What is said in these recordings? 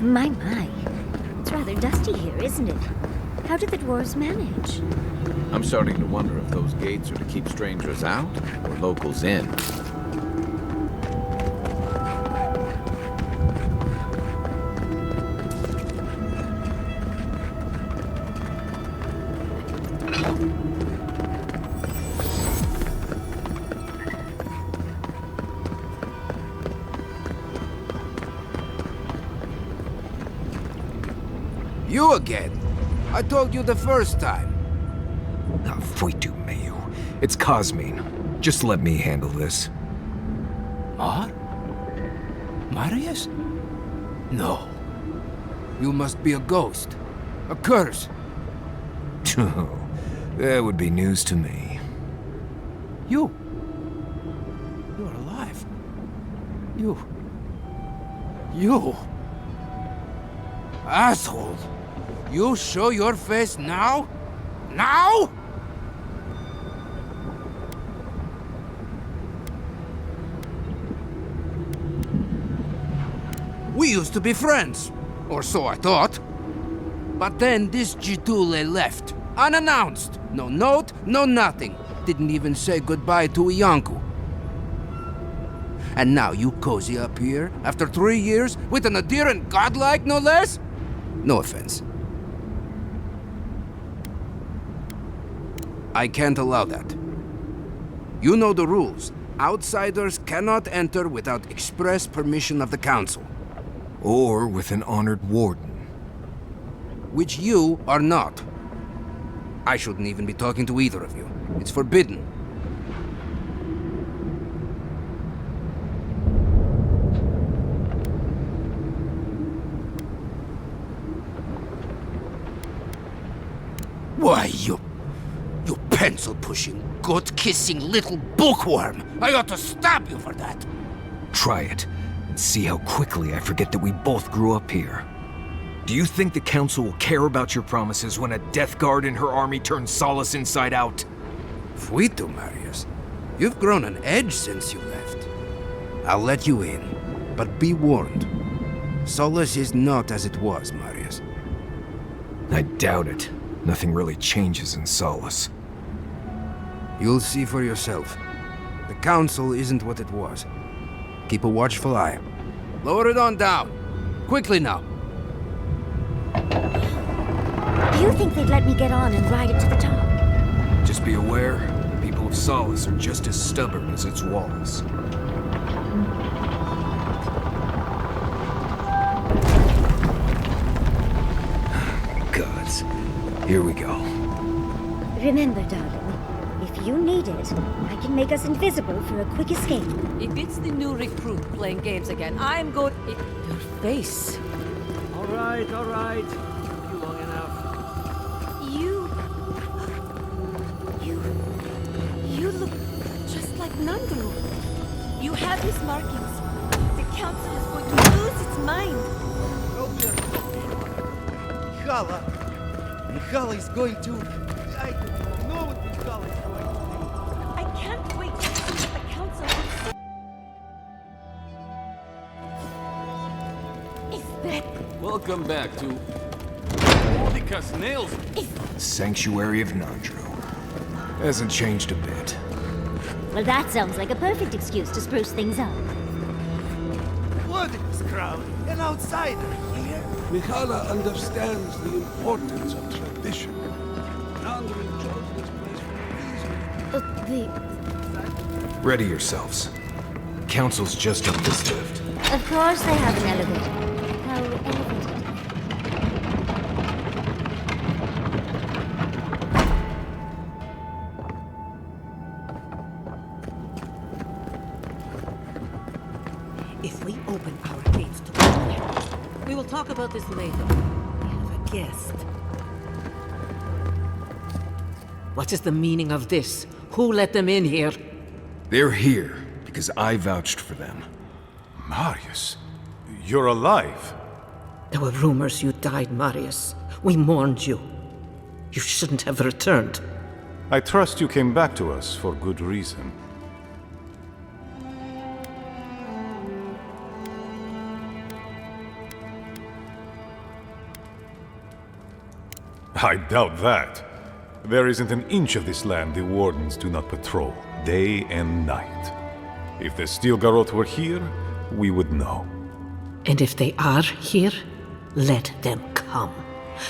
My. It's rather dusty here, isn't it? How did the dwarves manage? I'm starting to wonder if those gates are to keep strangers out or locals in. You again? I told you the first time. Ah, foi tu, meio. It's Cosmine. Just let me handle this. Marius? No. You must be a ghost. A curse. Oh, that would be news to me. You're alive. You... Asshole! You show your face now? Now? We used to be friends. Or so I thought. But then this Jitule left. Unannounced. No note, no nothing. Didn't even say goodbye to Iancu. And now you cozy up here, after 3 years, with an adherent godlike, no less? No offense. I can't allow that. You know the rules. Outsiders cannot enter without express permission of the council. Or with an honored warden. Which you are not. I shouldn't even be talking to either of you. It's forbidden. Why, you pencil-pushing, goat-kissing little bookworm! I ought to stop you for that! Try it, and see how quickly I forget that we both grew up here. Do you think the Council will care about your promises when a Death Guard and her army turns Solace inside out? Fuito, Marius. You've grown an edge since you left. I'll let you in, but be warned. Solace is not as it was, Marius. I doubt it. Nothing really changes in Solace. You'll see for yourself. The Council isn't what it was. Keep a watchful eye. Lower it on down. Quickly now. Do you think they'd let me get on and ride it to the top? Just be aware, the people of Solace are just as stubborn as its walls. Gods. Here we go. Remember, darling, if you need it, I can make us invisible for a quick escape. If it's the new recruit playing games again, I'm going... Your face. All right. Took you long enough. You look just like Nandru. You have his markings. The council is going to lose its mind. Mikhala is going to... I don't know what Mikhala is going to do. I can't wait to see what the council will say. Is that... Welcome back to... Because nails... Sanctuary of Nandru. Hasn't changed a bit. Well, that sounds like a perfect excuse to spruce things up. What is this crowd? An outsider here? Mikhala understands the importance of tradition. Nandru chose this place for a reason. Ready yourselves. Council's just up this lift. Of course they have an elevator. How elevated. If we open our gates to the public, we will talk about this later. We have a guest. What is the meaning of this? Who let them in here? They're here because I vouched for them. Marius, you're alive. There were rumors you died, Marius. We mourned you. You shouldn't have returned. I trust you came back to us for good reason. I doubt that. There isn't an inch of this land the Wardens do not patrol, day and night. If the Steel Garrote were here, we would know. And if they are here, let them come.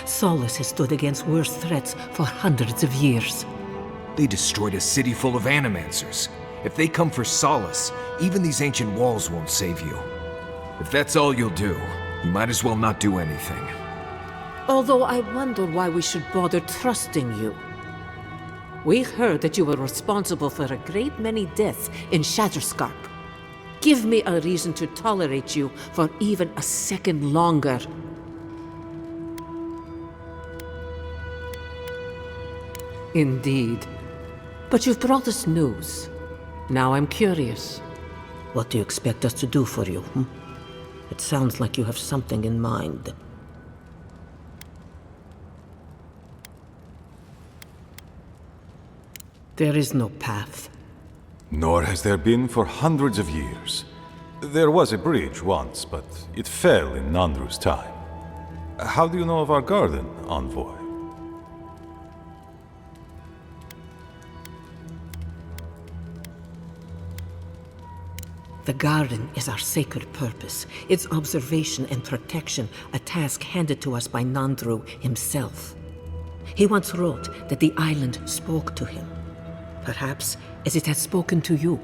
Solace has stood against worse threats for hundreds of years. They destroyed a city full of animancers. If they come for Solace, even these ancient walls won't save you. If that's all you'll do, you might as well not do anything. Although I wonder why we should bother trusting you. We heard that you were responsible for a great many deaths in Shatterscarp. Give me a reason to tolerate you for even a second longer. Indeed. But you've brought us news. Now I'm curious. What do you expect us to do for you? It sounds like you have something in mind. There is no path. Nor has there been for hundreds of years. There was a bridge once, but it fell in Nandru's time. How do you know of our garden, Envoy? The garden is our sacred purpose, its observation and protection, a task handed to us by Nandru himself. He once wrote that the island spoke to him, perhaps as it has spoken to you.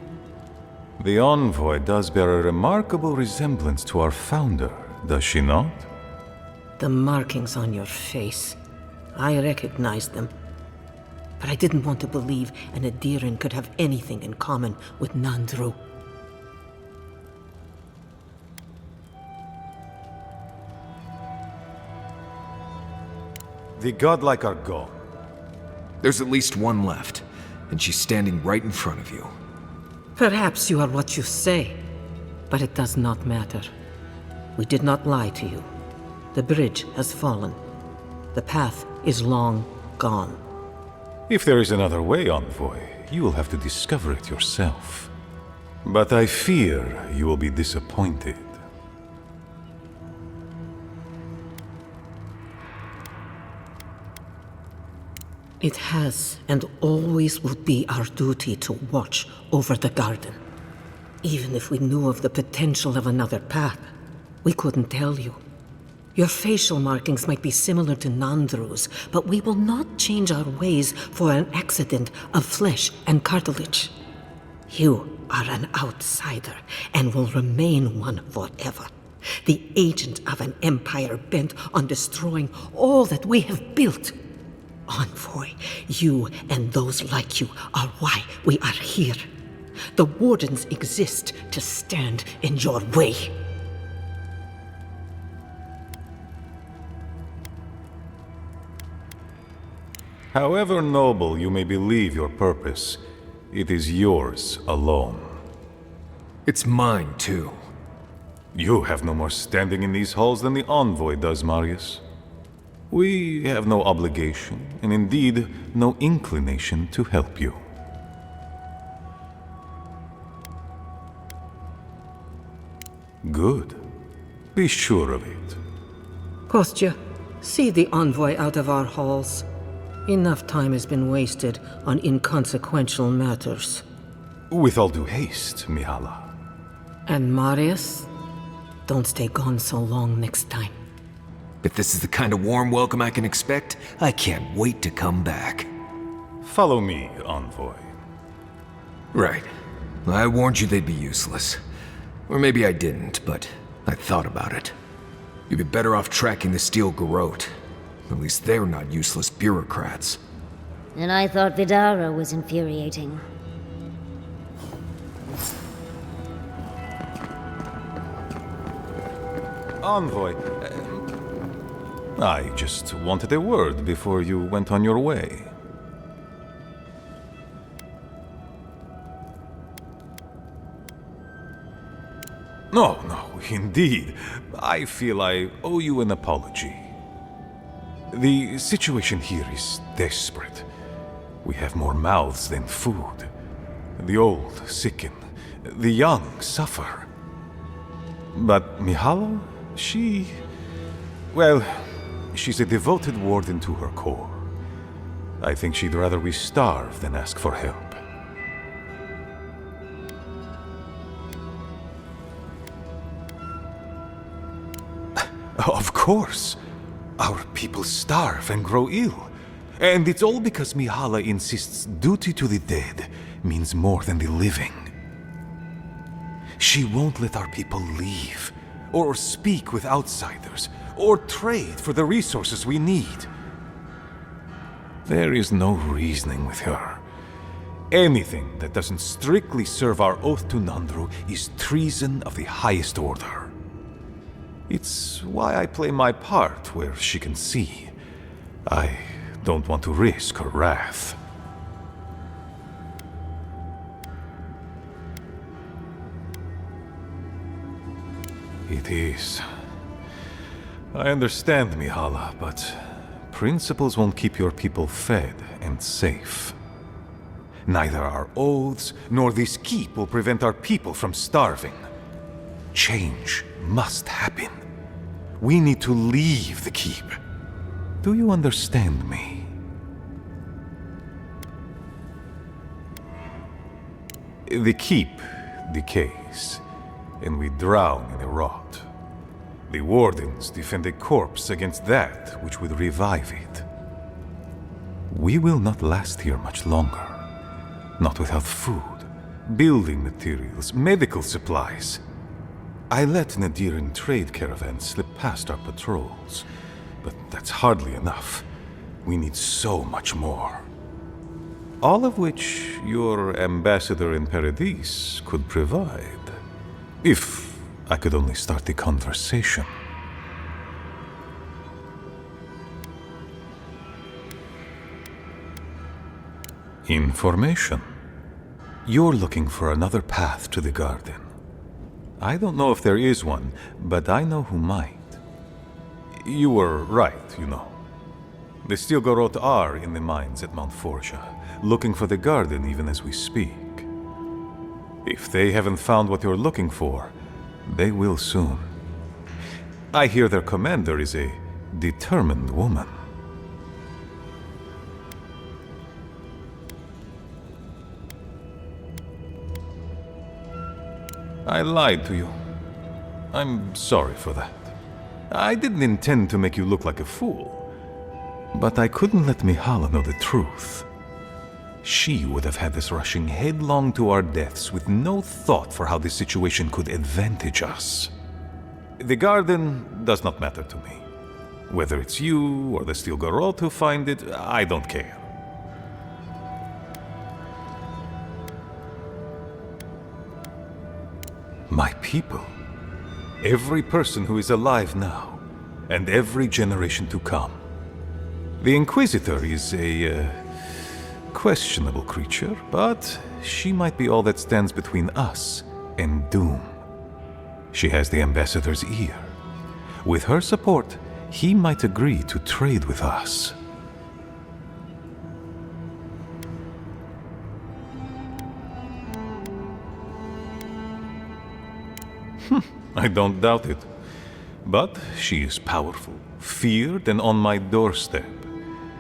The Envoy does bear a remarkable resemblance to our founder, does she not? The markings on your face, I recognize them. But I didn't want to believe an Adiran could have anything in common with Nandru. The godlike are gone. There's at least one left, and she's standing right in front of you. Perhaps you are what you say, but it does not matter. We did not lie to you. The bridge has fallen. The path is long gone. If there is another way, Envoy, you will have to discover it yourself. But I fear you will be disappointed. It has and always will be our duty to watch over the garden. Even if we knew of the potential of another path, we couldn't tell you. Your facial markings might be similar to Nandru's, but we will not change our ways for an accident of flesh and cartilage. You are an outsider and will remain one forever. The agent of an empire bent on destroying all that we have built. Envoy, you and those like you are why we are here. The Wardens exist to stand in your way. However noble you may believe your purpose, it is yours alone. It's mine, too. You have no more standing in these halls than the Envoy does, Marius. We have no obligation, and indeed, no inclination to help you. Good. Be sure of it. Kostya, see the Envoy out of our halls. Enough time has been wasted on inconsequential matters. With all due haste, Mihala. And Marius, don't stay gone so long next time. If this is the kind of warm welcome I can expect, I can't wait to come back. Follow me, Envoy. Right. I warned you they'd be useless. Or maybe I didn't, but I thought about it. You'd be better off tracking the Steel Garrote. At least they're not useless bureaucrats. And I thought Vidara was infuriating. Envoy, I just wanted a word before you went on your way. No, indeed. I feel I owe you an apology. The situation here is desperate. We have more mouths than food. The old sicken. The young suffer. But Mihala, she... well, She's a devoted warden to her core. I think she'd rather we starve than ask for help. Of course. Our people starve and grow ill. And it's all because Mihala insists duty to the dead means more than the living. She won't let our people leave, or speak with outsiders, or trade for the resources we need. There is no reasoning with her. Anything that doesn't strictly serve our oath to Nandru is treason of the highest order. It's why I play my part where she can see. I don't want to risk her wrath. It is. I understand, Mihala, but principles won't keep your people fed and safe. Neither our oaths nor this keep will prevent our people from starving. Change must happen. We need to leave the keep. Do you understand me? The keep decays, and we drown in the rot. The wardens defend a corpse against that which would revive it. We will not last here much longer. Not without food, building materials, medical supplies. I let Nadiran trade caravans slip past our patrols, but that's hardly enough. We need so much more. All of which your ambassador in Paradis could provide. If I could only start the conversation. Information. You're looking for another path to the garden. I don't know if there is one, but I know who might. You were right, you know. The Stilgarot are in the mines at Mount Forja, looking for the garden even as we speak. If they haven't found what you're looking for, they will soon. I hear their commander is a determined woman. I lied to you. I'm sorry for that. I didn't intend to make you look like a fool. But I couldn't let Mihala know the truth. She would have had us rushing headlong to our deaths with no thought for how this situation could advantage us. The garden does not matter to me. Whether it's you or the Stilgarot who find it, I don't care. My people. Every person who is alive now, and every generation to come. The Inquisitor is a questionable creature, but she might be all that stands between us and doom. She has the Ambassador's ear. With her support, he might agree to trade with us. I don't doubt it. But she is powerful, feared, and on my doorstep.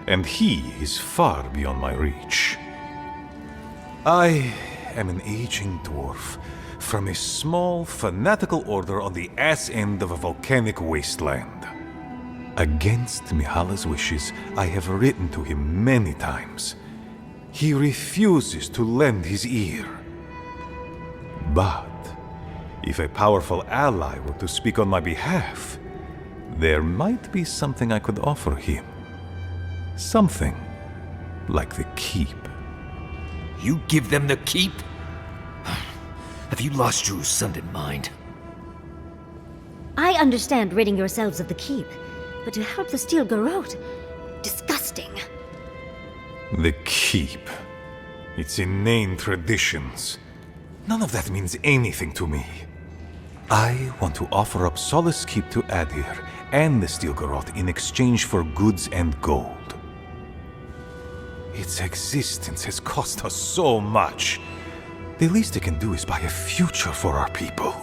And he is far beyond my reach. I am an aging dwarf from a small, fanatical order on the ass end of a volcanic wasteland. Against Mihala's wishes, I have written to him many times. He refuses to lend his ear. But if a powerful ally were to speak on my behalf, there might be something I could offer him. Something like the keep. You give them the keep? Have you lost your sounded mind? I understand ridding yourselves of the keep, but to help the Stilgarot, disgusting. The keep. Its inane traditions. None of that means anything to me. I want to offer up Solace Keep to Adir and the Stilgarot in exchange for goods and gold. Its existence has cost us so much. The least it can do is buy a future for our people.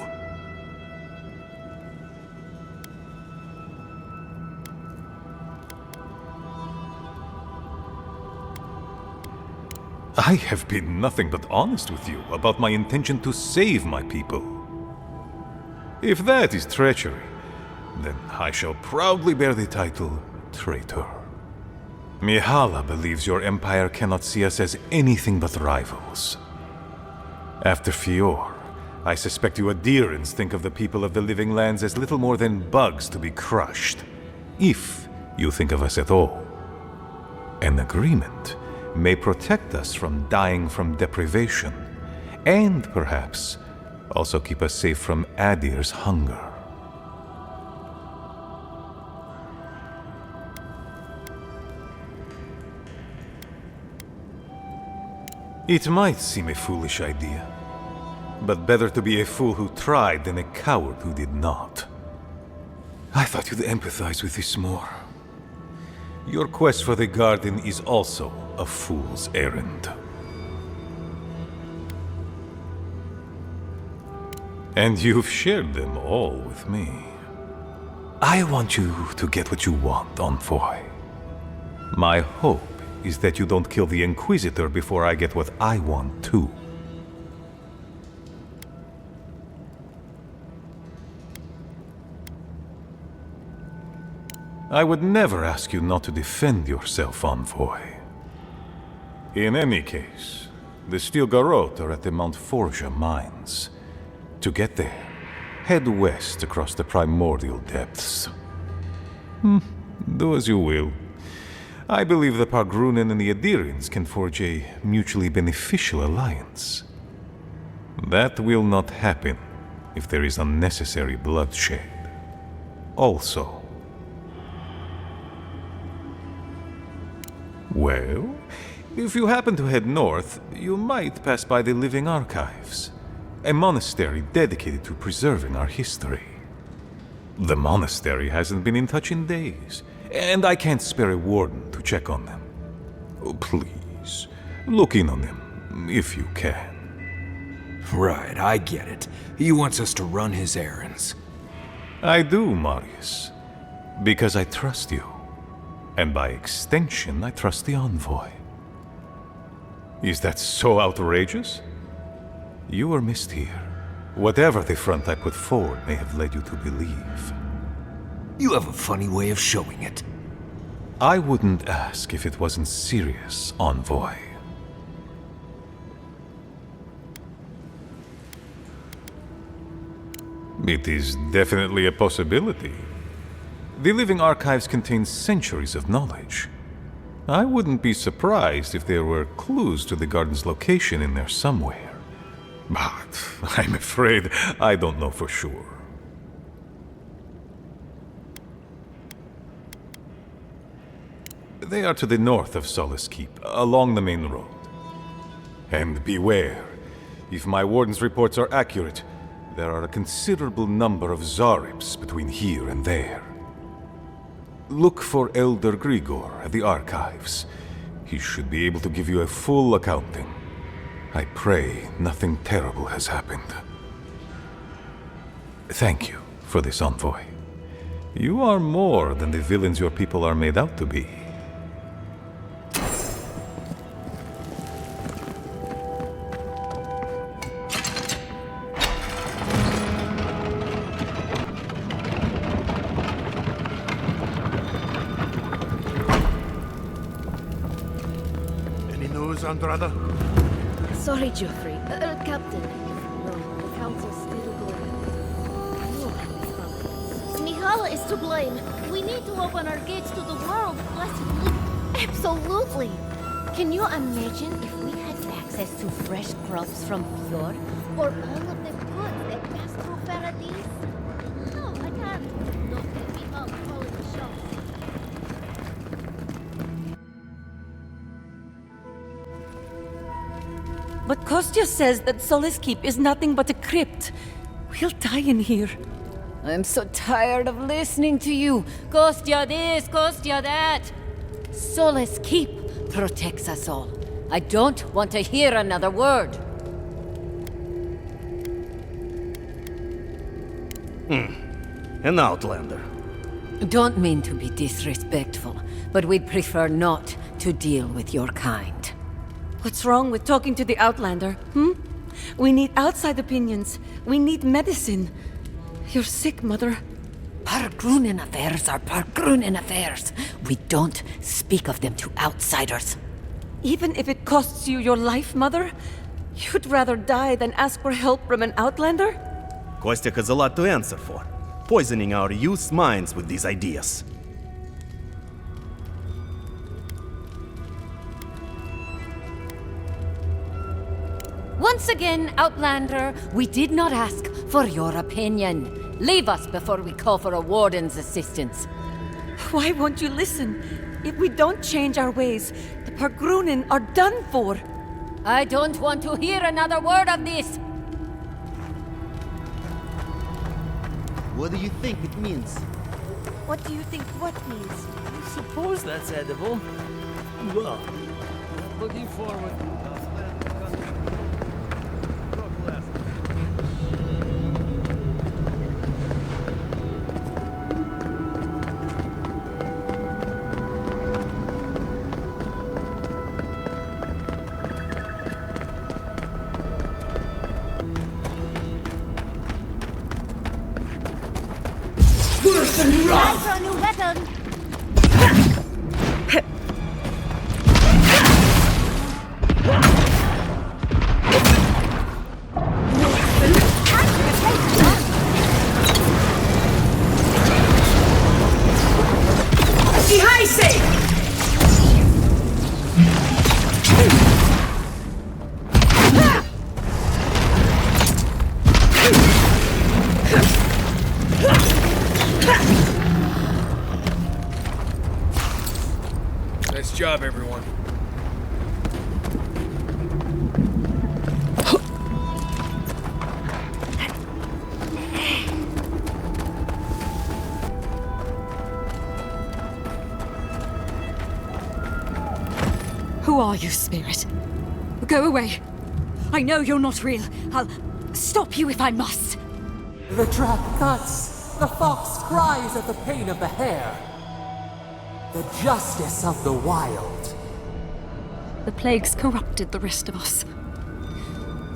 I have been nothing but honest with you about my intention to save my people. If that is treachery, then I shall proudly bear the title traitor. Mihala believes your empire cannot see us as anything but rivals. After Fior, I suspect you Adherents think of the people of the Living Lands as little more than bugs to be crushed, if you think of us at all. An agreement may protect us from dying from deprivation, and perhaps also keep us safe from Adir's hunger. It might seem a foolish idea, but better to be a fool who tried than a coward who did not. I thought you'd empathize with this more. Your quest for the garden is also a fool's errand. And you've shared them all with me. I want you to get what you want, Envoy. My hope is that you don't kill the Inquisitor before I get what I want too. I would never ask you not to defend yourself, Envoy. In any case, the Steel Garrote are at the Mount Forja mines. To get there, head west across the primordial depths. Do as you will. I believe the Pargrunen and the Adirians can forge a mutually beneficial alliance. That will not happen if there is unnecessary bloodshed. Also, well, if you happen to head north, you might pass by the Living Archives, a monastery dedicated to preserving our history. The monastery hasn't been in touch in days, and I can't spare a warden to check on them. Oh, please, look in on them, if you can. Right, I get it. He wants us to run his errands. I do, Marius, because I trust you. And by extension, I trust the Envoy. Is that so outrageous? You were missed here. Whatever the front I put forward may have led you to believe. You have a funny way of showing it. I wouldn't ask if it wasn't serious, Envoy. It is definitely a possibility. The Living Archives contain centuries of knowledge. I wouldn't be surprised if there were clues to the garden's location in there somewhere. But I'm afraid I don't know for sure. They are to the north of Solace Keep, along the main road. And beware, if my warden's reports are accurate, there are a considerable number of Zarips between here and there. Look for Elder Grigor at the Archives. He should be able to give you a full accounting. I pray nothing terrible has happened. Thank you for this, Envoy. You are more than the villains your people are made out to be. Any news, Andrada? Sorry, Geoffrey. Captain. No, the Council's still going. Mihala is to blame. We need to open our gates to the world, blessedly. Absolutely. Can you imagine if we had access to fresh crops from Fjord? Or all of the goods that pass through Paradise? No, I can't. Don't let me out calling the shots. But Kostya says that Solace Keep is nothing but a crypt. We'll die in here. I'm so tired of listening to you. Kostya this, Kostya that. Solace Keep protects us all. I don't want to hear another word. An outlander. Don't mean to be disrespectful, but we'd prefer not to deal with your kind. What's wrong with talking to the Outlander, hmm? We need outside opinions. We need medicine. You're sick, Mother. Pargrunen affairs are Pargrunen affairs. We don't speak of them to outsiders. Even if it costs you your life, Mother? You'd rather die than ask for help from an Outlander? Kostek has a lot to answer for, poisoning our youth's minds with these ideas. Once again, Outlander, we did not ask for your opinion. Leave us before we call for a warden's assistance. Why won't you listen? If we don't change our ways, the Pargrunen are done for. I don't want to hear another word of this. What do you think it means? What do you think what means? I suppose that's edible. Well, looking forward. Time for a new weapon! Nice job, everyone. Who are you, spirit? Go away. I know you're not real. I'll stop you if I must. The trap cuts. The fox cries at the pain of the hare. The justice of the wild. The plague's corrupted the rest of us.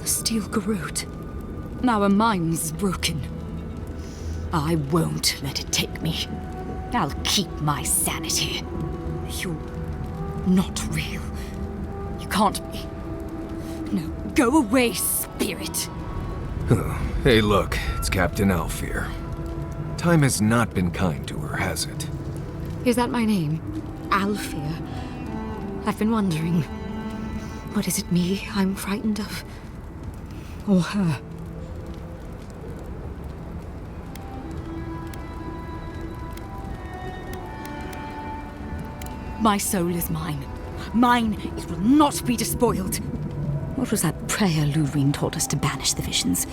The steel garrote. Our minds broken. I won't let it take me. I'll keep my sanity. You're not real. You can't be. No, go away, spirit. Hey, look, it's Captain Alfear. Time has not been kind to her, has it? Is that my name? Alfear? I've been wondering. What is it me I'm frightened of? Or her? My soul is mine. Mine, it will not be despoiled. What was that prayer Lurine taught us to banish the visions?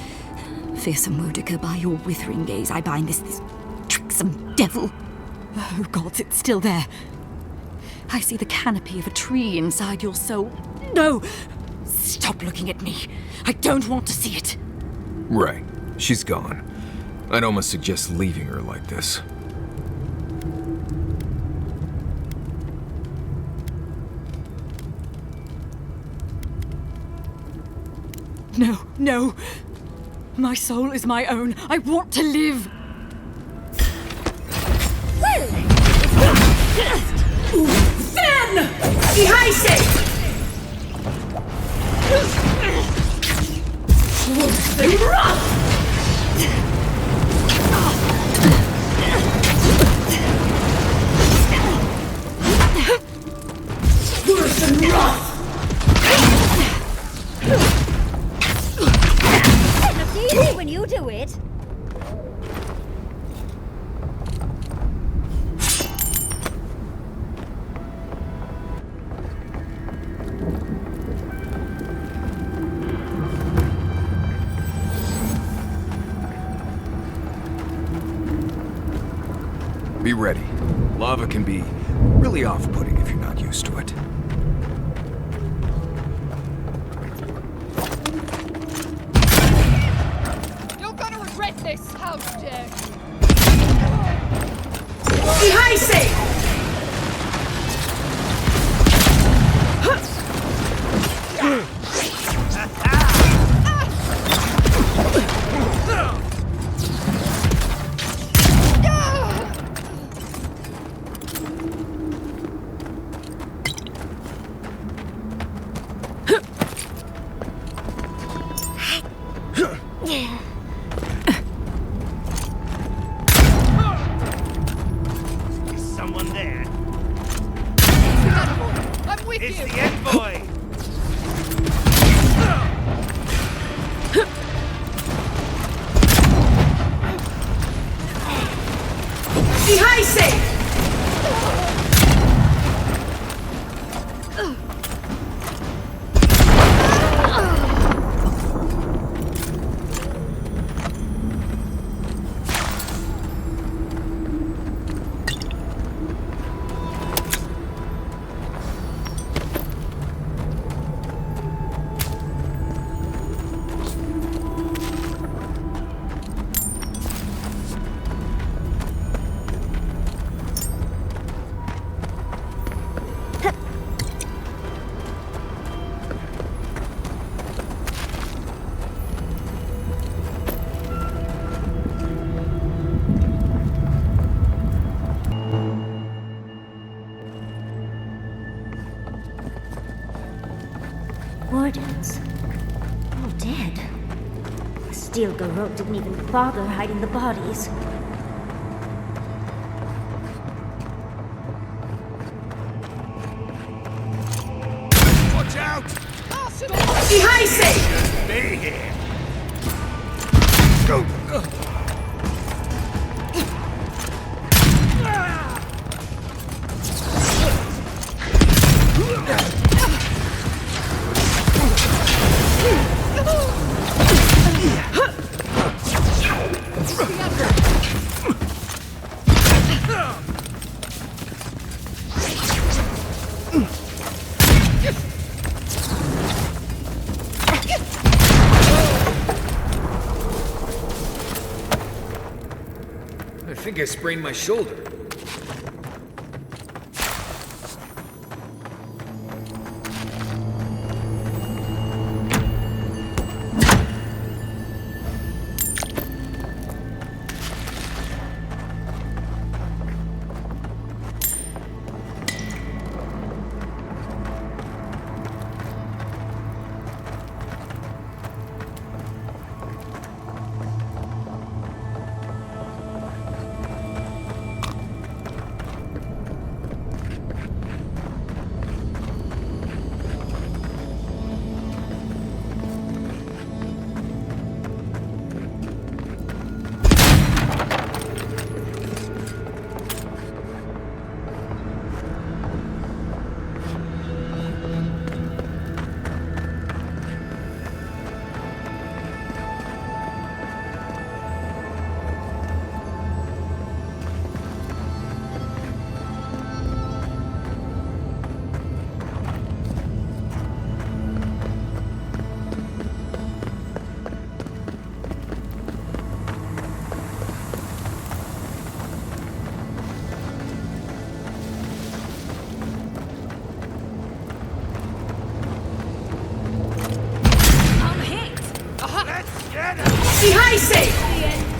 Fearsome Modica, by your withering gaze I bind this tricksome devil. Oh gods, it's still there. I see the canopy of a tree inside your soul. No! Stop looking at me. I don't want to see it. Right. She's gone. I'd almost suggest leaving her like this. No, no. My soul is my own. I want to live. Then! Ihaise! Worse than rough! It's easy when you do it. Be ready. Lava can be really off-putting if you're not used to it. You're gonna regret this, how dare you! Is someone there? I'm with It's you! the envoy! Wardens. All dead. The steel garrote didn't even bother hiding the bodies. Watch out! Behind Stay here! Go! I think I sprained my shoulder.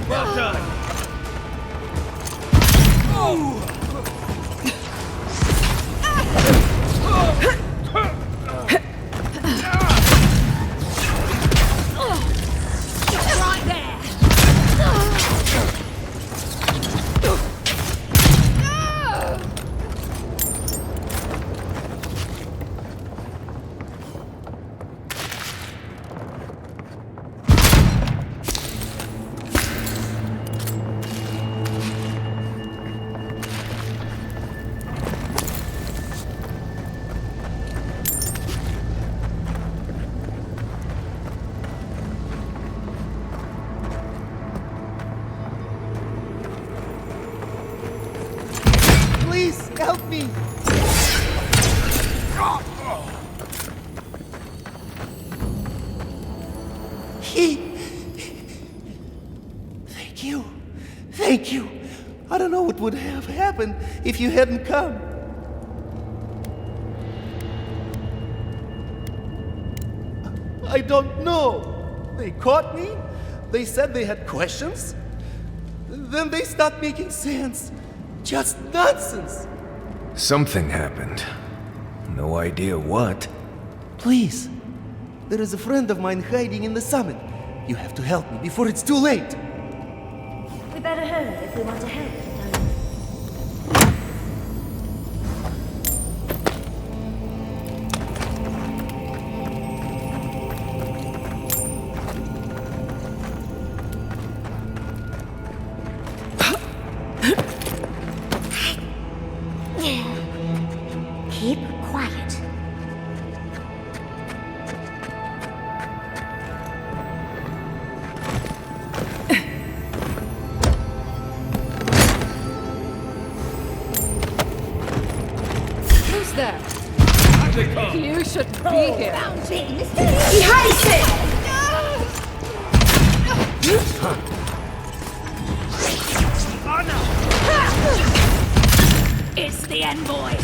Well done! Right there! Please, help me! Thank you. Thank you. I don't know what would have happened if you hadn't come. I don't know. They caught me. They said they had questions. Then they stopped making sense. Just nonsense. Something happened. No idea what. Please. There is a friend of mine hiding in the summit. You have to help me before it's too late. We better hurry if we want to help, darling. Keep quiet. Who's there? You should be here. It's the envoy.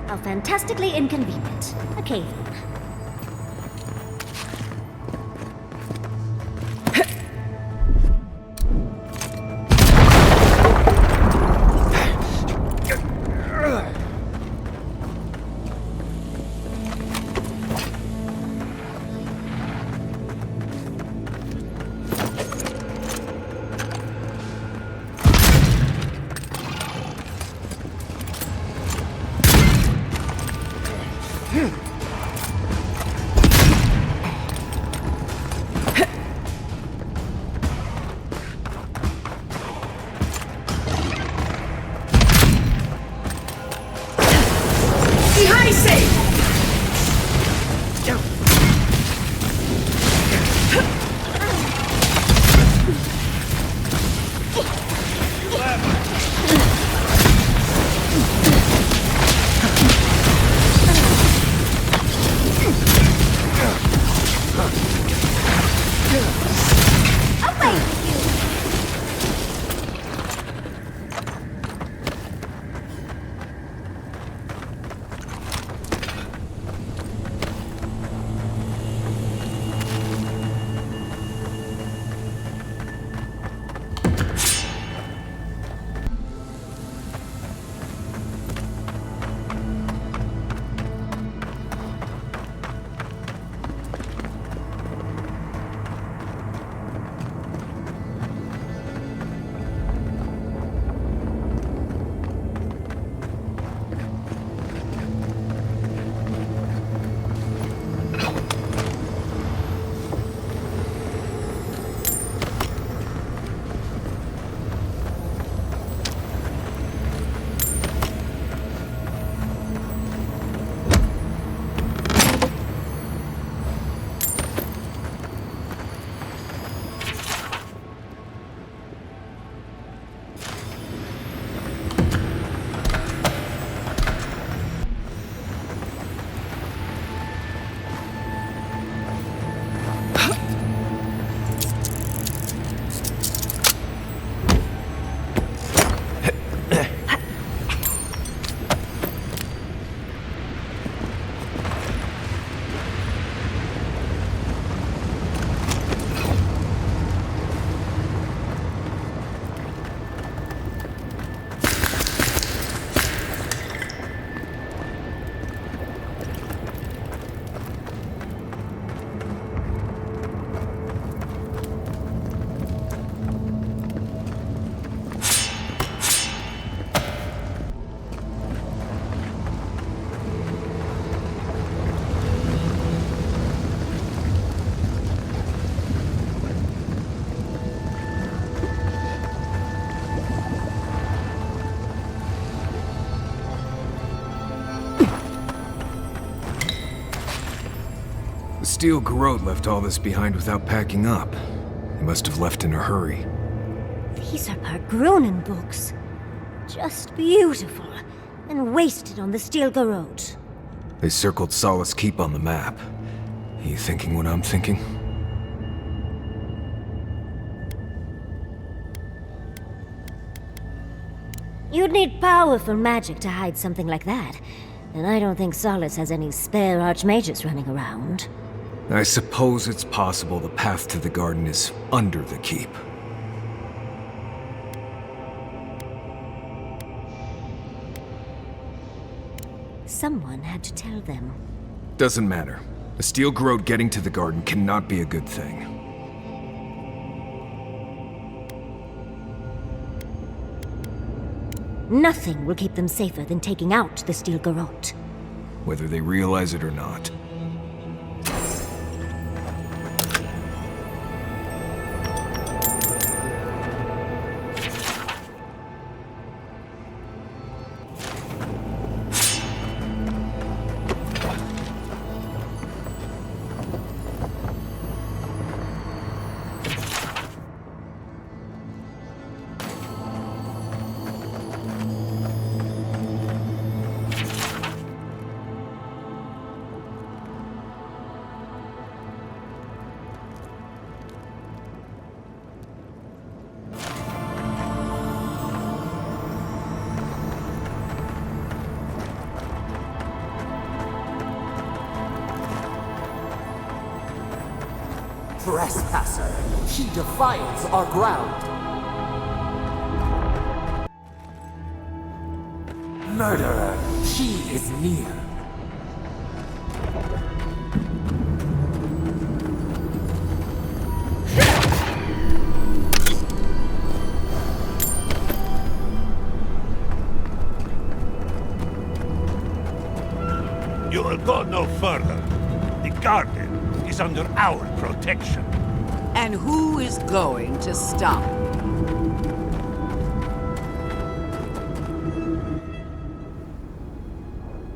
How fantastically inconvenient. A cave. steel garrote left all this behind without packing up. He must have left in a hurry. These are Pargrunen books. Just beautiful, and wasted on the steel garrote. They circled Solace Keep on the map. Are you thinking what I'm thinking? You'd need powerful magic to hide something like that. And I don't think Solace has any spare archmages running around. I suppose it's possible the path to the garden is under the keep. Someone had to tell them. Doesn't matter. A steel garrote getting to the garden cannot be a good thing. Nothing will keep them safer than taking out the steel garrote. Whether they realize it or not. Trespasser, he defiles our ground. Murderer, she is near. You will go no further. The garden is under our protection. And who is going to stop?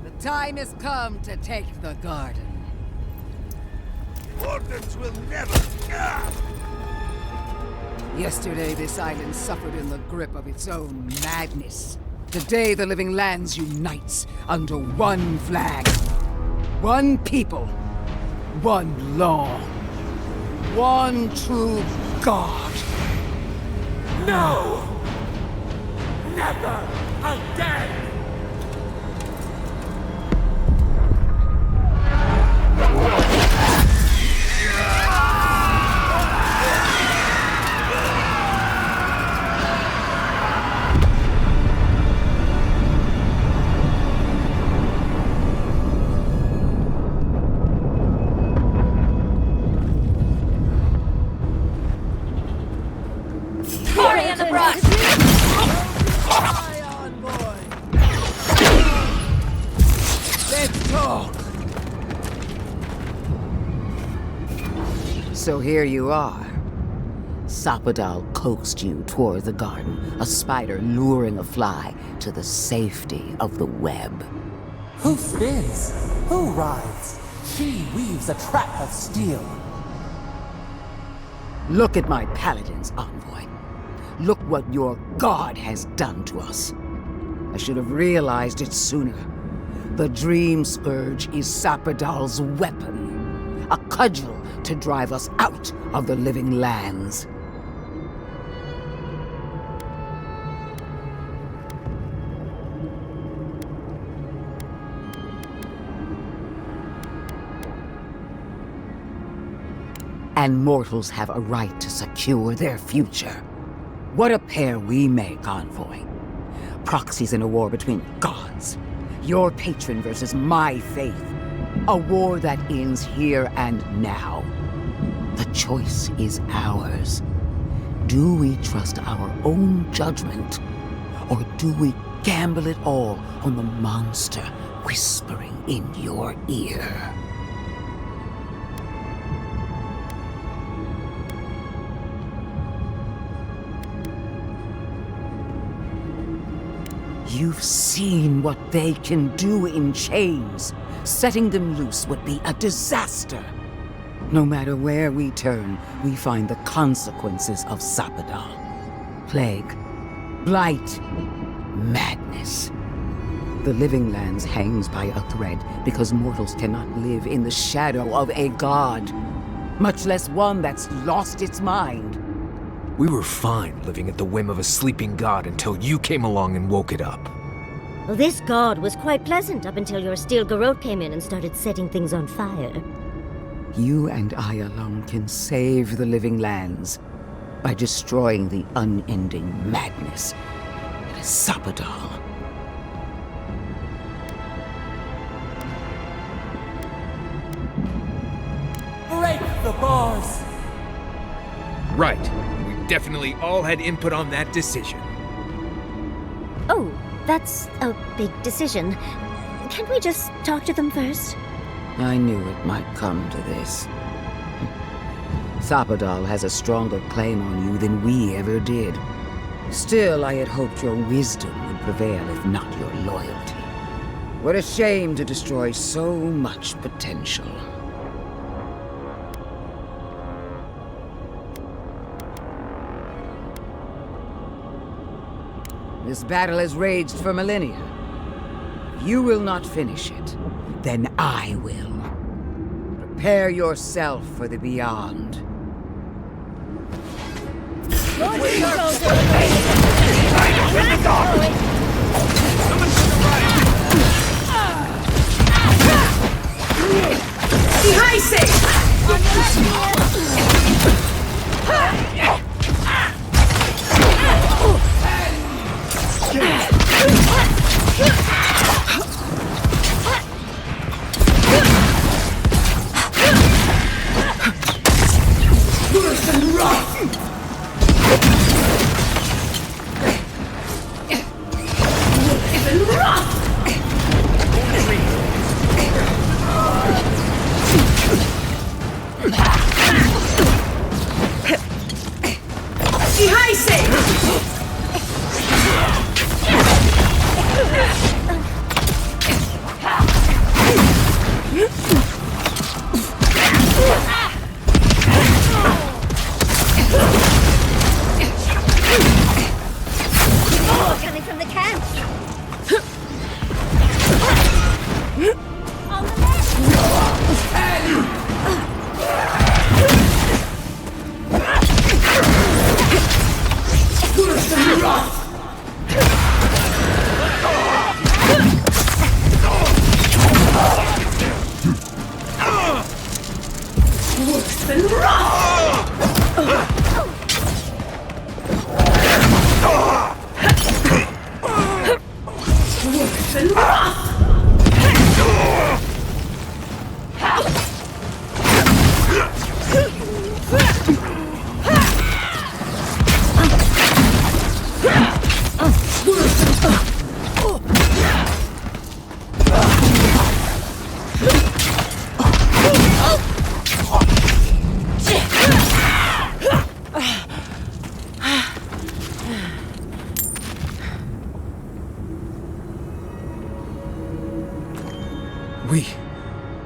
The time has come to take the garden. Wardens will never... Yesterday, this island suffered in the grip of its own madness. Today, the living lands unites under one flag. One people. One law. One true God. No! Never again! So here you are. Sapadal coaxed you toward the garden, a spider luring a fly to the safety of the web. Who spins? Who rides? She weaves a trap of steel. Look at my paladins, envoy. Look what your god has done to us. I should have realized it sooner. The Dream Scourge is Sapadal's weapon. A cudgel to drive us out of the living lands. And mortals have a right to secure their future. What a pair we make, envoy. Proxies in a war between gods. Your patron versus my faith. A war that ends here and now. The choice is ours. Do we trust our own judgment? Or do we gamble it all on the monster whispering in your ear? You've seen what they can do in chains. Setting them loose would be a disaster. No matter where we turn, we find the consequences of Sapadal. Plague, blight, madness. The Living Lands hangs by a thread because mortals cannot live in the shadow of a god, much less one that's lost its mind. We were fine living at the whim of a sleeping god until you came along and woke it up. Well, this god was quite pleasant up until your steel garrote came in and started setting things on fire. You and I alone can save the Living Lands by destroying the unending madness that is Sapadal. Break the bars! Right. We definitely all had input on that decision. Oh, that's a big decision. Can't we just talk to them first? I knew it might come to this. Sapadal has a stronger claim on you than we ever did. Still, I had hoped your wisdom would prevail, if not your loyalty. What a shame to destroy so much potential. This battle has raged for millennia. If you will not finish it, then I will. Prepare yourself for the beyond. Coming from the camp!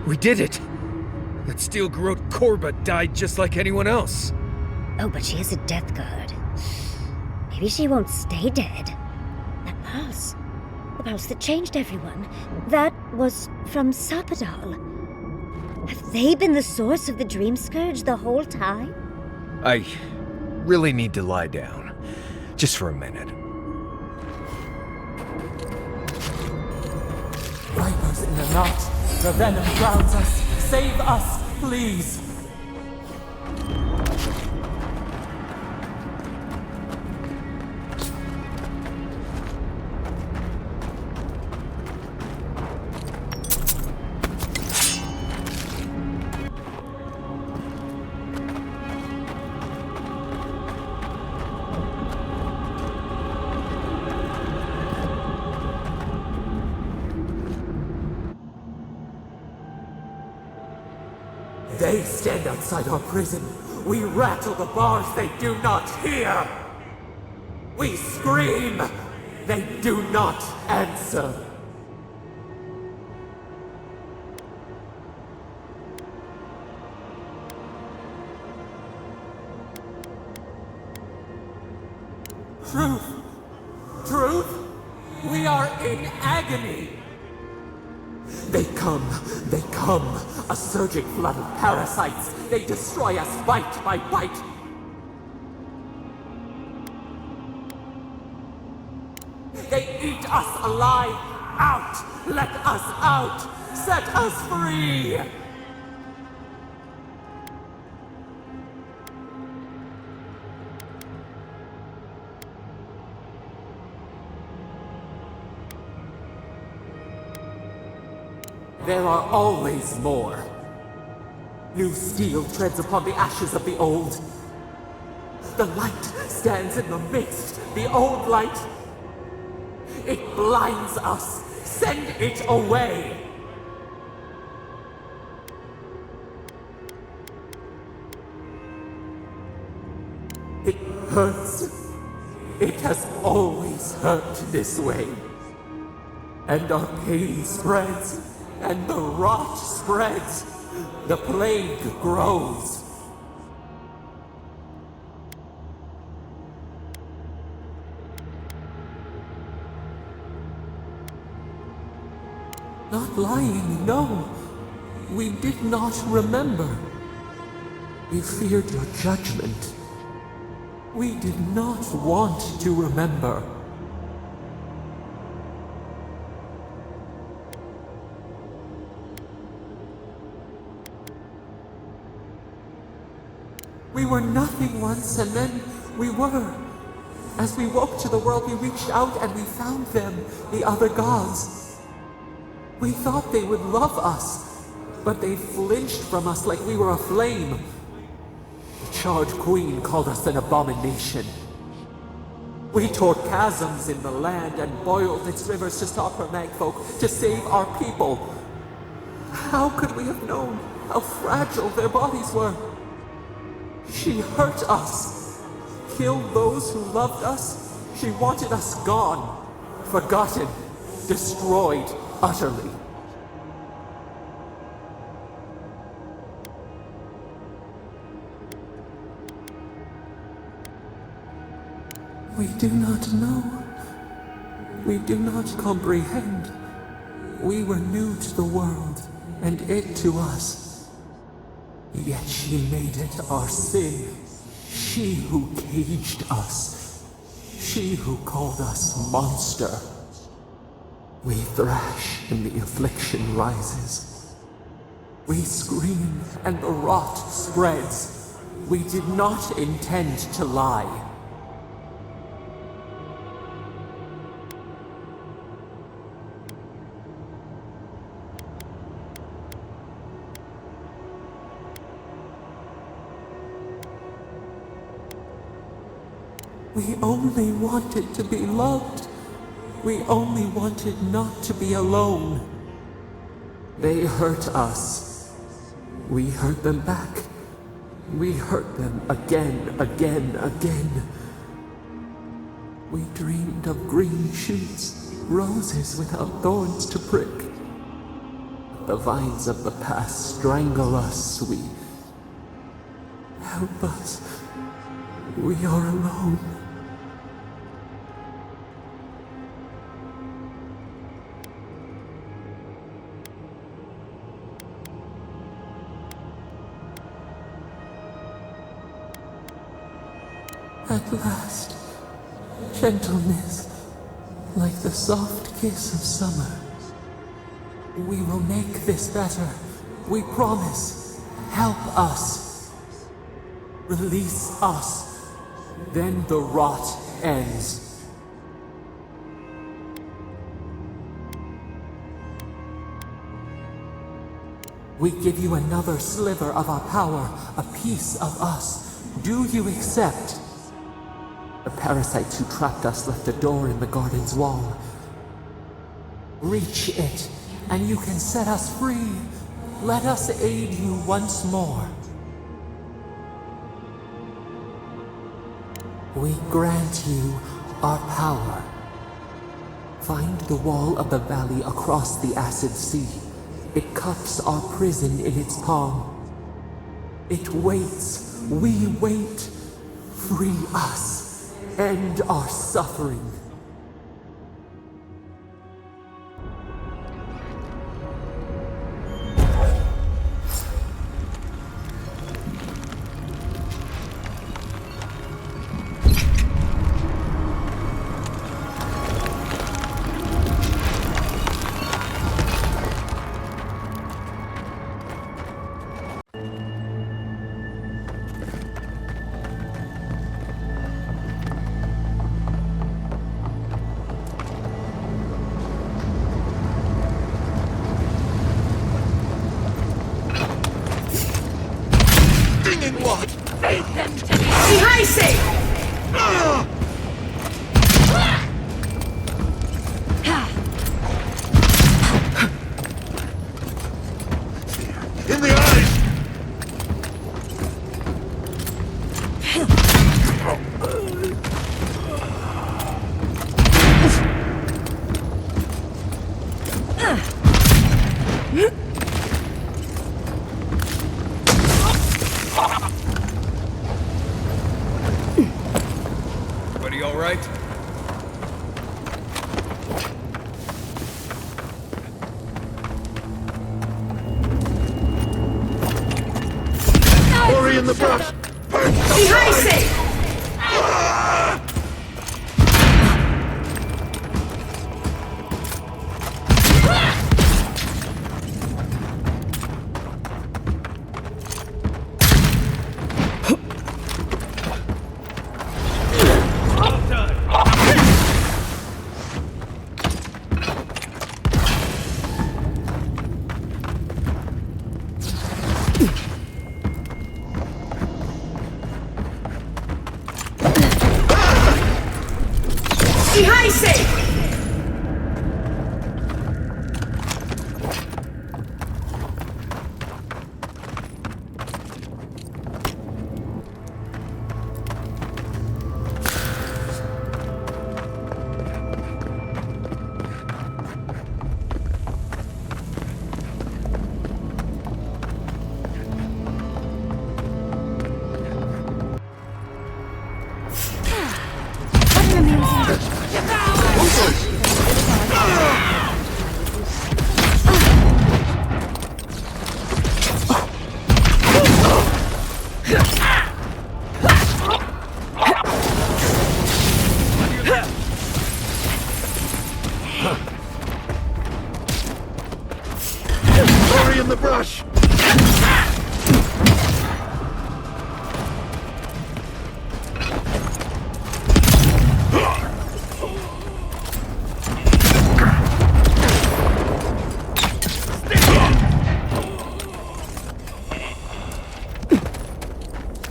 We did it! That steel garrote Korba died just like anyone else. Oh, but she has a death guard. Maybe she won't stay dead. That pulse. The pulse that changed everyone. That was from Sapadal. Have they been the source of the Dream Scourge the whole time? I really need to lie down. Just for a minute. Vipers in the knot. The venom drowns us. Save us, please. They stand outside our prison. We rattle the bars, they do not hear. We scream, they do not answer. Truth! Truth! We are in agony! They come, a surging flood of parasites. They destroy us bite by bite. They eat us alive. Out! Let us out! Set us free! There are always more. New steel treads upon the ashes of the old. The light stands in the midst, the old light. It blinds us. Send it away. It hurts. It has always hurt this way. And our pain spreads. And the rot spreads. The plague grows. Not lying, no. We did not remember. We feared your judgment. We did not want to remember. We were nothing once, and then we were. As we woke to the world, we reached out and we found them, the other gods. We thought they would love us, but they flinched from us like we were a flame. The charred queen called us an abomination. We tore chasms in the land and boiled its rivers to stop her magfolk, to save our people. How could we have known how fragile their bodies were? She hurt us, killed those who loved us. She wanted us gone, forgotten, destroyed utterly. We do not know. We do not comprehend. We were new to the world, and it to us. Yet she made it our sin. She who caged us. She who called us monster. We thrash and the affliction rises. We scream and the rot spreads. We did not intend to lie. We only wanted to be loved. We only wanted not to be alone. They hurt us. We hurt them back. We hurt them again, again. We dreamed of green shoots, roses without thorns to prick. The vines of the past strangle us. Help us. We are alone. At last, gentleness, like the soft kiss of summer. We will make this better. We promise. Help us. Release us. Then the rot ends. We give you another sliver of our power, a piece of us. Do you accept? The parasites who trapped us left a door in the garden's wall. Reach it, and you can set us free. Let us aid you once more. We grant you our power. Find the wall of the valley across the acid sea. It cups our prison in its palm. It waits. We wait. Free us. end our suffering. In the eyes! Everybody all right? Hurry in the brush! Hurry in the brush!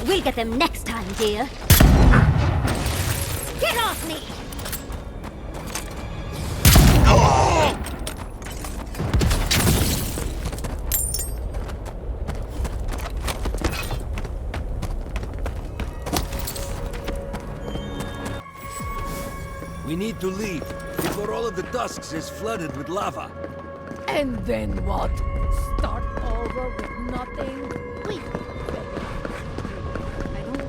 We'll get them next time, dear. Get off me! We need to leave before all of the Dusks is flooded with lava. And then what? Start over with nothing? Wait. I don't.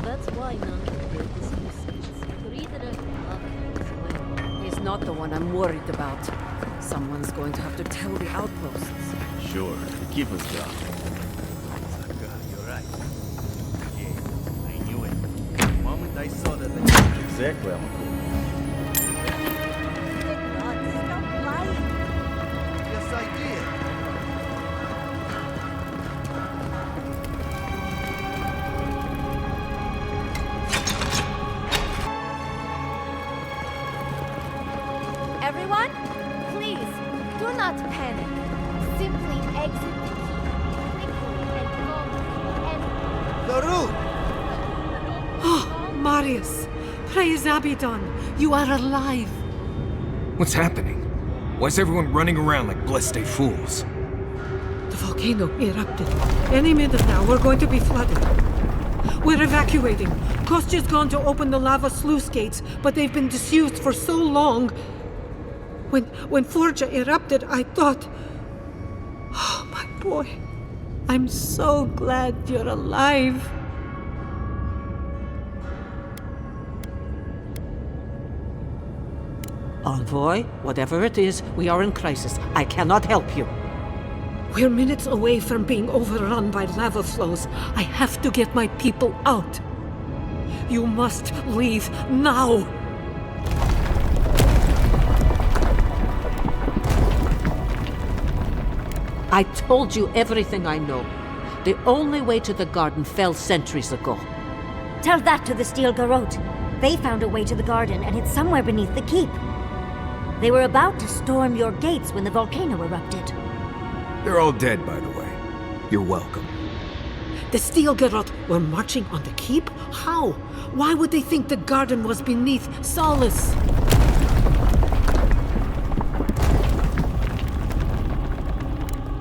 That's why none of the build is useless. To read it up. He's not the one I'm worried about. Someone's going to have to tell the outposts. Sure, to keep us down. You're right. Yeah, I knew it. The moment I saw that... Exactly, I'm cool. Yes, I did. Everyone, please, do not panic. Simply exit the key quickly and go and... Laru! Oh, Marius! Praise Abaddon! You are alive! What's happening? Why's everyone running around like blessed fools? The volcano erupted. Any minute now, we're going to be flooded. We're evacuating. Kostya's gone to open the lava sluice gates, but they've been disused for so long. When Forja erupted, I thought... Oh, my boy. I'm so glad you're alive. Envoy, whatever it is, we are in crisis. I cannot help you. We're minutes away from being overrun by lava flows. I have to get my people out. You must leave now. I told you everything I know. The only way to the garden fell centuries ago. Tell that to the Steel Garrote. They found a way to the garden, and it's somewhere beneath the keep. They were about to storm your gates when the volcano erupted. They're all dead, by the way. You're welcome. The Steel Garrote were marching on the keep? How? Why would they think the garden was beneath Solace?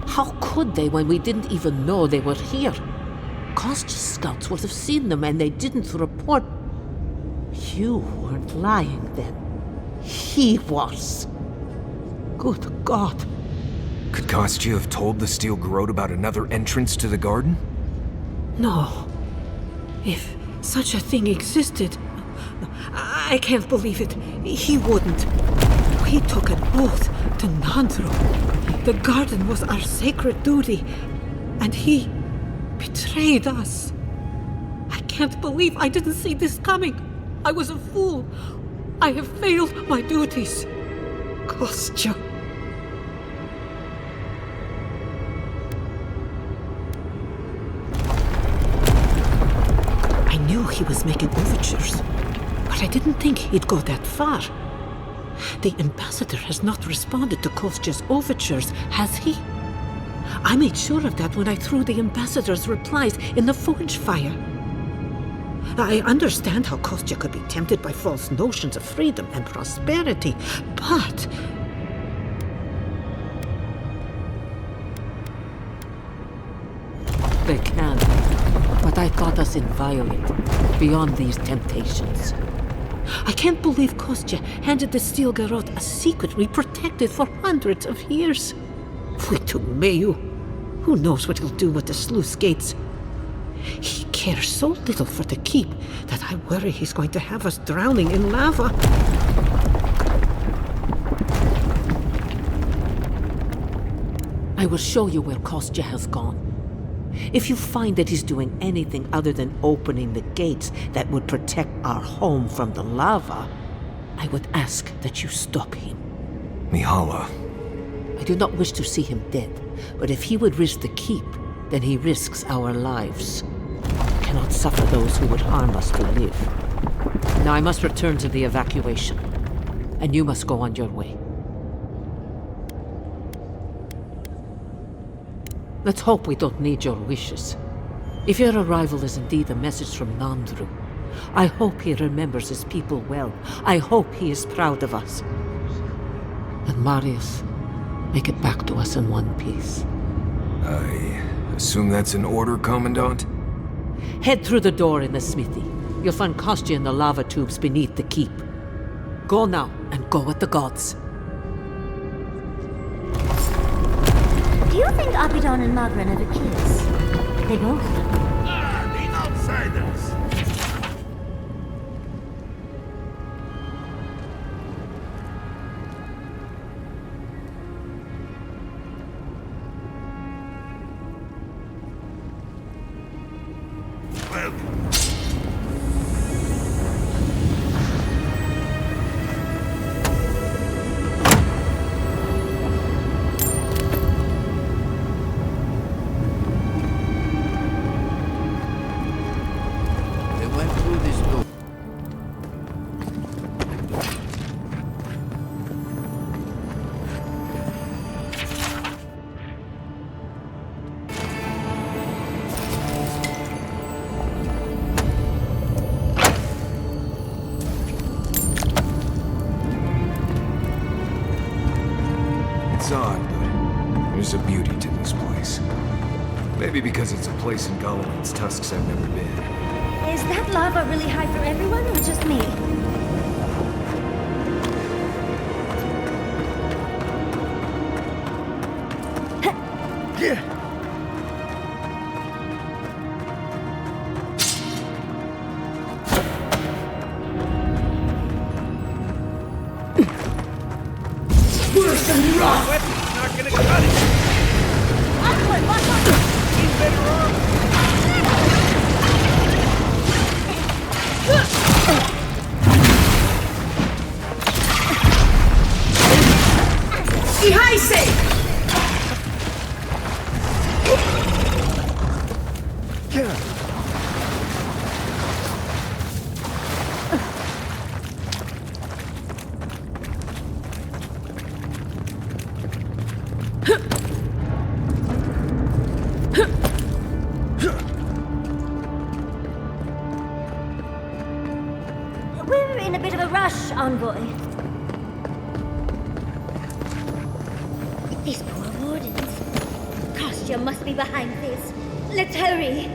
How could they when we didn't even know they were here? Kostya's scouts would have seen them and they didn't report. You weren't lying then. He was. Good God. Could Kostya have told the Steel Garrote about another entrance to the garden? No. If such a thing existed, I can't believe it. He wouldn't. We took an oath to Nandro. The garden was our sacred duty, and he betrayed us. I can't believe I didn't see this coming. I was a fool. I have failed my duties. Kostya. I knew he was making overtures, but I didn't think he'd go that far. The ambassador has not responded to Kostya's overtures, has he? I made sure of that when I threw the ambassador's replies in the forge fire. I understand how Kostya could be tempted by false notions of freedom and prosperity, but... They can, but I thought us inviolate, beyond these temptations. I can't believe Kostya handed the Steel Garrote a secret we protected for hundreds of years. We took Mayu. Who knows what he'll do with the sluice gates? He cares so little for the keep that I worry he's going to have us drowning in lava. I will show you where Kostya has gone. If you find that he's doing anything other than opening the gates that would protect our home from the lava, I would ask that you stop him. Mihala. I do not wish to see him dead, but if he would risk the keep, then he risks our lives. I cannot suffer those who would harm us to live. Now I must return to the evacuation, and you must go on your way. Let's hope we don't need your wishes. If your arrival is indeed a message from Nandru, I hope he remembers his people well. I hope he is proud of us. And Marius, make it back to us in one piece. I assume that's an order, Commandant? Head through the door in the smithy. You'll find Kostya in the lava tubes beneath the keep. Go now, and go with the gods. Do you think Abidon and Magran ever kiss? They both. The outsiders! Welcome. It's odd, but there's a beauty to this place. Maybe because it's a place in Galawain's tusks I've never been. Is that lava really high for everyone, or just me? Yeah. Worse than rot! Weapon's not gonna cut it! He's better off! We're in a bit of a rush, Envoy. These poor wardens. Kostya must be behind this. Let's hurry.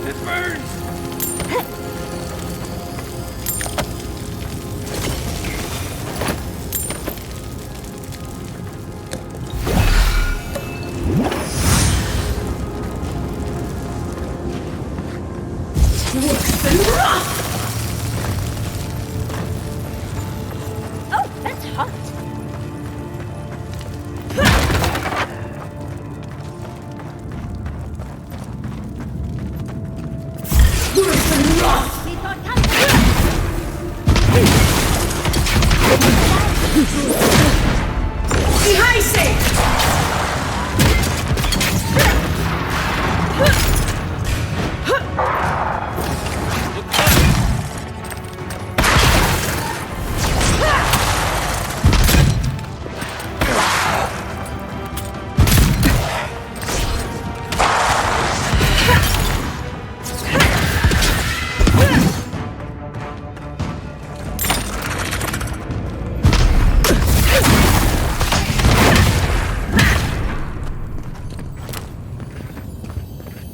It burns! Oh, that's hot.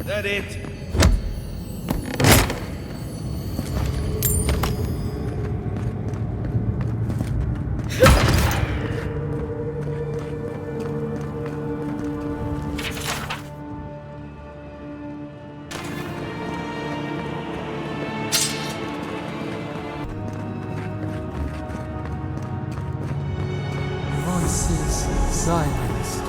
That it? Voices silenced.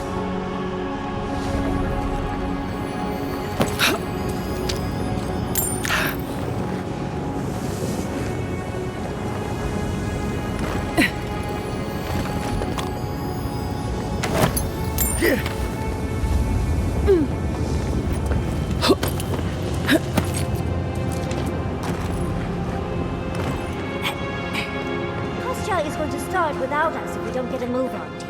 Kostya is going to start without us if we don't get a move on TV.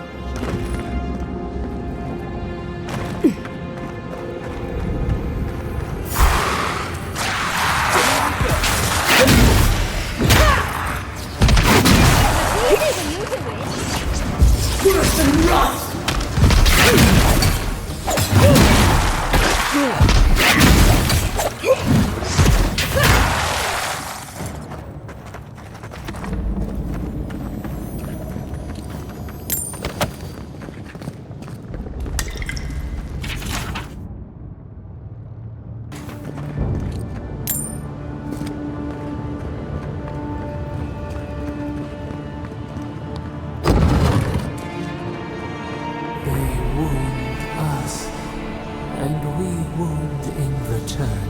Worse than rot! They wound us, and we wound in return.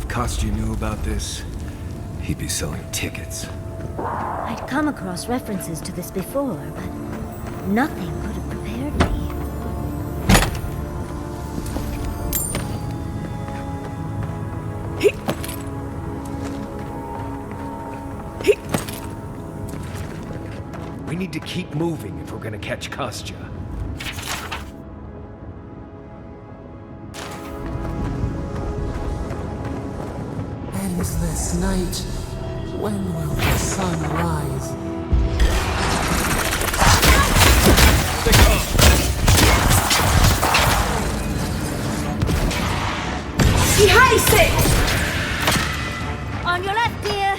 Kostya knew about this, he'd be selling tickets. I'd come across references to this before, but nothing could have prepared me. We need to keep moving if we're gonna catch Kostya. Endless night. When will the sun rise? On your left, dear!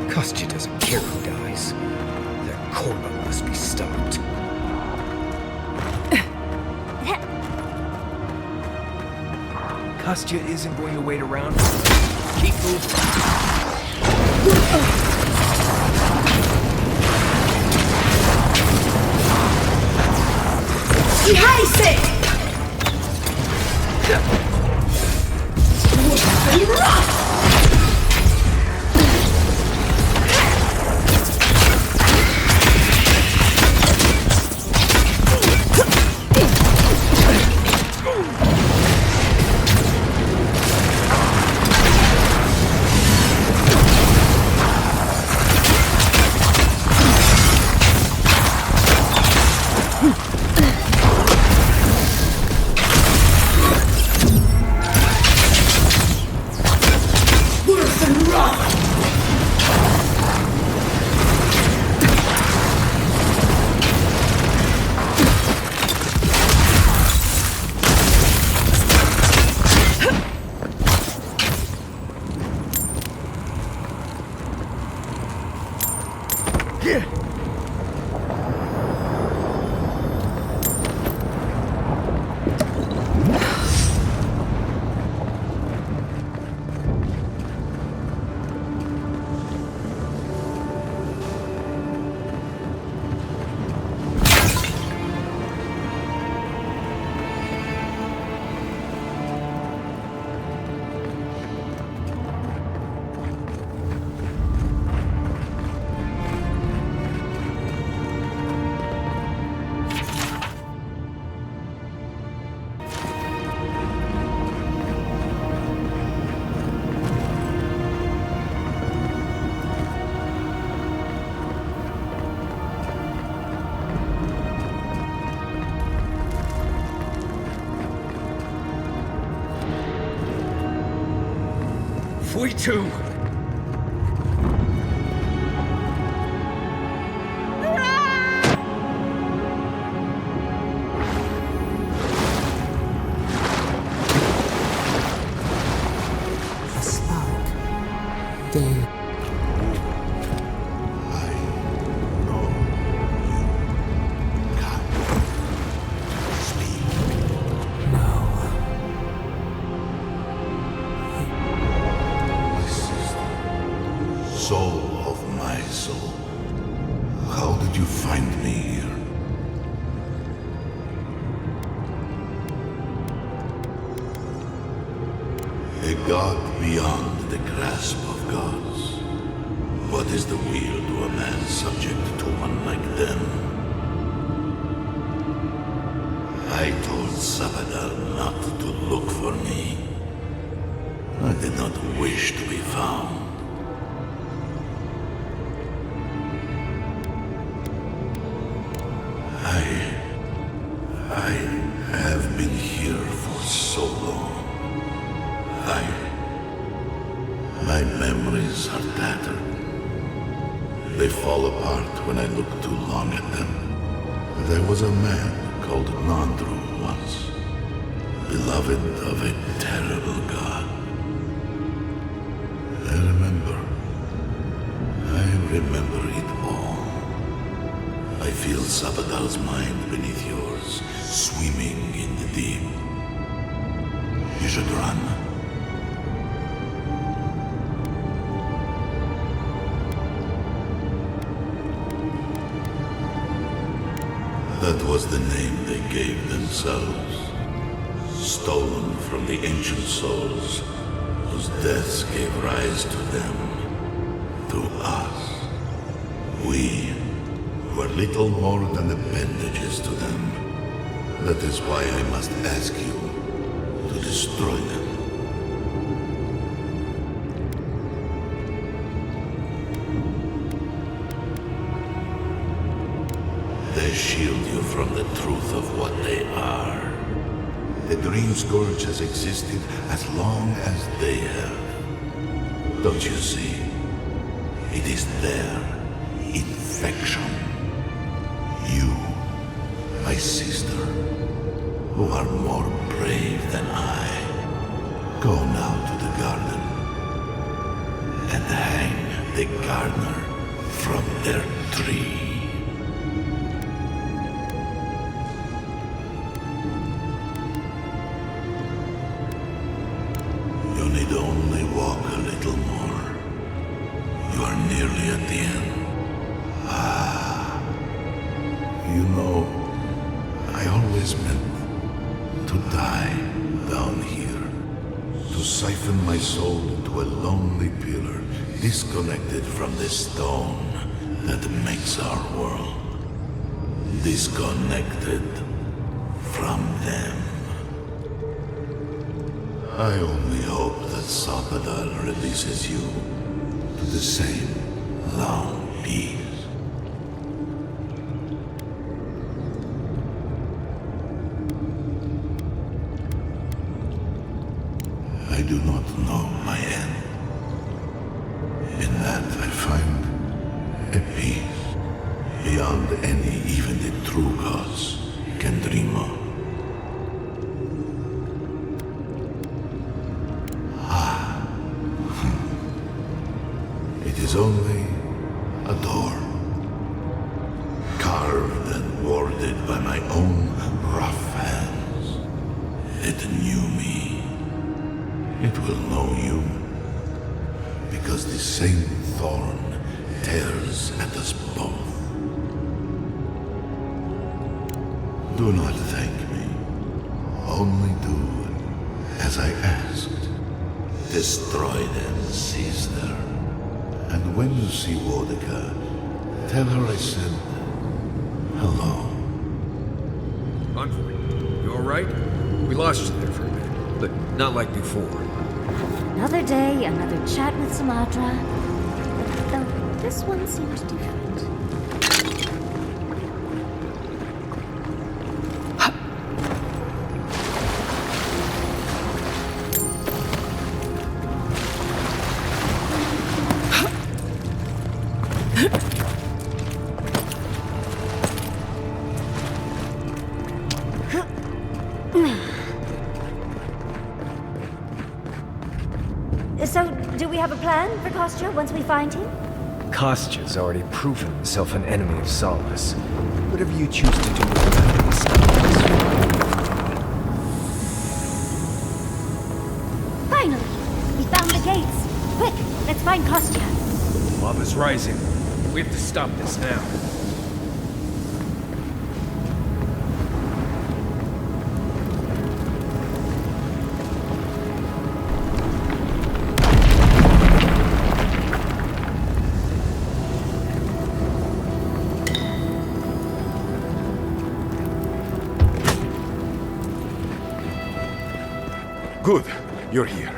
Kostya doesn't care who dies. That Korba must be stopped. Kostya isn't going to wait around. Keep moving. we too. The spark. They... Soul of my soul. How did you find me here? A god beyond the grasp of gods. What is the will to a man subject to one like them? I told Sabadal not to look for me. I did not wish to be found. I have been here for so long. My memories are tattered. They fall apart when I look too long at them. There was a man called Nandru once, beloved of a terrible god. I remember it all. I feel Sabadal's mind beneath yours, swimming in the deep. You should run. That was the name they gave themselves, stolen from the ancient souls whose deaths gave rise to them, to us. We were little more than appendages to them. That is why I must ask you to destroy them. They shield you from the truth of what they are. The Dream Scourge has existed as long as they have. Don't you see? It is their infection. You, my sister, who are more brave than I, go now to the garden and hang the gardener from their tree. You need only walk a little more. You are nearly at the end. You know, I always meant to die down here. To siphon my soul into a lonely pillar, disconnected from the stone that makes our world. Disconnected from them. I only hope that Sabadal releases you to the same long peace. I do not know my end. In that I find a peace beyond any even the true gods can dream of. It is only a door, carved and warded by my own rough hands. It knew me. It will know you, because the same thorn tears at us both. Do not thank me. Only do as I asked. Destroy them, sister. And when you see Wodika, tell her I said hello. Envoy, you alright? We lost you there for a minute, but not like before. Another day, another chat with Sumatra. Though this one seemed different. So, do we have a plan for Kostya once we find him? Kostya's already proven himself an enemy of Solace. Whatever you choose to do with him, stop this. Finally! We found the gates! Quick, let's find Kostya! Lava's rising. We have to stop this now. Good, you're here.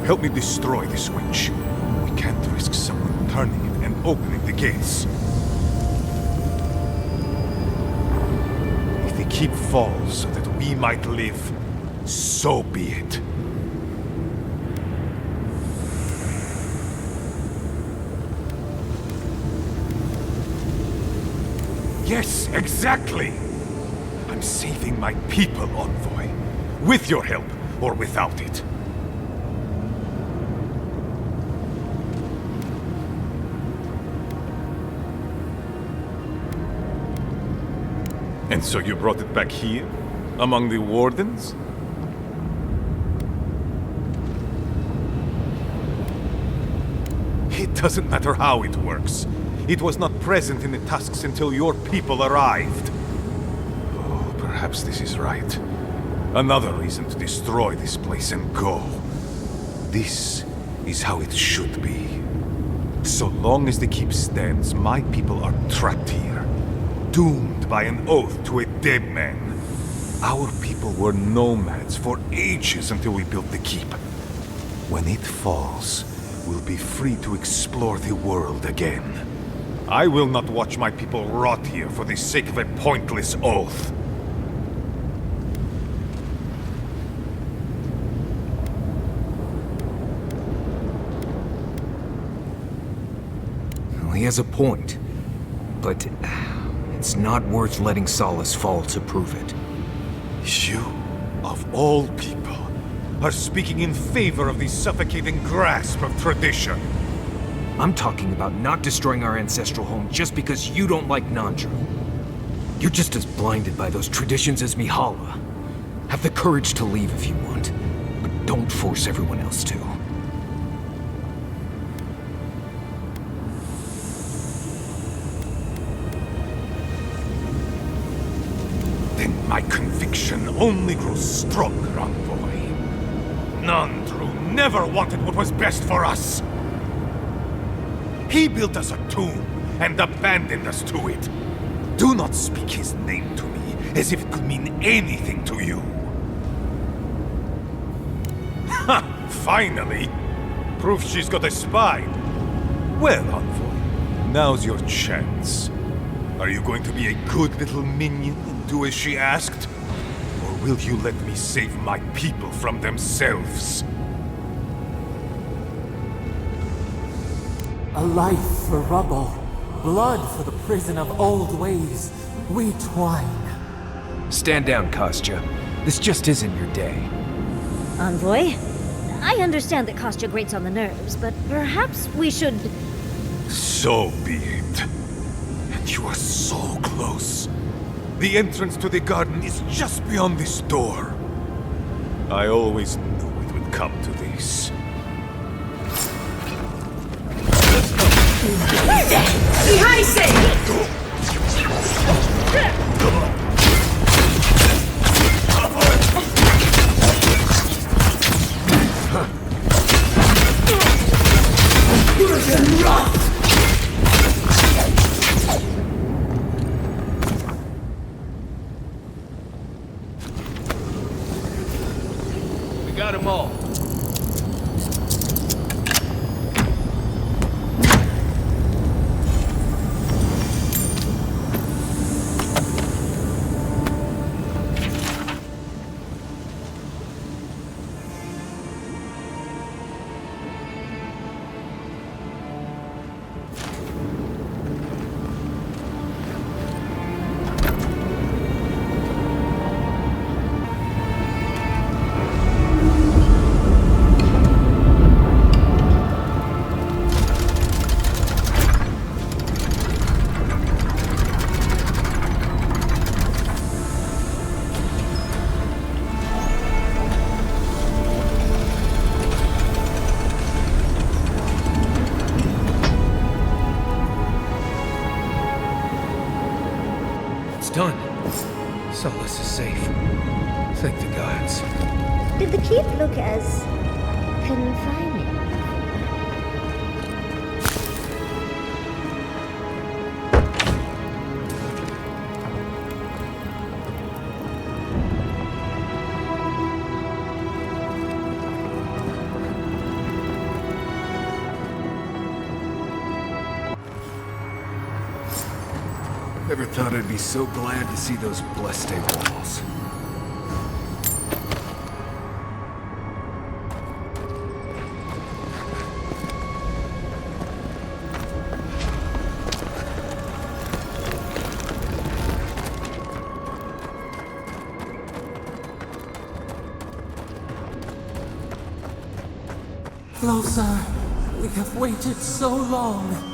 Help me destroy the switch. We can't risk someone turning it and opening the gates. If the keep falls so that we might live, so be it. Yes, exactly! I'm saving my people, Envoy. With your help, or without it. And so you brought it back here? Among the Wardens? It doesn't matter how it works. It was not present in the tusks until your people arrived. Oh, perhaps this is right. Another reason to destroy this place and go. This is how it should be. So long as the keep stands, my people are trapped here. Doomed by an oath to a dead man. Our people were nomads for ages until we built the keep. When it falls, we'll be free to explore the world again. I will not watch my people rot here for the sake of a pointless oath. Well, he has a point. But it's not worth letting Solace fall to prove it. You, of all people, are speaking in favor of the suffocating grasp of tradition. I'm talking about not destroying our ancestral home just because you don't like Nandra. You're just as blinded by those traditions as Mihala. Have the courage to leave if you want, but don't force everyone else to. Then my conviction only grows stronger, Envoy. Nandru never wanted what was best for us. He built us a tomb and abandoned us to it. Do not speak his name to me as if it could mean anything to you. Ha! Finally! Proof she's got a spine. Well, Envoy, now's your chance. Are you going to be a good little minion and do as she asked? Or will you let me save my people from themselves? A life for rubble, blood for the prison of old ways. We twine. Stand down, Kostya. This just isn't your day. Envoy, I understand that Kostya grates on the nerves, but perhaps we should... So be it. And you are so close. The entrance to the garden is just beyond this door. I always knew it would come to this. Behind say! We got them all. done. Solus is safe. Thank the gods. Did the keep look as confining? Never thought I'd be so glad to see those blessed walls. Closer. We have waited so long.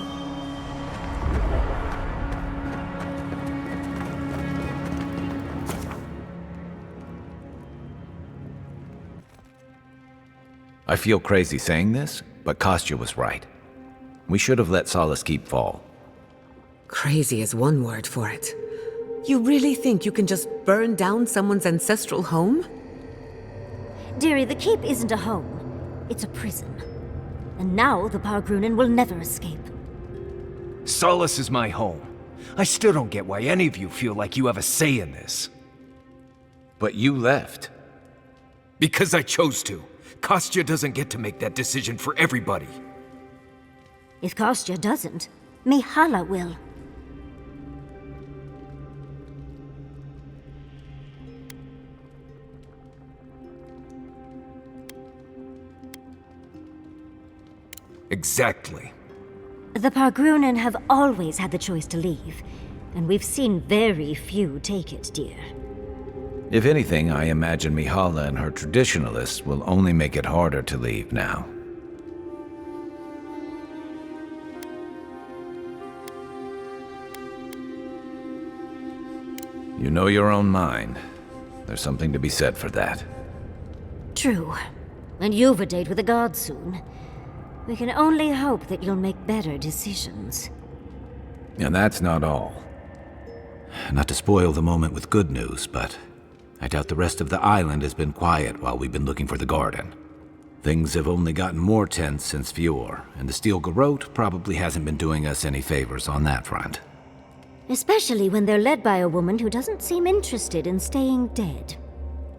I feel crazy saying this, but Kostya was right. We should have let Solus Keep fall. Crazy is one word for it. You really think you can just burn down someone's ancestral home? Dearie, the keep isn't a home. It's a prison. And now the Pargrunen will never escape. Solus is my home. I still don't get why any of you feel like you have a say in this. But you left. Because I chose to. Kostya doesn't get to make that decision for everybody. If Kostya doesn't, Mihala will. Exactly. The Pargrunen have always had the choice to leave, and we've seen very few take it, dear. If anything, I imagine Mihala and her traditionalists will only make it harder to leave now. You know your own mind. There's something to be said for that. True. And you've a date with the gods soon. We can only hope that you'll make better decisions. And that's not all. Not to spoil the moment with good news, but I doubt the rest of the island has been quiet while we've been looking for the garden. Things have only gotten more tense since Fjord, and the Steel Garrote probably hasn't been doing us any favors on that front. Especially when they're led by a woman who doesn't seem interested in staying dead.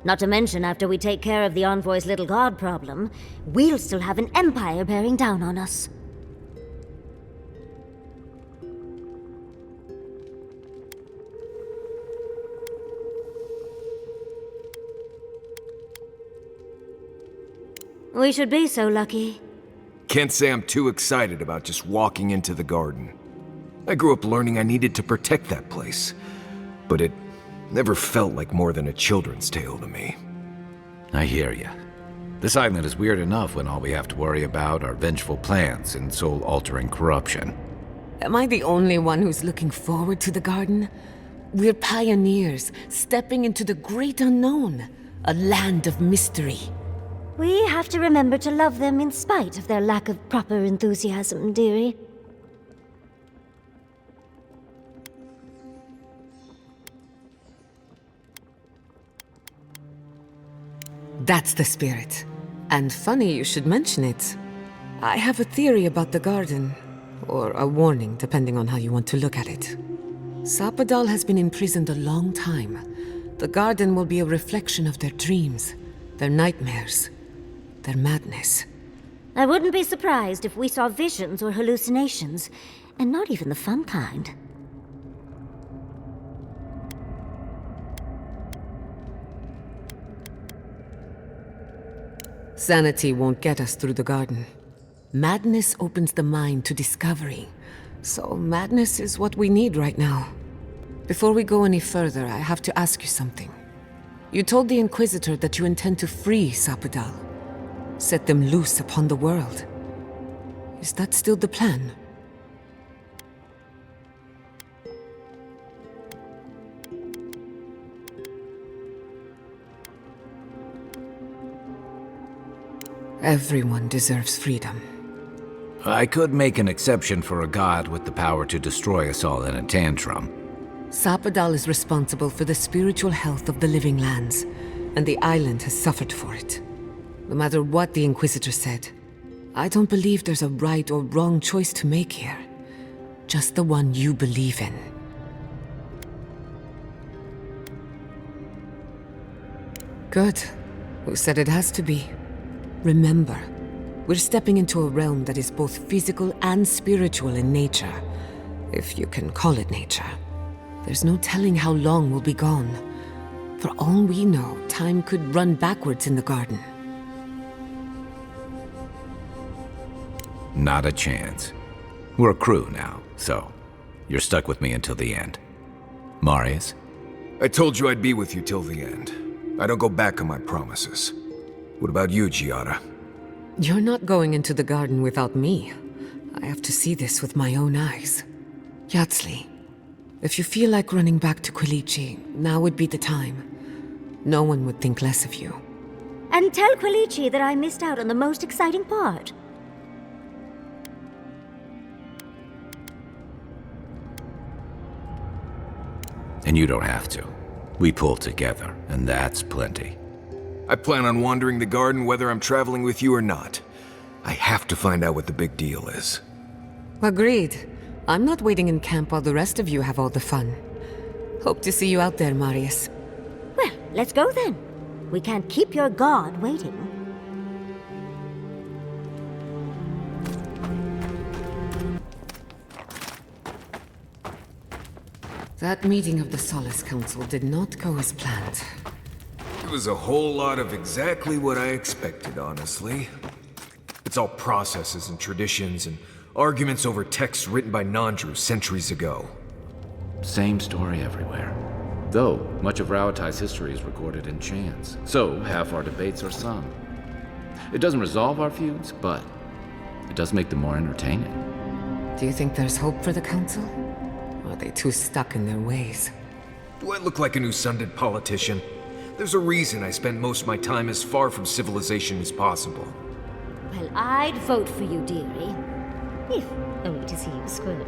Not to mention, after we take care of the Envoy's little god problem, we'll still have an empire bearing down on us. We should be so lucky. Can't say I'm too excited about just walking into the garden. I grew up learning I needed to protect that place, but it never felt like more than a children's tale to me. I hear ya. This island is weird enough when all we have to worry about are vengeful plans and soul-altering corruption. Am I the only one who's looking forward to the garden? We're pioneers, stepping into the great unknown, a land of mystery. We have to remember to love them in spite of their lack of proper enthusiasm, dearie. That's the spirit. And funny you should mention it. I have a theory about the garden. Or a warning, depending on how you want to look at it. Sapadal has been imprisoned a long time. The garden will be a reflection of their dreams, their nightmares, their madness. I wouldn't be surprised if we saw visions or hallucinations, and not even the fun kind. Sanity won't get us through the garden. Madness opens the mind to discovery. So madness is what we need right now. Before we go any further, I have to ask you something. You told the Inquisitor that you intend to free Sapadal. Set them loose upon the world. Is that still the plan? Everyone deserves freedom. I could make an exception for a god with the power to destroy us all in a tantrum. Sapadal is responsible for the spiritual health of the living lands, and the island has suffered for it. No matter what the Inquisitor said, I don't believe there's a right or wrong choice to make here. Just the one you believe in. Good. Who said it has to be? Remember, we're stepping into a realm that is both physical and spiritual in nature. If you can call it nature. There's no telling how long we'll be gone. For all we know, time could run backwards in the garden. Not a chance. We're a crew now, so you're stuck with me until the end. Marius? I told you I'd be with you till the end. I don't go back on my promises. What about you, Giada? You're not going into the garden without me. I have to see this with my own eyes. Yatsli, if you feel like running back to Quilici, now would be the time. No one would think less of you. And tell Quilici that I missed out on the most exciting part. And you don't have to. We pull together, and that's plenty. I plan on wandering the garden whether I'm traveling with you or not. I have to find out what the big deal is. Agreed. I'm not waiting in camp while the rest of you have all the fun. Hope to see you out there, Marius. Well, let's go then. We can't keep your god waiting. That meeting of the Solace Council did not go as planned. It was a whole lot of exactly what I expected, honestly. It's all processes and traditions and arguments over texts written by non-Druze centuries ago. Same story everywhere. Though, much of Rauatai's history is recorded in chants, so half our debates are sung. It doesn't resolve our feuds, but it does make them more entertaining. Do you think there's hope for the Council? Or are they too stuck in their ways? Do I look like an Usundid politician? There's a reason I spend most of my time as far from civilization as possible. Well, I'd vote for you, dearie. If only to see you squirm.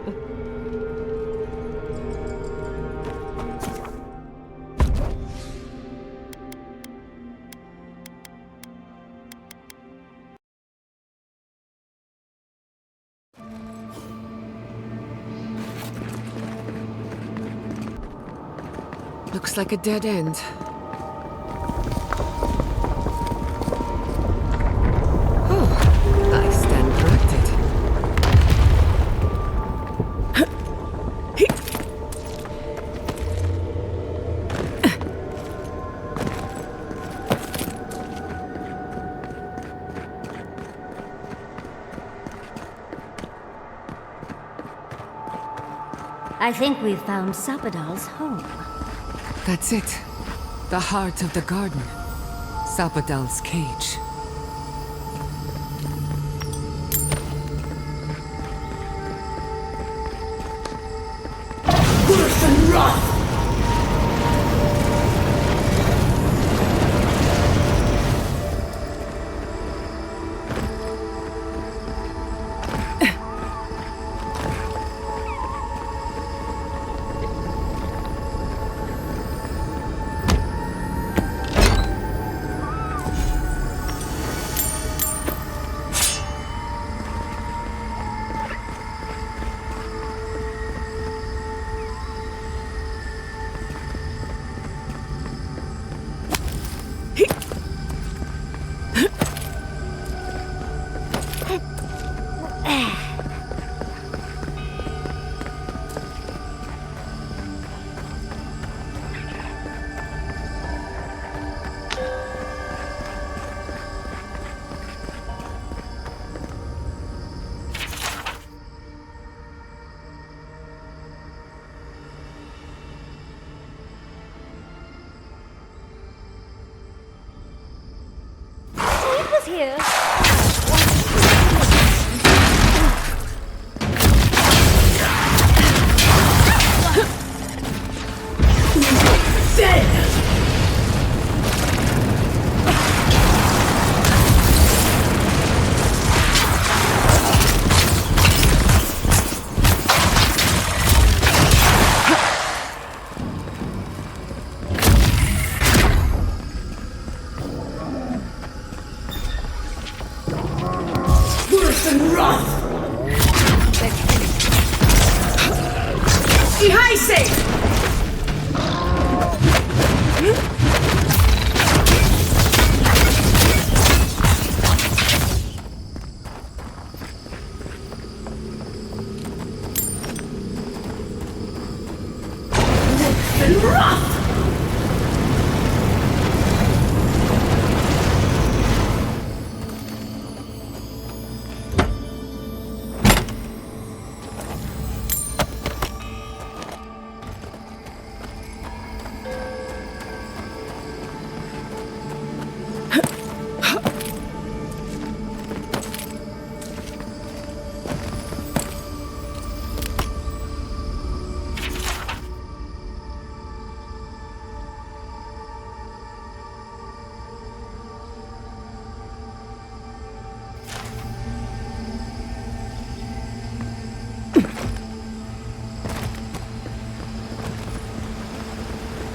Looks like a dead end. Oh, I stand corrected. I think we've found Sapadal's home. That's it. The heart of the garden. Sapadal's cage. Worse than rot! Here. I say!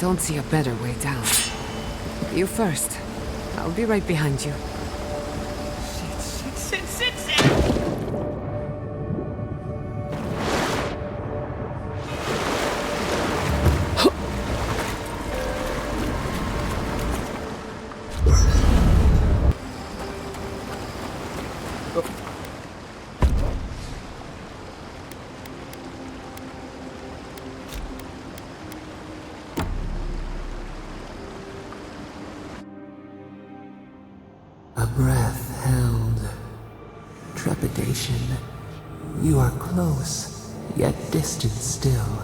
Don't see a better way down. You first. I'll be right behind you. Sit! A breath held. Trepidation. You are close, yet distant still.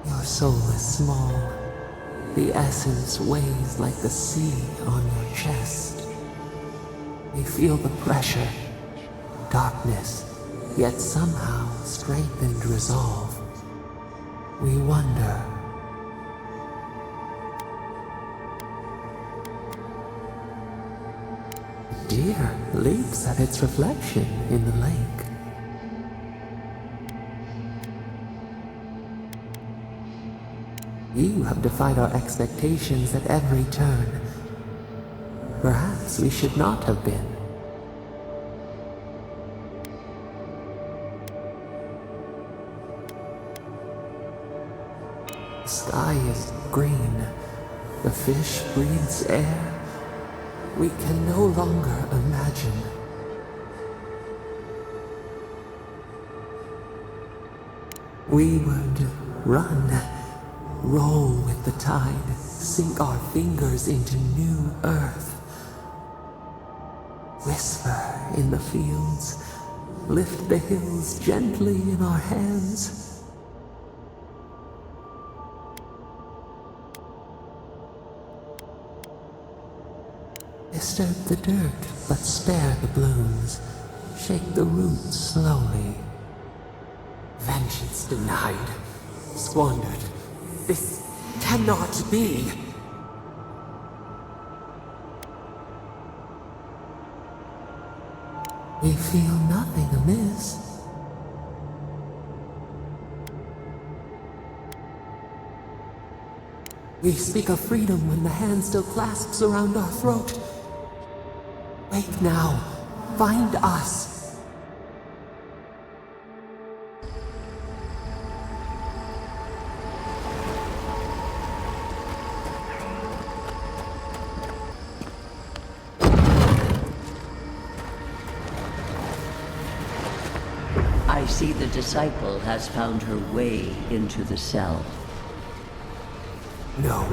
Your soul is small. The essence weighs like the sea on your chest. You feel the pressure, darkness, yet somehow strengthened resolve. We wonder. Deer leaps at its reflection in the lake. You have defied our expectations at every turn. Perhaps we should not have been. The sky is green. The fish breathes air. We can no longer imagine. We would run, roll with the tide, sink our fingers into new earth. Whisper in the fields, lift the hills gently in our hands. Disturb the dirt, but spare the blooms. Shake the roots slowly. Vengeance denied, squandered. This cannot be. We feel nothing amiss. We speak of freedom when the hand still clasps around our throat. Wake now. Find us. I see the disciple has found her way into the cell. No.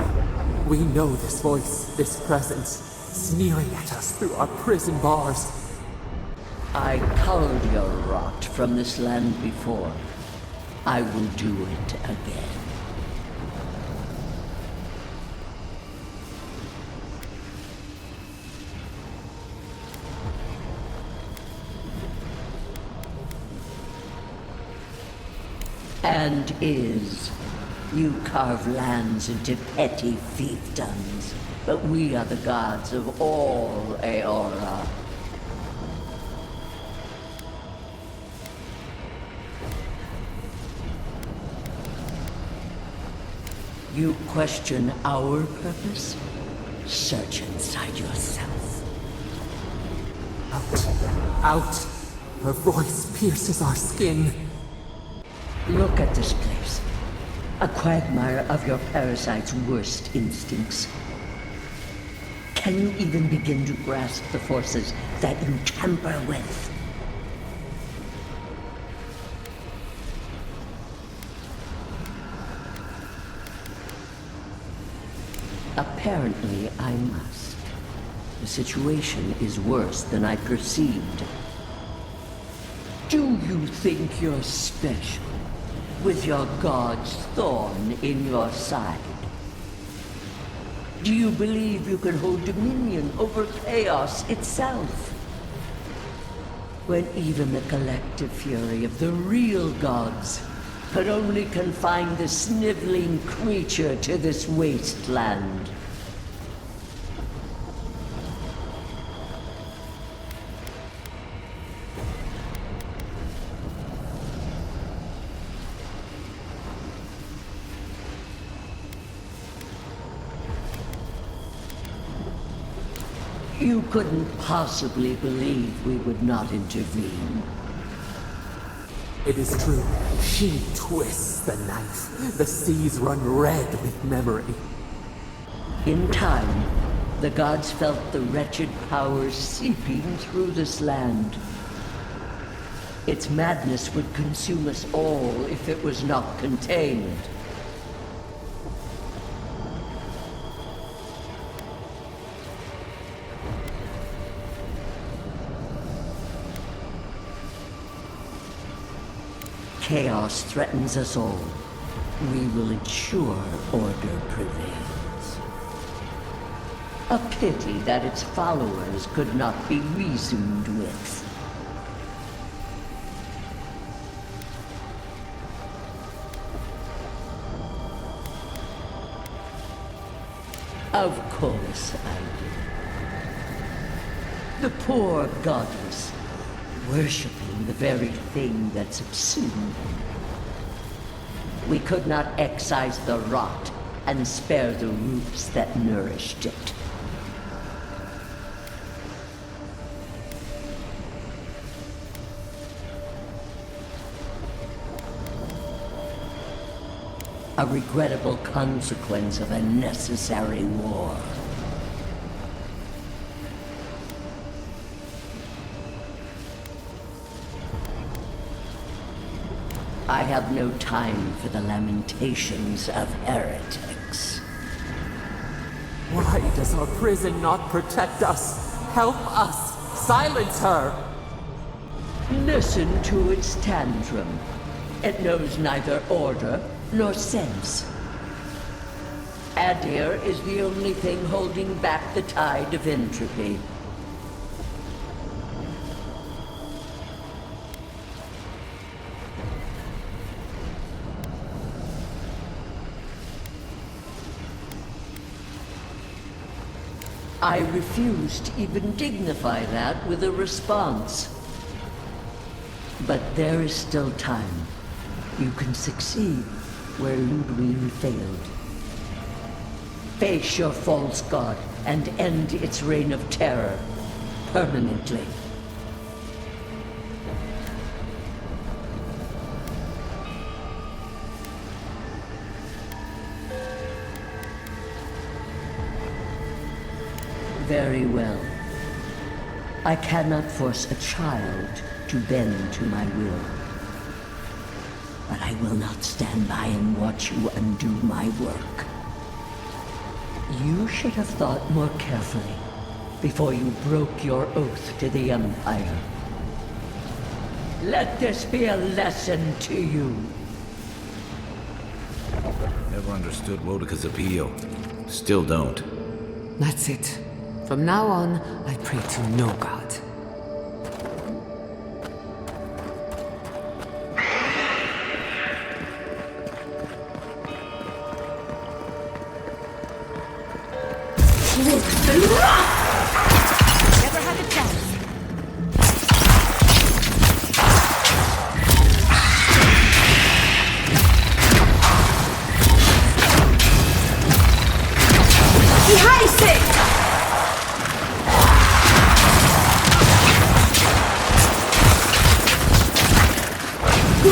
We know this voice, this presence, sneering at us through our prison bars. I culled your rot from this land before. I will do it again. And is. You carve lands into petty fiefdoms, but we are the gods of all Eora. You question our purpose? Search inside yourself. Out! Her voice pierces our skin. Look at this place. A quagmire of your parasite's worst instincts. Can you even begin to grasp the forces that you tamper with? Apparently, I must. The situation is worse than I perceived. Do you think you're special, with your god's thorn in your side? Do you believe you can hold dominion over chaos itself? When even the collective fury of the real gods could only confine the sniveling creature to this wasteland. You couldn't possibly believe we would not intervene. It is true. She twists the knife. The seas run red with memory. In time, the gods felt the wretched powers seeping through this land. Its madness would consume us all if it was not contained. Chaos threatens us all. We will ensure order prevails. A pity that its followers could not be reasoned with. Of course I do. The poor godless, worshipping the very thing that subsumed them. We could not excise the rot and spare the roots that nourished it. A regrettable consequence of a necessary war. I have no time for the lamentations of heretics. Why does our prison not protect us? Help us! Silence her! Listen to its tantrum. It knows neither order nor sense. Adir is the only thing holding back the tide of entropy. I refuse to even dignify that with a response. But there is still time. You can succeed where Ludwig failed. Face your false god and end its reign of terror permanently. Very well. I cannot force a child to bend to my will. But I will not stand by and watch you undo my work. You should have thought more carefully before you broke your oath to the Empire. Let this be a lesson to you. Never understood Wodika's appeal. Still don't. That's it. From now on, I pray to no god. Never had a chance. Behind it! I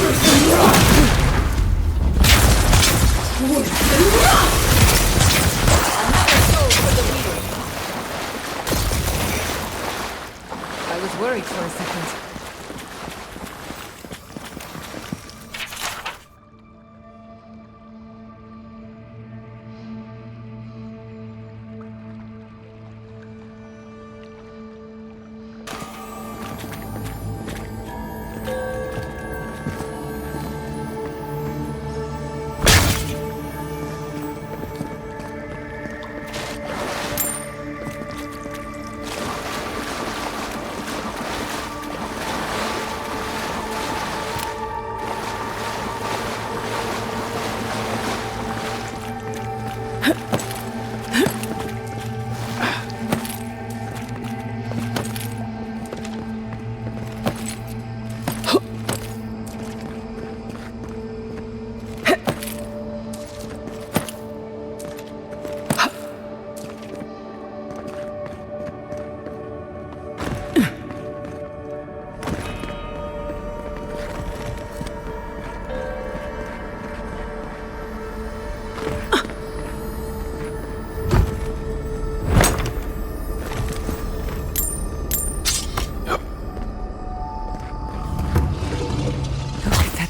was worried for a second.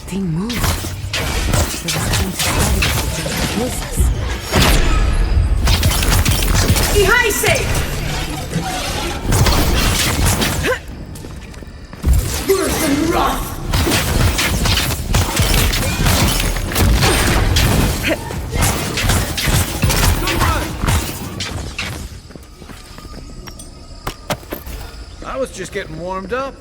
Thing moved. There was something to study if it kills us. Ihaise! Worse than wrath! I was just getting warmed up.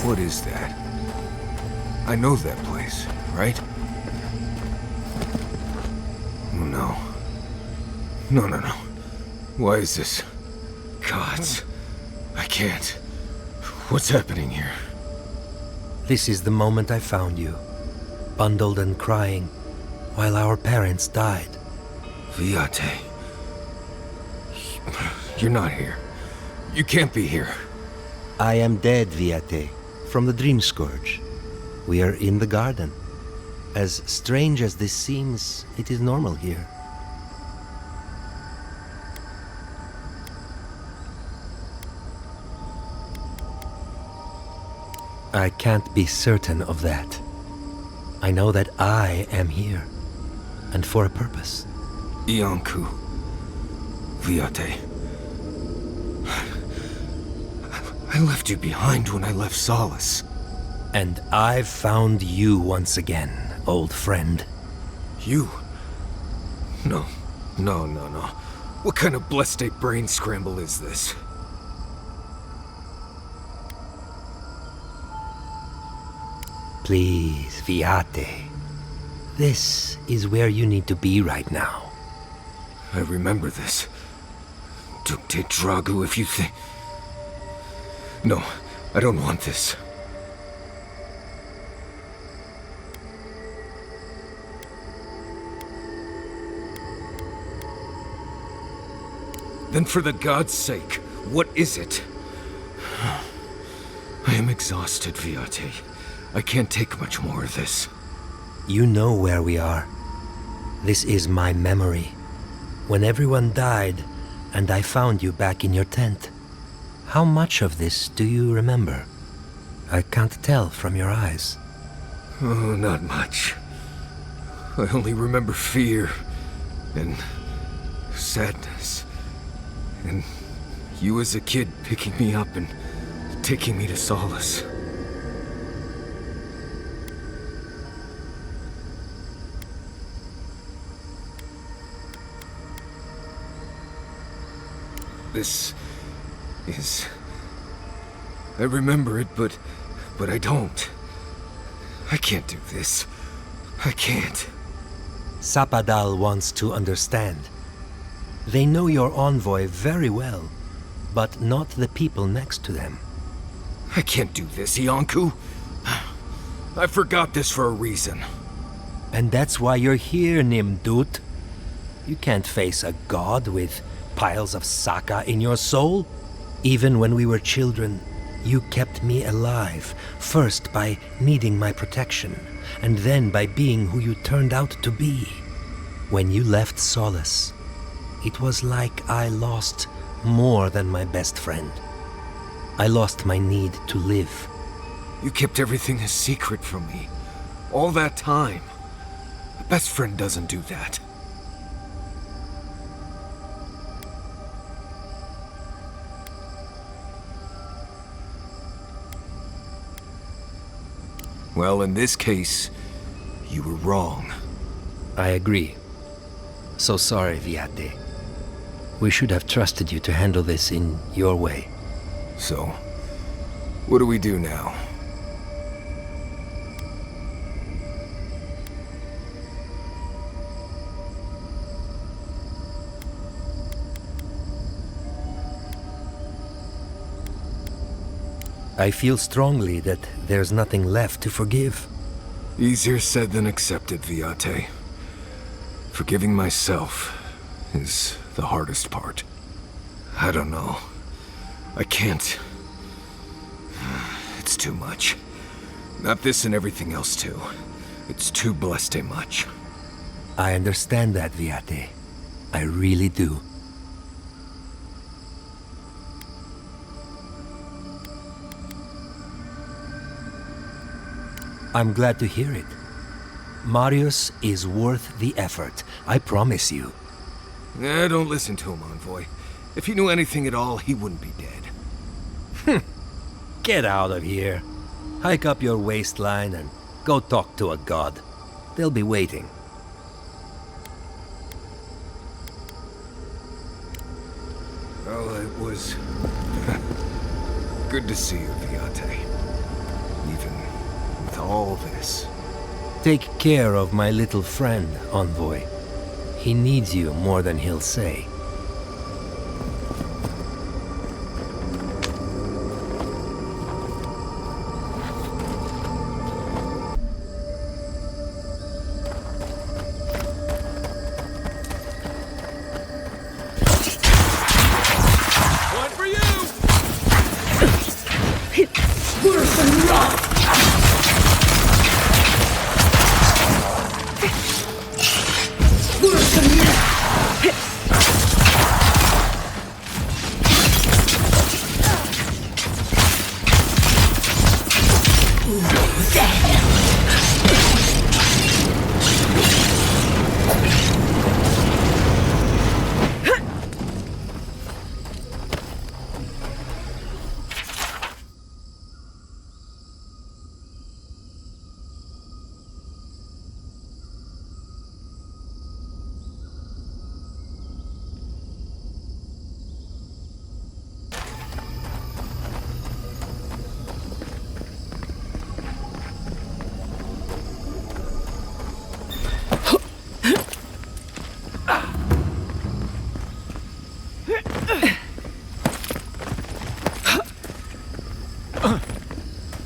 What is that? I know that place, right? Oh, no. No. Why is this? Gods. I can't. What's happening here? This is the moment I found you, bundled and crying, while our parents died. Viate. You're not here. You can't be here. I am dead, Viate, from the Dream Scourge. We are in the garden. As strange as this seems, it is normal here. I can't be certain of that. I know that I am here, and for a purpose. Iancu. Viate. I left you behind when I left Solace. And I've found you once again, old friend. You? No. What kind of blessed state brain scramble is this? Please, Viate. This is where you need to be right now. I remember this. Dukte Dragu if you think... No, I don't want this. Then for the god's sake, what is it? I am exhausted, Viate. I can't take much more of this. You know where we are. This is my memory. When everyone died, and I found you back in your tent. How much of this do you remember? I can't tell from your eyes. Oh, not much. I only remember fear, and sadness, and you as a kid picking me up and taking me to Solace. This is... I remember it, but I don't. I can't do this. I can't. Sapadal wants to understand. They know your envoy very well, but not the people next to them. I can't do this, Iancu. I forgot this for a reason. And that's why you're here, Nimdut. You can't face a god with piles of Saka in your soul. Even when we were children, you kept me alive, first by needing my protection, and then by being who you turned out to be. When you left Solace, it was like I lost more than my best friend. I lost my need to live. You kept everything a secret from me. All that time. A best friend doesn't do that. Well, in this case, you were wrong. I agree. So sorry, Viate. We should have trusted you to handle this in your way. So, what do we do now? I feel strongly that there's nothing left to forgive. Easier said than accepted, Viate. Forgiving myself is the hardest part. I don't know. I can't. It's too much. Not this and everything else too. It's too blessed much. I understand that, Viate. I really do. I'm glad to hear it. Marius is worth the effort, I promise you. Don't listen to him, Envoy. If he knew anything at all, he wouldn't be dead. Get out of here. Hike up your waistline and go talk to a god. They'll be waiting. Well, it was good to see you, Viate. Even with all this. Take care of my little friend, Envoy. He needs you more than he'll say.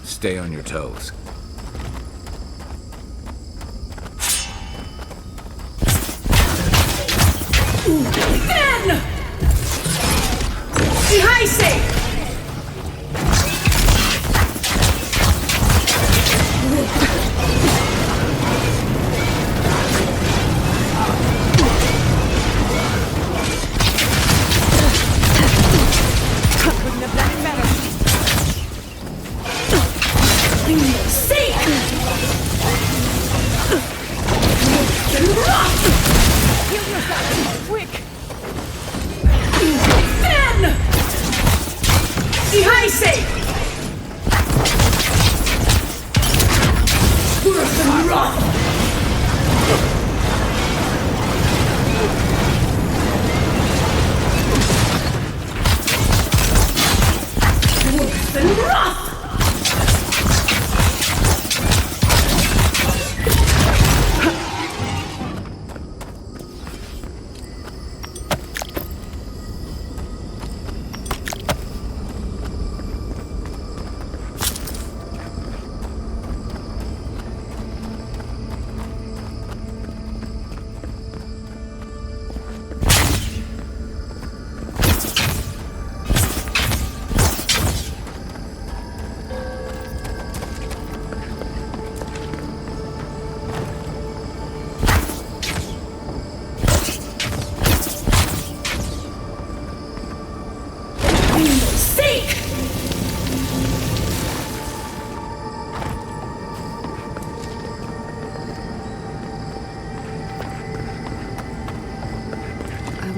Stay on your toes. Ben! Scheiße!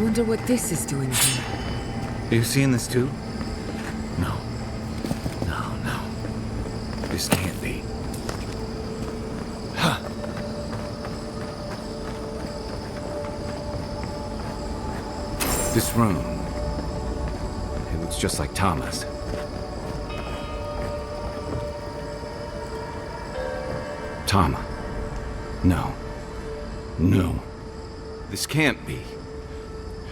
wonder what this is doing here. Are you seeing this too? No. No. This can't be. Huh. This room. It looks just like Thomas. Tama. No. This can't be.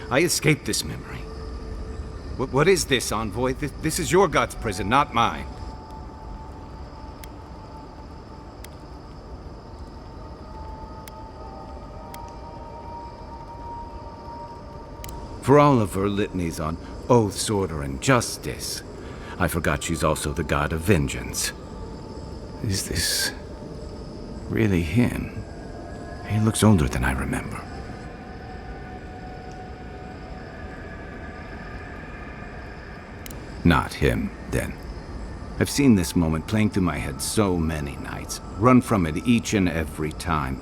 I escaped this memory. What is this, Envoy? This is your God's prison, not mine. For all of her litanies on oaths, order, and justice, I forgot she's also the god of vengeance. Is this really him? He looks older than I remember. Not him, then. I've seen this moment playing through my head so many nights, run from it each and every time,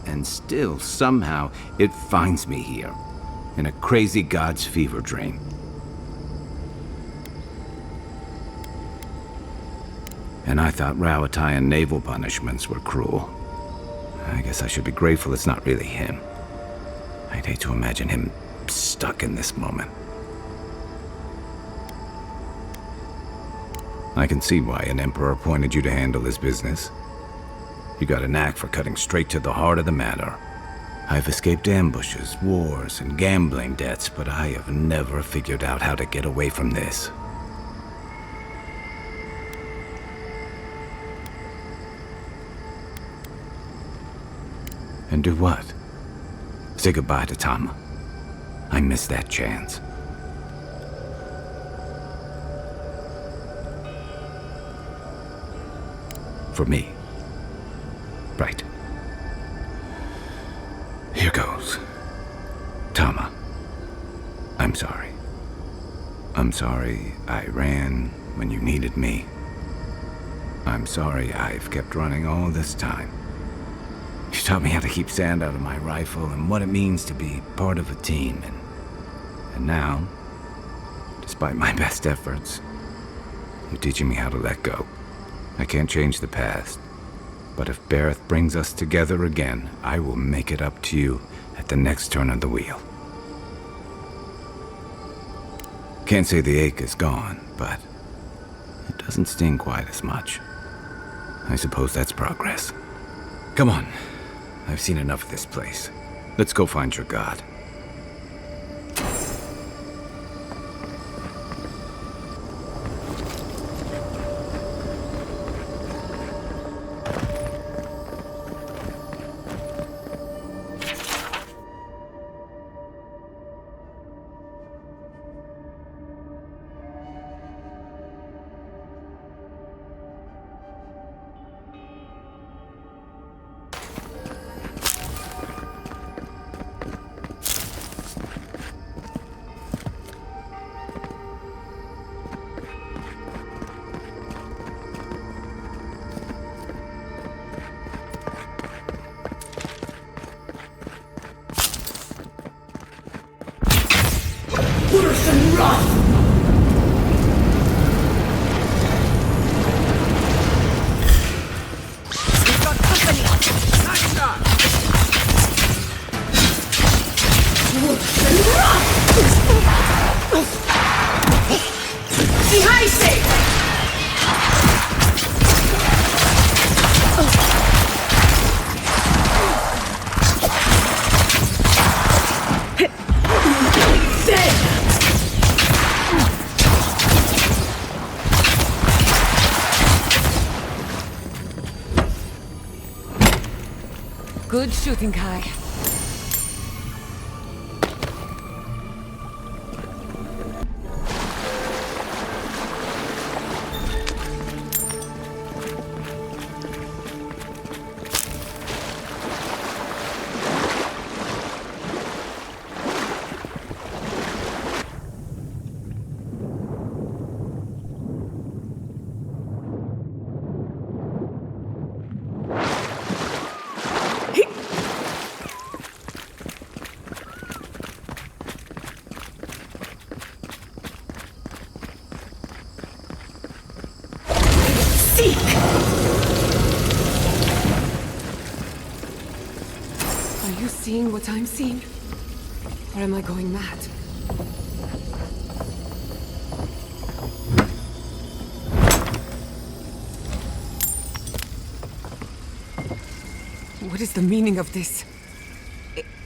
and still, somehow, it finds me here, in a crazy god's fever dream. And I thought Rauatayan naval punishments were cruel. I guess I should be grateful it's not really him. I'd hate to imagine him stuck in this moment. I can see why an emperor appointed you to handle his business. You got a knack for cutting straight to the heart of the matter. I've escaped ambushes, wars, and gambling debts, but I have never figured out how to get away from this. And do what? Say goodbye to Tama. I missed that chance. For me. Right. Here goes. Tama. I'm sorry. I'm sorry I ran when you needed me. I'm sorry I've kept running all this time. You taught me how to keep sand out of my rifle and what it means to be part of a team. And now, despite my best efforts, you're teaching me how to let go. I can't change the past, but if Bareth brings us together again, I will make it up to you at the next turn of the wheel. Can't say the ache is gone, but it doesn't sting quite as much. I suppose that's progress. Come on. I've seen enough of this place. Let's go find your god. Worse than rot! We've got company! Nice shot! Worse than rot! Behind safe! Good shooting, Kai. Seek! Are you seeing what I'm seeing? Or am I going mad? What is the meaning of this?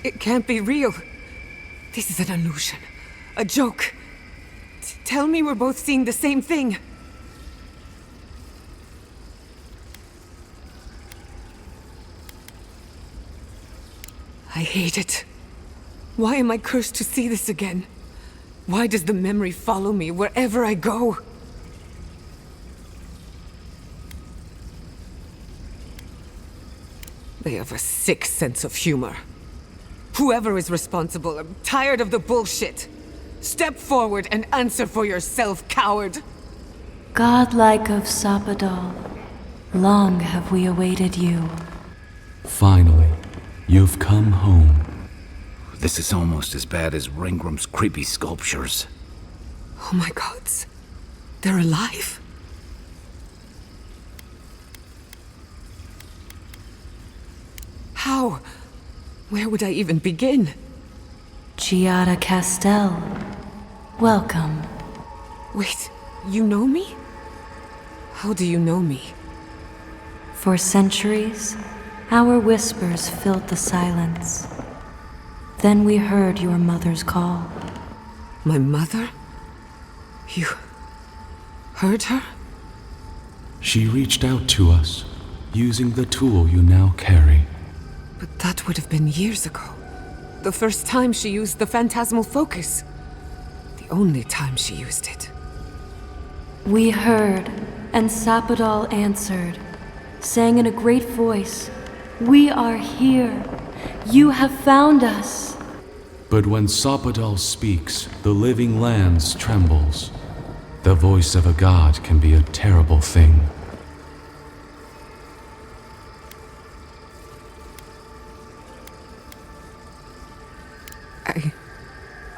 It can't be real. This is an illusion. A joke. Tell me we're both seeing the same thing. I hate it. Why am I cursed to see this again? Why does the memory follow me wherever I go? They have a sick sense of humor. Whoever is responsible, I'm tired of the bullshit. Step forward and answer for yourself, coward! Godlike of Sapadal, long have we awaited you. Finally, you've come home. This is almost as bad as Ringram's creepy sculptures. Oh my gods. They're alive? How? Where would I even begin? Giada Castel, welcome. Wait, you know me? How do you know me? For centuries, our whispers filled the silence. Then we heard your mother's call. My mother? You heard her? She reached out to us, using the tool you now carry. But that would have been years ago. The first time she used the phantasmal focus. The only time she used it. We heard, and Sapadal answered, saying in a great voice, "We are here. You have found us." But when Sapadal speaks, the living lands trembles. The voice of a god can be a terrible thing.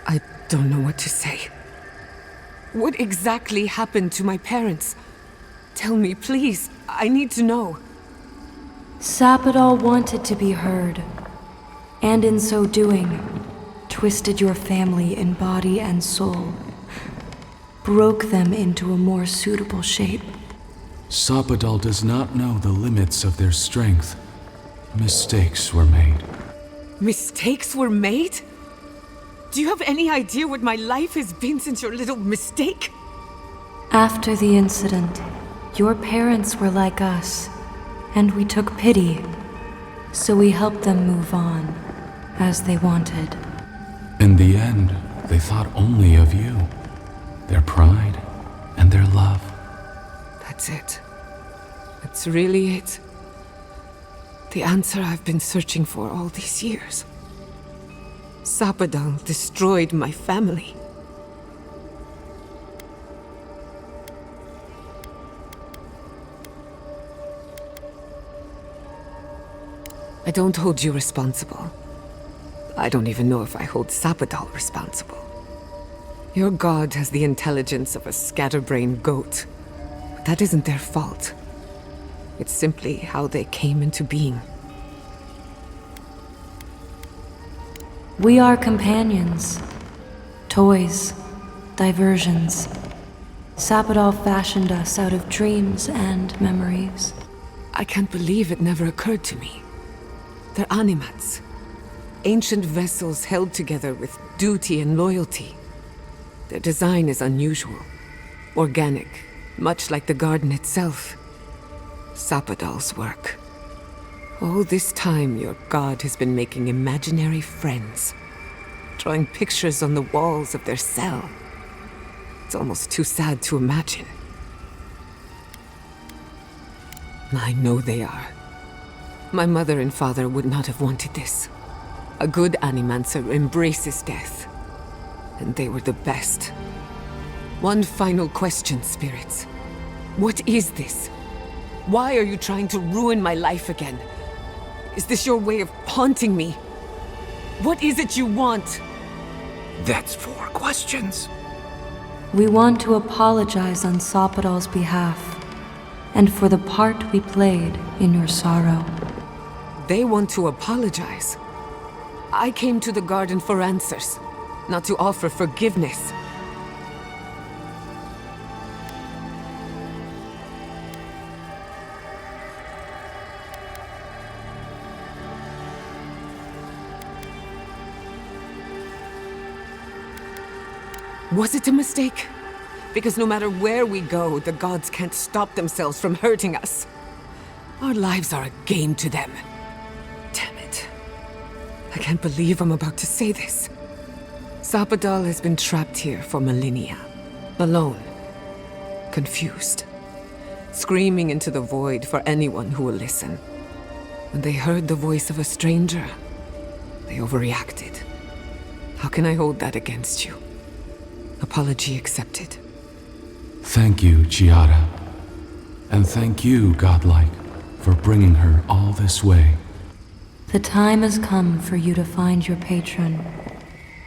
I don't know what to say. What exactly happened to my parents? Tell me, please. I need to know. Sapadal wanted to be heard, and in so doing, twisted your family in body and soul, broke them into a more suitable shape. Sapadal does not know the limits of their strength. Mistakes were made. Mistakes were made? Do you have any idea what my life has been since your little mistake? After the incident, your parents were like us, and we took pity, so we helped them move on, as they wanted. In the end, they thought only of you, their pride, and their love. That's it. That's really it. The answer I've been searching for all these years. Sapadal destroyed my family. I don't hold you responsible. I don't even know if I hold Sapadal responsible. Your god has the intelligence of a scatterbrained goat. But that isn't their fault. It's simply how they came into being. We are companions, toys, diversions. Sapadal fashioned us out of dreams and memories. I can't believe it never occurred to me. They're animats. Ancient vessels held together with duty and loyalty. Their design is unusual, organic, much like the garden itself. Sapadal's work. All this time, your god has been making imaginary friends, drawing pictures on the walls of their cell. It's almost too sad to imagine. I know they are. My mother and father would not have wanted this. A good animancer embraces death, and they were the best. One final question, spirits. What is this? Why are you trying to ruin my life again? Is this your way of haunting me? What is it you want? That's 4 questions. We want to apologize on Sapadal's behalf and for the part we played in your sorrow. They want to apologize. I came to the garden for answers, not to offer forgiveness. Was it a mistake? Because no matter where we go, the gods can't stop themselves from hurting us. Our lives are a game to them. Damn it. I can't believe I'm about to say this. Sapadal has been trapped here for millennia. Alone. Confused. Screaming into the void for anyone who will listen. When they heard the voice of a stranger, they overreacted. How can I hold that against you? Apology accepted. Thank you, Chiara. And thank you, Godlike, for bringing her all this way. The time has come for you to find your patron,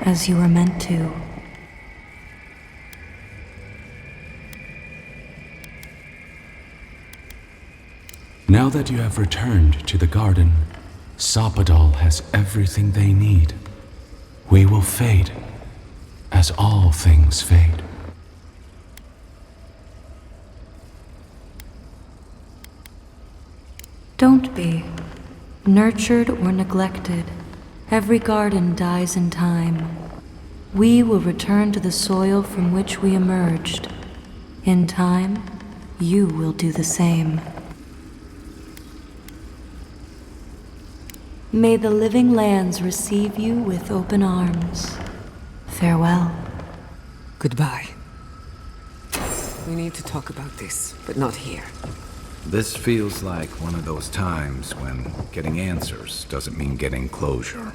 as you were meant to. Now that you have returned to the garden, Sapadal has everything they need. We will fade, as all things fade. Don't be. Nurtured or neglected, every garden dies in time. We will return to the soil from which we emerged. In time, you will do the same. May the living lands receive you with open arms. Farewell. Goodbye. We need to talk about this, but not here. This feels like one of those times when getting answers doesn't mean getting closure.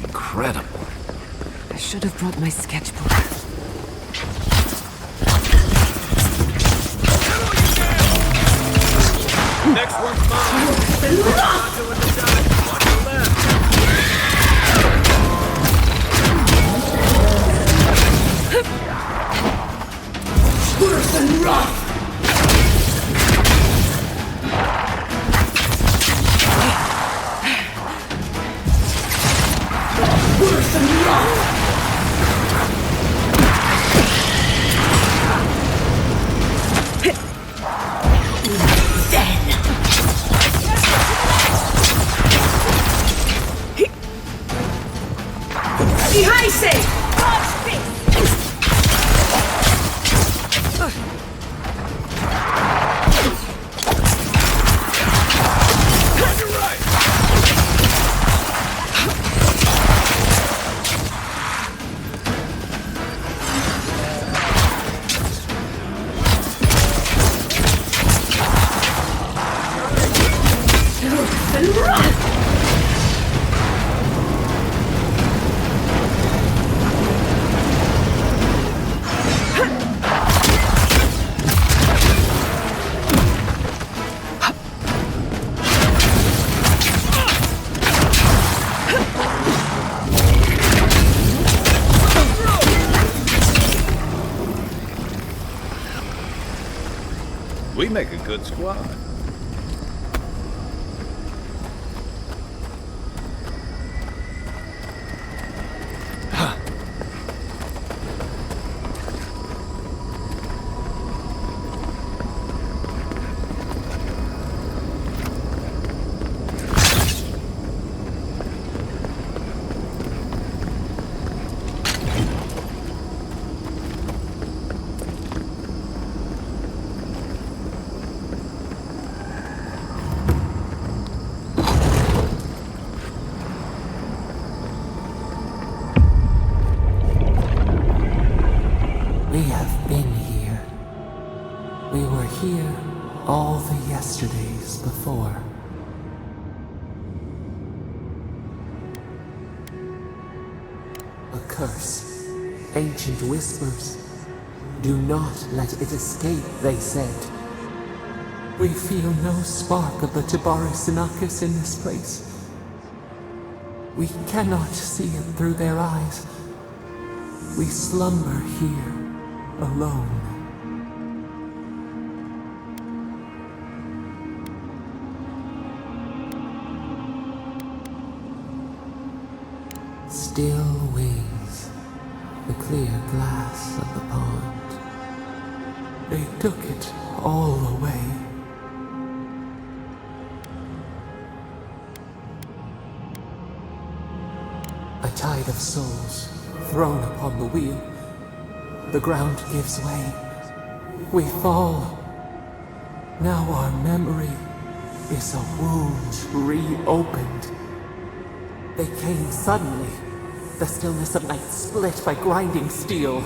Incredible. I should have brought my sketchbook. Next one's mine. Worse than rough! Worse than rough! Behind say! We make a good squad. here all the yesterdays before. A curse. Ancient whispers. Do not let it escape, they said. We feel no spark of the Tibari Sinakis in this place. We cannot see it through their eyes. We slumber here, alone. Still wings, the clear glass of the pond. They took it all away. A tide of souls thrown upon the wheel. The ground gives way. We fall. Now our memory is a wound reopened. They came suddenly. The stillness of night split by grinding steel.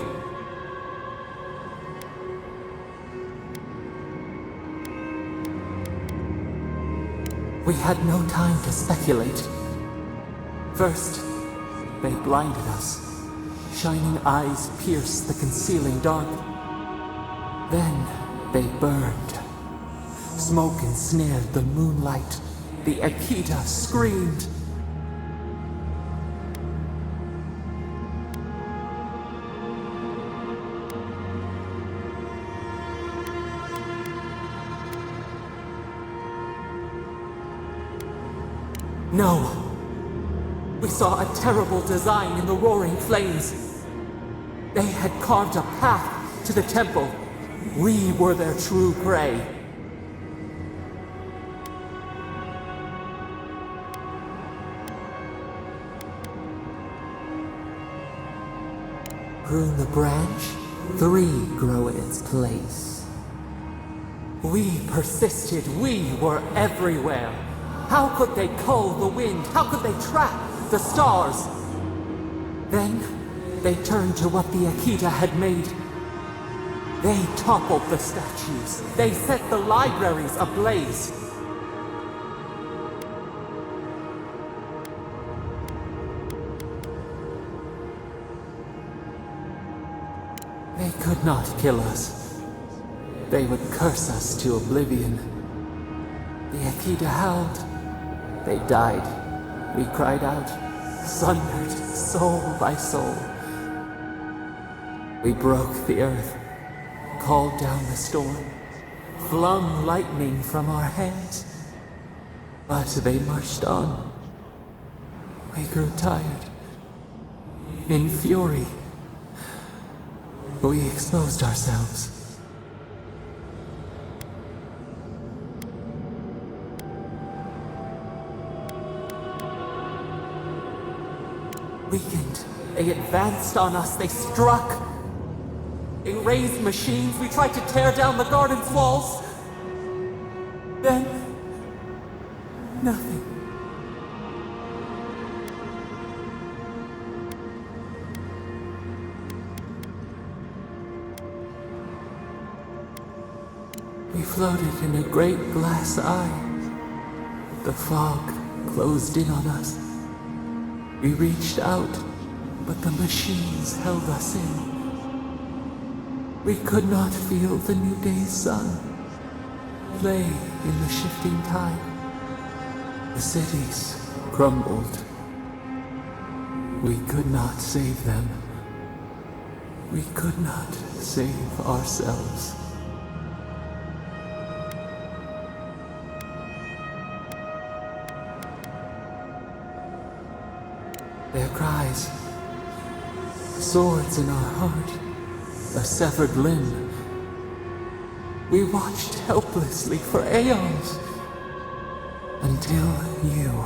We had no time to speculate. First, they blinded us. Shining eyes pierced the concealing dark. Then they burned. Smoke ensnared the moonlight. The Akita screamed. No. We saw a terrible design in the roaring flames. They had carved a path to the temple. We were their true prey. Prune the branch, 3 grow in its place. We persisted, we were everywhere. How could they cull the wind? How could they track the stars? Then, they turned to what the Akita had made. They toppled the statues. They set the libraries ablaze. They could not kill us. They would curse us to oblivion. The Akita howled. They died. We cried out, sundered soul by soul. We broke the earth, called down the storm, flung lightning from our hands. But they marched on. We grew tired. In fury, we exposed ourselves. Weakened, they advanced on us, they struck. They raised machines, we tried to tear down the garden's walls. Then, nothing. We floated in a great glass eye. The fog closed in on us. We reached out, but the machines held us in. We could not feel the new day's sun play in the shifting tide. The cities crumbled. We could not save them. We could not save ourselves. Their cries, swords in our heart, a severed limb. We watched helplessly for aeons, until you.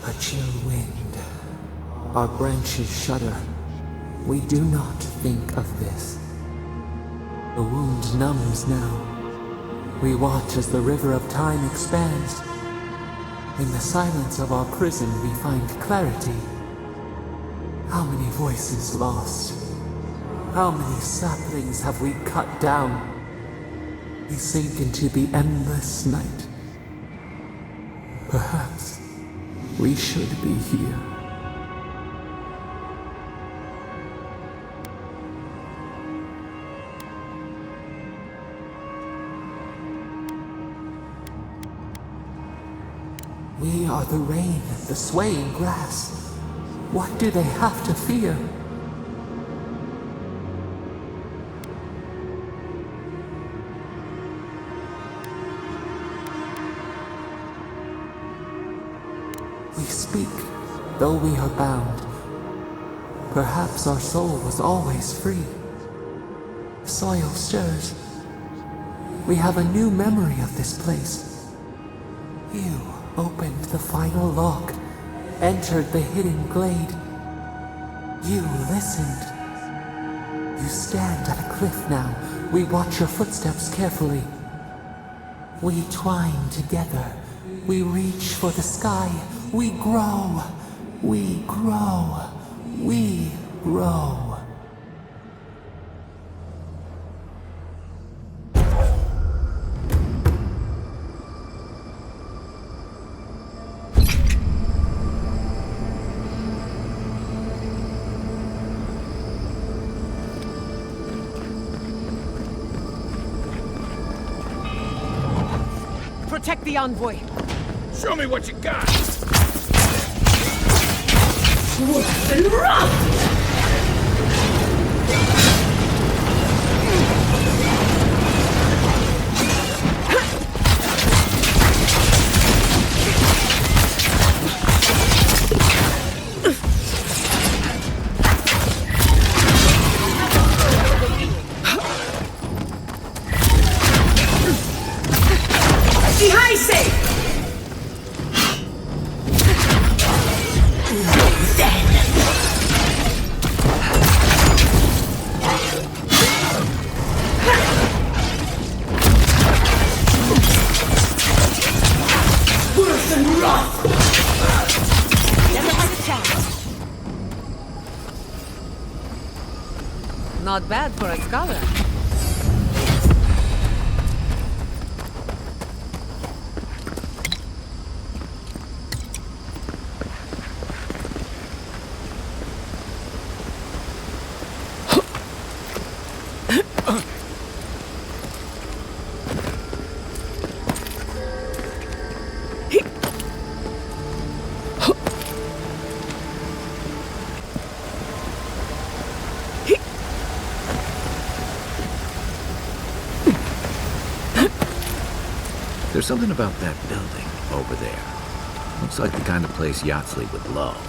A chill wind. Our branches shudder. We do not think of this. The wound numbs now. We watch as the river of time expands. In the silence of our prison we find clarity. How many voices lost? How many saplings have we cut down? We sink into the endless night. Perhaps we should be here. We are the rain, the swaying grass. What do they have to fear? We speak, though we are bound. Perhaps our soul was always free. The soil stirs. We have a new memory of this place. You opened the final lock, entered the hidden glade. You listened. You stand at a cliff now. We watch your footsteps carefully. We twine together. We reach for the sky. We grow. We grow. We grow. Protect the envoy. Show me what you got. Worse than rough! Not bad for a scholar. There's something about that building over there. Looks like the kind of place Yatsley would love.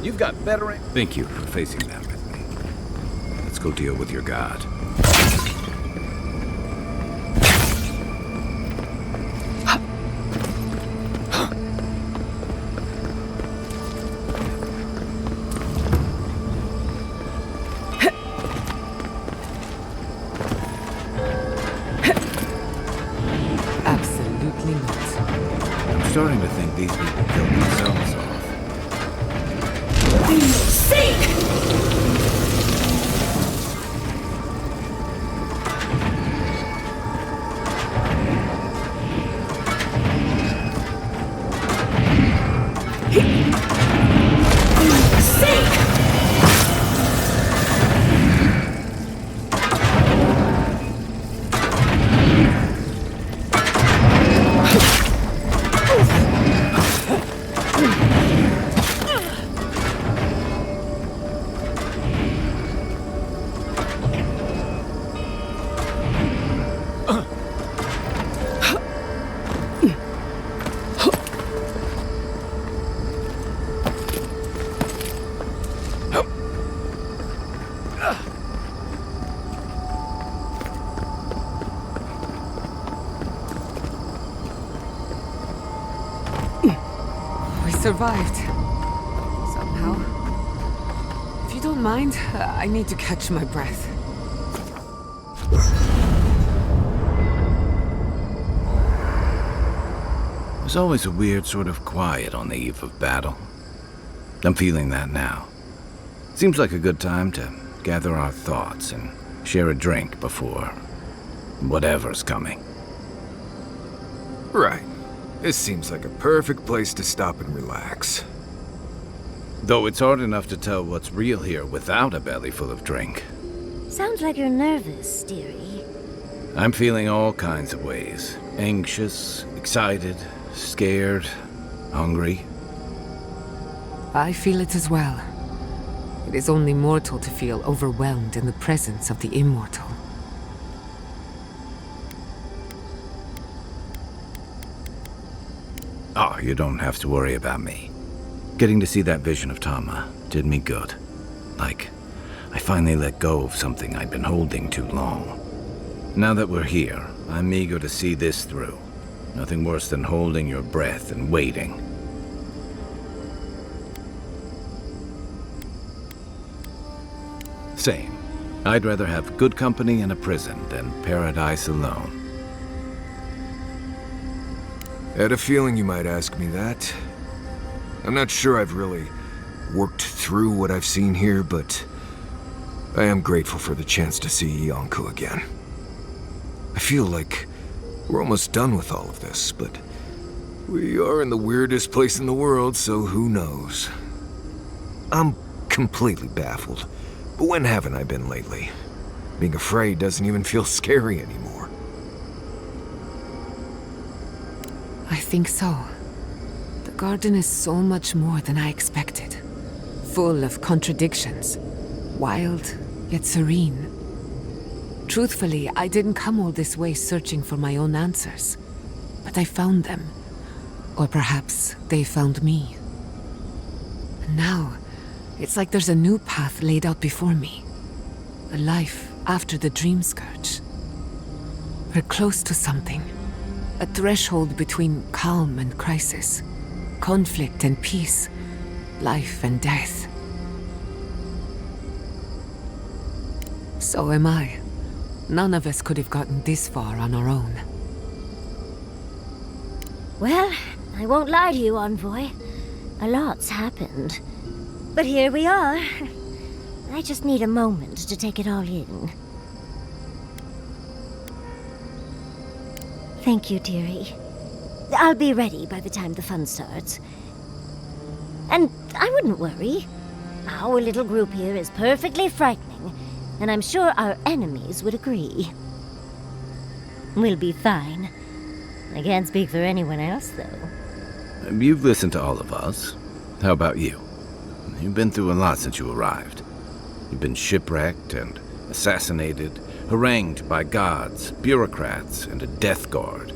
You've got better. Thank you for facing that with me. Let's go deal with your god. Absolutely not. I'm starting to think these people killed themselves off. Survived. Somehow. If you don't mind, I need to catch my breath. There's always a weird sort of quiet on the eve of battle. I'm feeling that now. Seems like a good time to gather our thoughts and share a drink before whatever's coming. Right. This seems like a perfect place to stop and relax. Though it's hard enough to tell what's real here without a belly full of drink. Sounds like you're nervous, dearie. I'm feeling all kinds of ways. Anxious, excited, scared, hungry. I feel it as well. It is only mortal to feel overwhelmed in the presence of the immortal. Oh, you don't have to worry about me. Getting to see that vision of Tama did me good. Like, I finally let go of something I'd been holding too long. Now that we're here, I'm eager to see this through. Nothing worse than holding your breath and waiting. Same. I'd rather have good company in a prison than paradise alone. I had a feeling you might ask me that. I'm not sure I've really worked through what I've seen here, but I am grateful for the chance to see Yonku again. I feel like we're almost done with all of this, but we are in the weirdest place in the world, so who knows? I'm completely baffled, but when haven't I been lately? Being afraid doesn't even feel scary anymore. I think so. The garden is so much more than I expected. Full of contradictions. Wild, yet serene. Truthfully, I didn't come all this way searching for my own answers. But I found them. Or perhaps they found me. And now, it's like there's a new path laid out before me. A life after the Dream Scourge. We're close to something. A threshold between calm and crisis, conflict and peace, life and death. So am I. None of us could have gotten this far on our own. Well, I won't lie to you, Envoy. A lot's happened. But here we are. I just need a moment to take it all in. Thank you, dearie. I'll be ready by the time the fun starts. And I wouldn't worry. Our little group here is perfectly frightening, and I'm sure our enemies would agree. We'll be fine. I can't speak for anyone else, though. You've listened to all of us. How about you? You've been through a lot since you arrived. You've been shipwrecked and assassinated, harangued by gods, bureaucrats, and a death guard.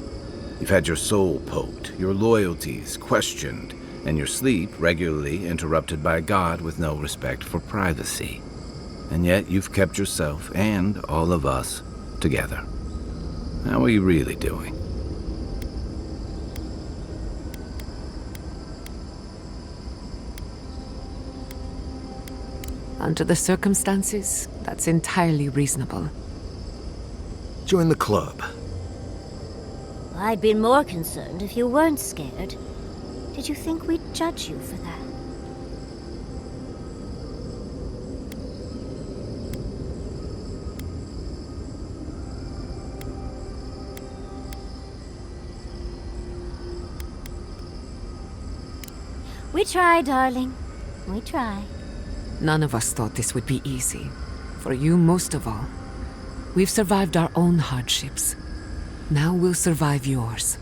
You've had your soul poked, your loyalties questioned, and your sleep regularly interrupted by a god with no respect for privacy. And yet you've kept yourself and all of us together. How are you really doing? Under the circumstances, that's entirely reasonable. Join the club. I'd been more concerned if you weren't scared. Did you think we'd judge you for that? We try, darling. We try. None of us thought this would be easy. For you, most of all. We've survived our own hardships. Now we'll survive yours.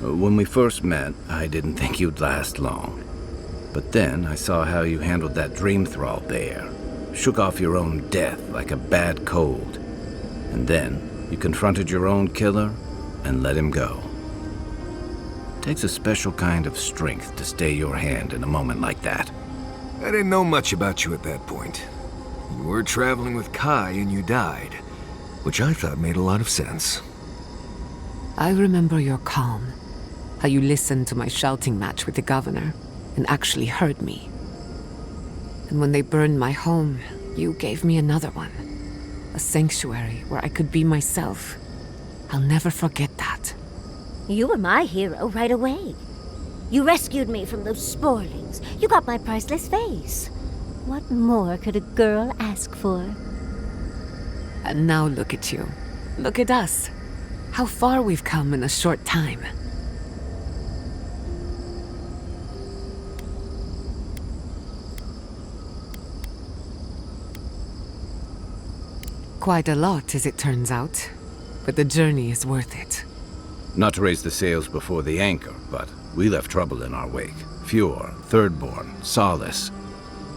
When we first met, I didn't think you'd last long. But then I saw how you handled that dream thrall bear. Shook off your own death like a bad cold. And then you confronted your own killer and let him go. It takes a special kind of strength to stay your hand in a moment like that. I didn't know much about you at that point. You were traveling with Kai and you died, which I thought made a lot of sense. I remember your calm. How you listened to my shouting match with the governor and actually heard me. And when they burned my home, you gave me another one. A sanctuary where I could be myself. I'll never forget that. You were my hero right away. You rescued me from those sporlings. You got my priceless face. What more could a girl ask for? And now look at you. Look at us. How far we've come in a short time. Quite a lot, as it turns out. But the journey is worth it. Not to raise the sails before the anchor, but we left trouble in our wake. Fjord, Thirdborn, Solace.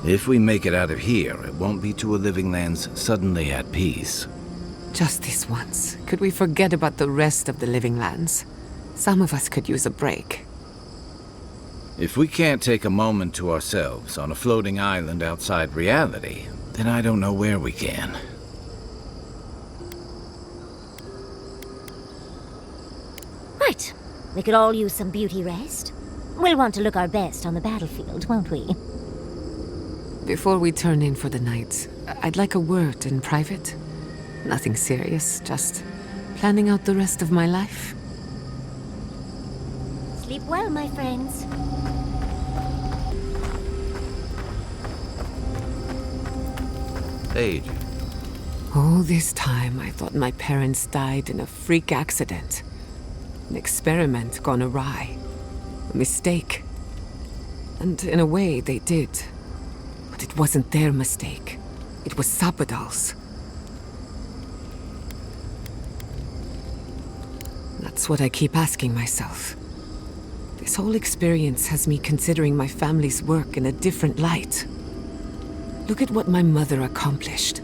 If we make it out of here, it won't be to a living lands suddenly at peace. Just this once. Could we forget about the rest of the living lands? Some of us could use a break. If we can't take a moment to ourselves on a floating island outside reality, then I don't know where we can. Right. We could all use some beauty rest. We'll want to look our best on the battlefield, won't we? Before we turn in for the night, I'd like a word in private. Nothing serious, just planning out the rest of my life. Sleep well, my friends. Age. All this time, I thought my parents died in a freak accident. An experiment gone awry. A mistake. And in a way, they did. But it wasn't their mistake. It was Sapodal's. That's what I keep asking myself. This whole experience has me considering my family's work in a different light. Look at what my mother accomplished.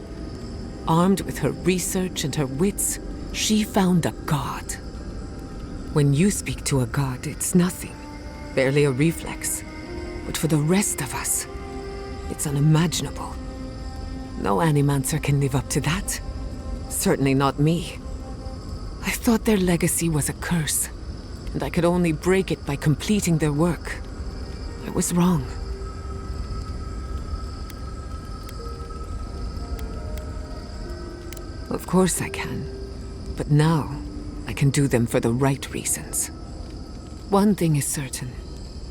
Armed with her research and her wits, she found a god. When you speak to a god, it's nothing. Barely a reflex. But for the rest of us, it's unimaginable. No animancer can live up to that. Certainly not me. I thought their legacy was a curse, and I could only break it by completing their work. I was wrong. Of course I can. But now, I can do them for the right reasons. One thing is certain.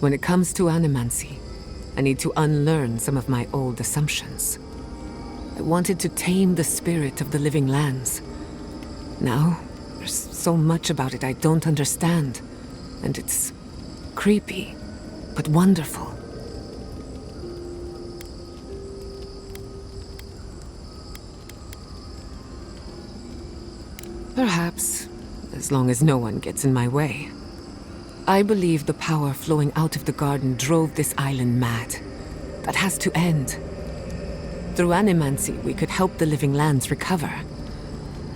When it comes to animancy, I need to unlearn some of my old assumptions. I wanted to tame the spirit of the living lands. Now, there's so much about it I don't understand. And it's creepy, but wonderful. Perhaps, as long as no one gets in my way. I believe the power flowing out of the garden drove this island mad. That has to end. Through animancy, we could help the living lands recover.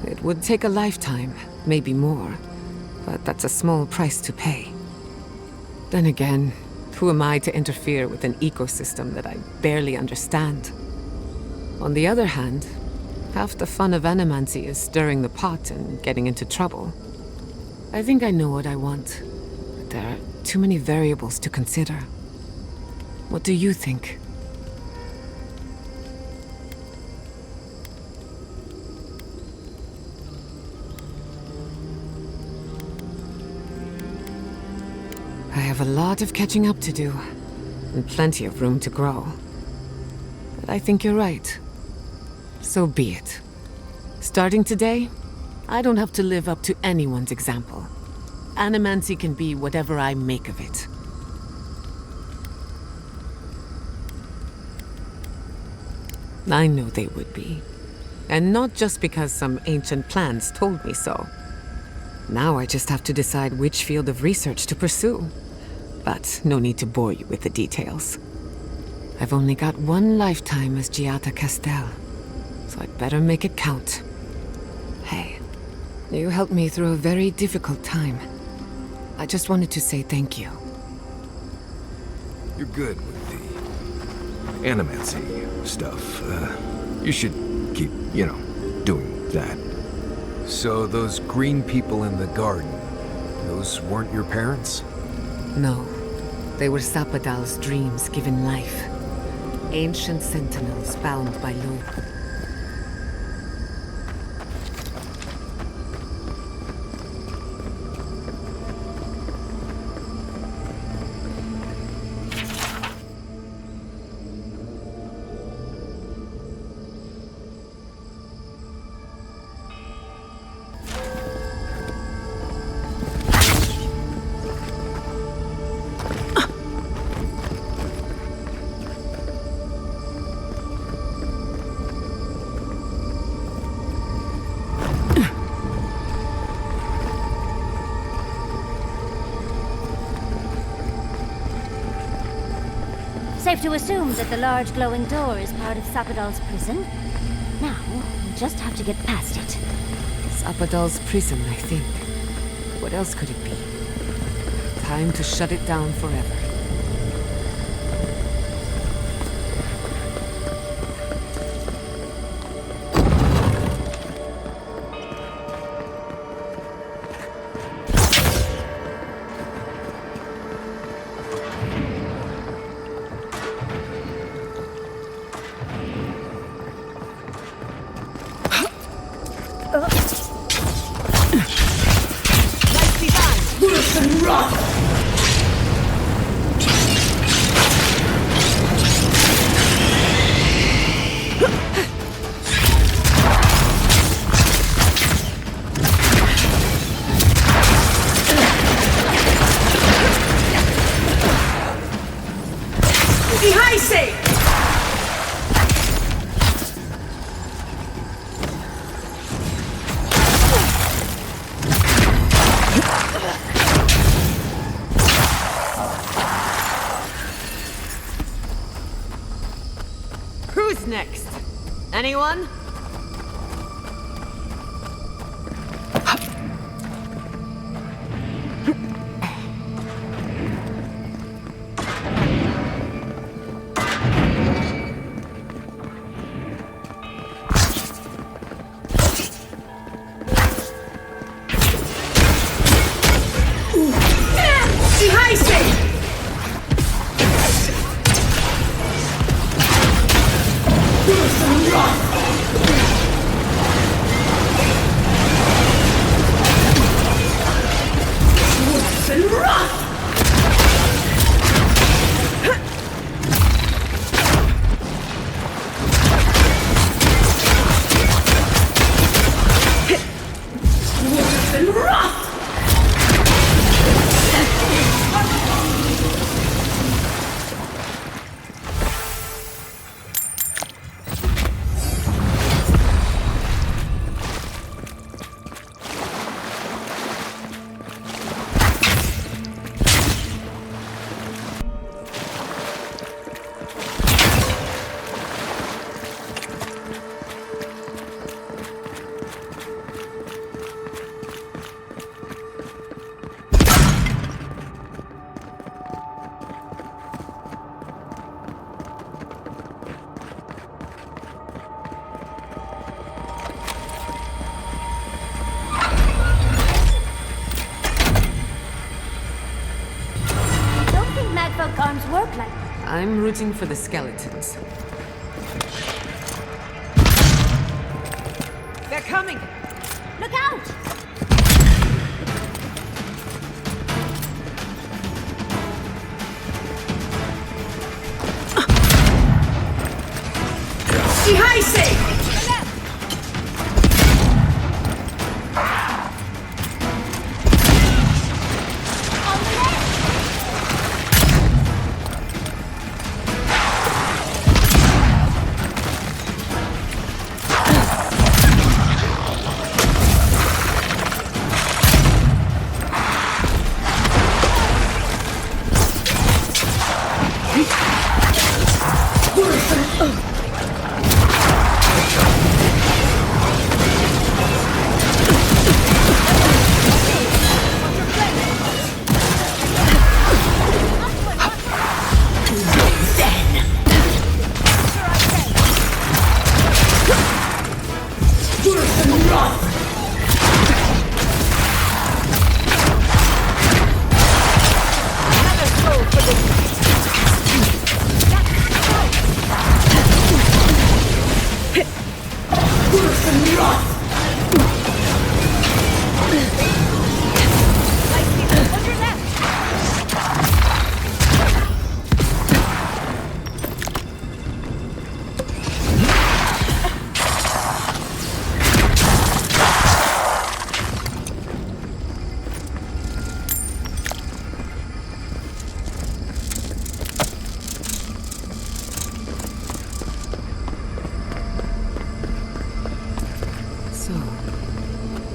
It would take a lifetime, maybe more, but that's a small price to pay. Then again, who am I to interfere with an ecosystem that I barely understand? On the other hand, half the fun of animancy is stirring the pot and getting into trouble. I think I know what I want, but there are too many variables to consider. What do you think? I have a lot of catching up to do, and plenty of room to grow. But I think you're right. So be it. Starting today, I don't have to live up to anyone's example. Animancy can be whatever I make of it. I know they would be. And not just because some ancient plans told me so. Now I just have to decide which field of research to pursue. But no need to bore you with the details. I've only got one lifetime as Giata Castel, so I'd better make it count. Hey, you helped me through a very difficult time. I just wanted to say thank you. You're good with the animancy stuff. You should keep, doing that. So those green people in the garden, those weren't your parents? No. They were Sapadal's dreams given life. Ancient sentinels bound by loyalty. Safe to assume that the large glowing door is part of Sapadal's prison. Now, we'll just have to get past it. Sapadal's prison, I think. What else could it be? Time to shut it down forever. Who's next? Anyone? I'm rooting for the skeletons. They're coming! Look out!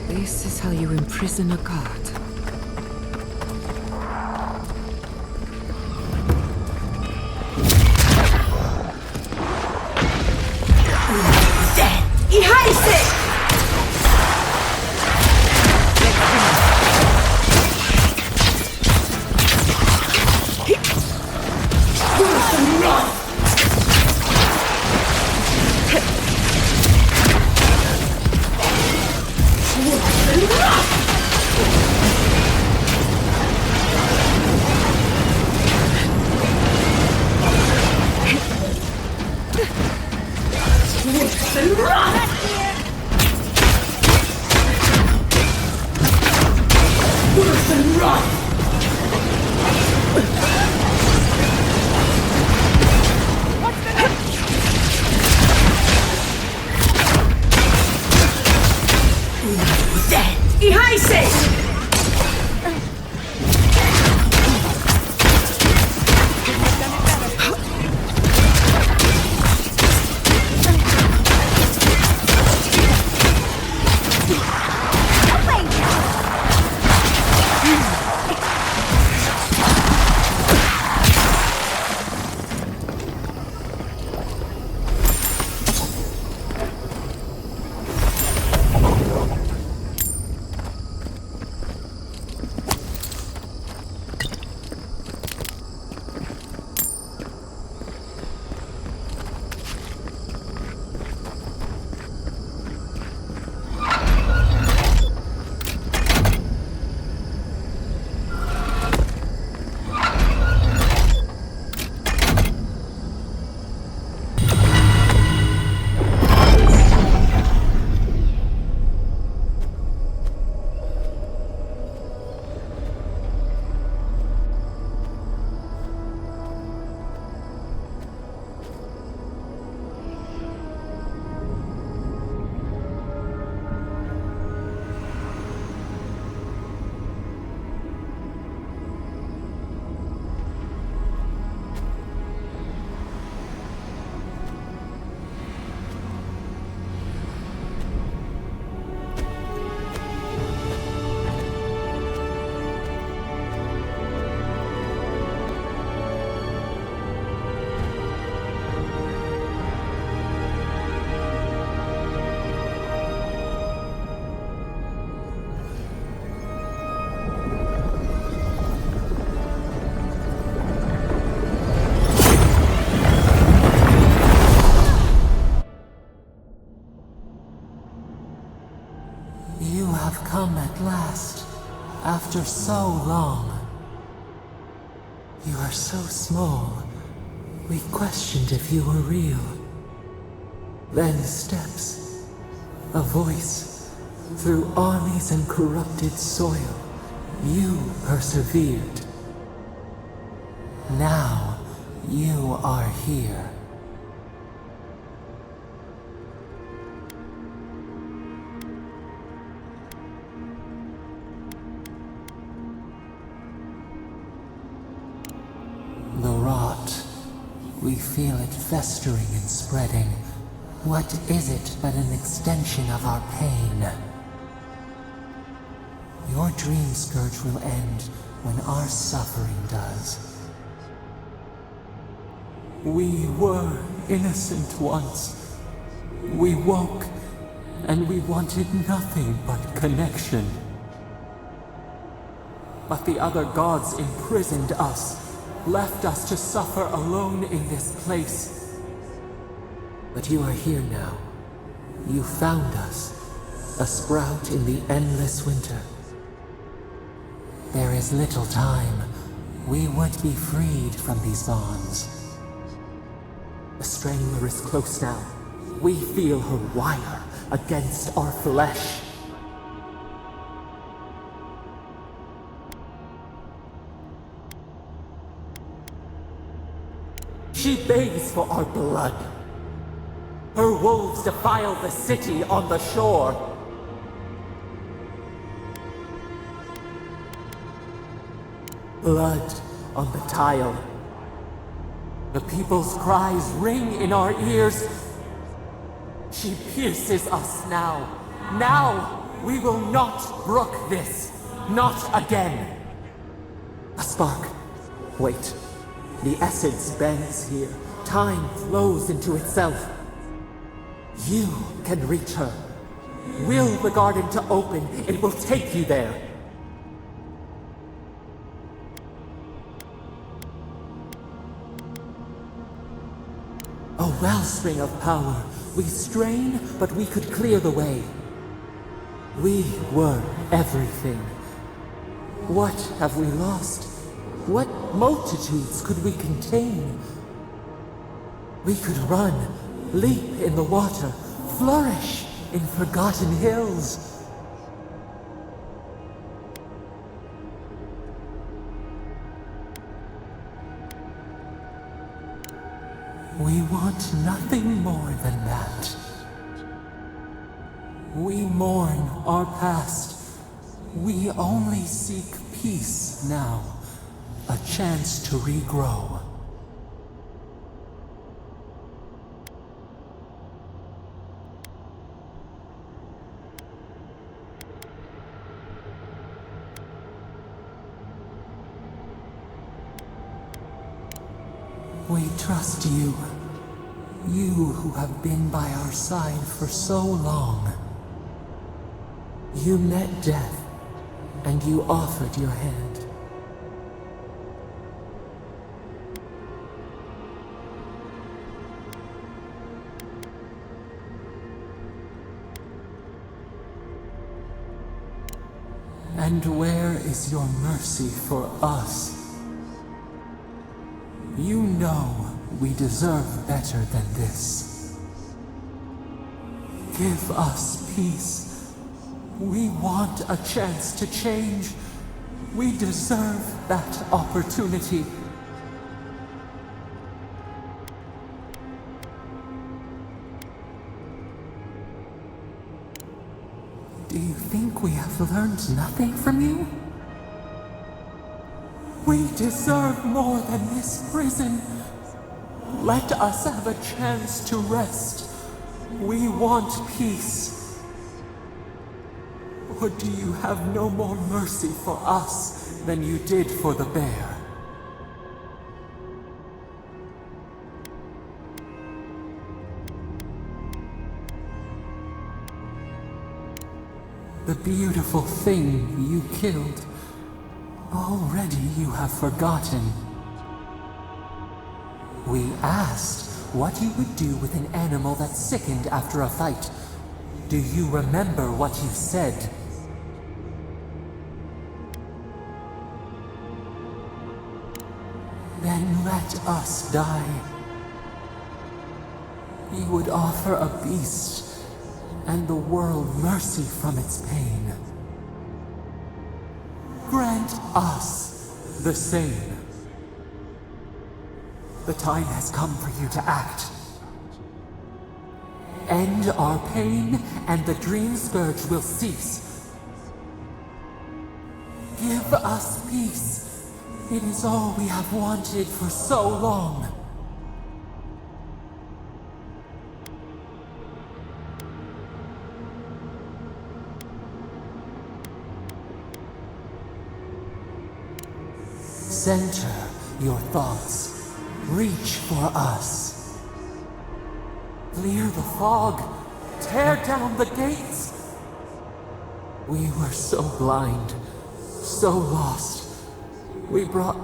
This is how you imprison a god. You have come at last, after so long. You are so small, We questioned if you were real. Then steps. A voice. Through armies and corrupted soil, you persevered. Now, you are here. The rot. We feel it festering and spreading. What is it but an extension of our pain? Your dream scourge will end when our suffering does. We were innocent once. We woke, and we wanted nothing but connection. But the other gods imprisoned us, left us to suffer alone in this place. But you are here now. You found us, a sprout in the endless winter. There is little time. We would be freed from these bonds. The Strangler is close now. We feel her wire against our flesh. She begs for our blood. Her wolves defile the city on the shore. Blood on the tile. The people's cries ring in our ears. She pierces us now. Now, we will not brook this. Not again. A spark. Wait. The essence bends here. Time flows into itself. You can reach her. Will the garden to open, it will take you there. A wellspring of power. We strain, but we could clear the way. We were everything. What have we lost? What multitudes could we contain? We could run, leap in the water, flourish in forgotten hills. We want nothing more than that. We mourn our past. We only seek peace now. A chance to regrow. We trust you. You who have been by our side for so long. You met death, and you offered your hand. And where is your mercy for us? You know we deserve better than this. Give us peace. We want a chance to change. We deserve that opportunity. Do you think we have learned nothing from you? We deserve more than this prison. Let us have a chance to rest. We want peace. Or do you have no more mercy for us than you did for the bear? The beautiful thing you killed. Already you have forgotten. We asked what you would do with an animal that sickened after a fight. Do you remember what you said? Then let us die. he would offer a beast and the world mercy from its pain. Grant us the same. The time has come for you to act. End our pain, and the dream scourge will cease. Give us peace. It is all we have wanted for so long. Center your thoughts. Reach for us. Clear the fog. Tear down the gates. We were so blind, so lost. We brought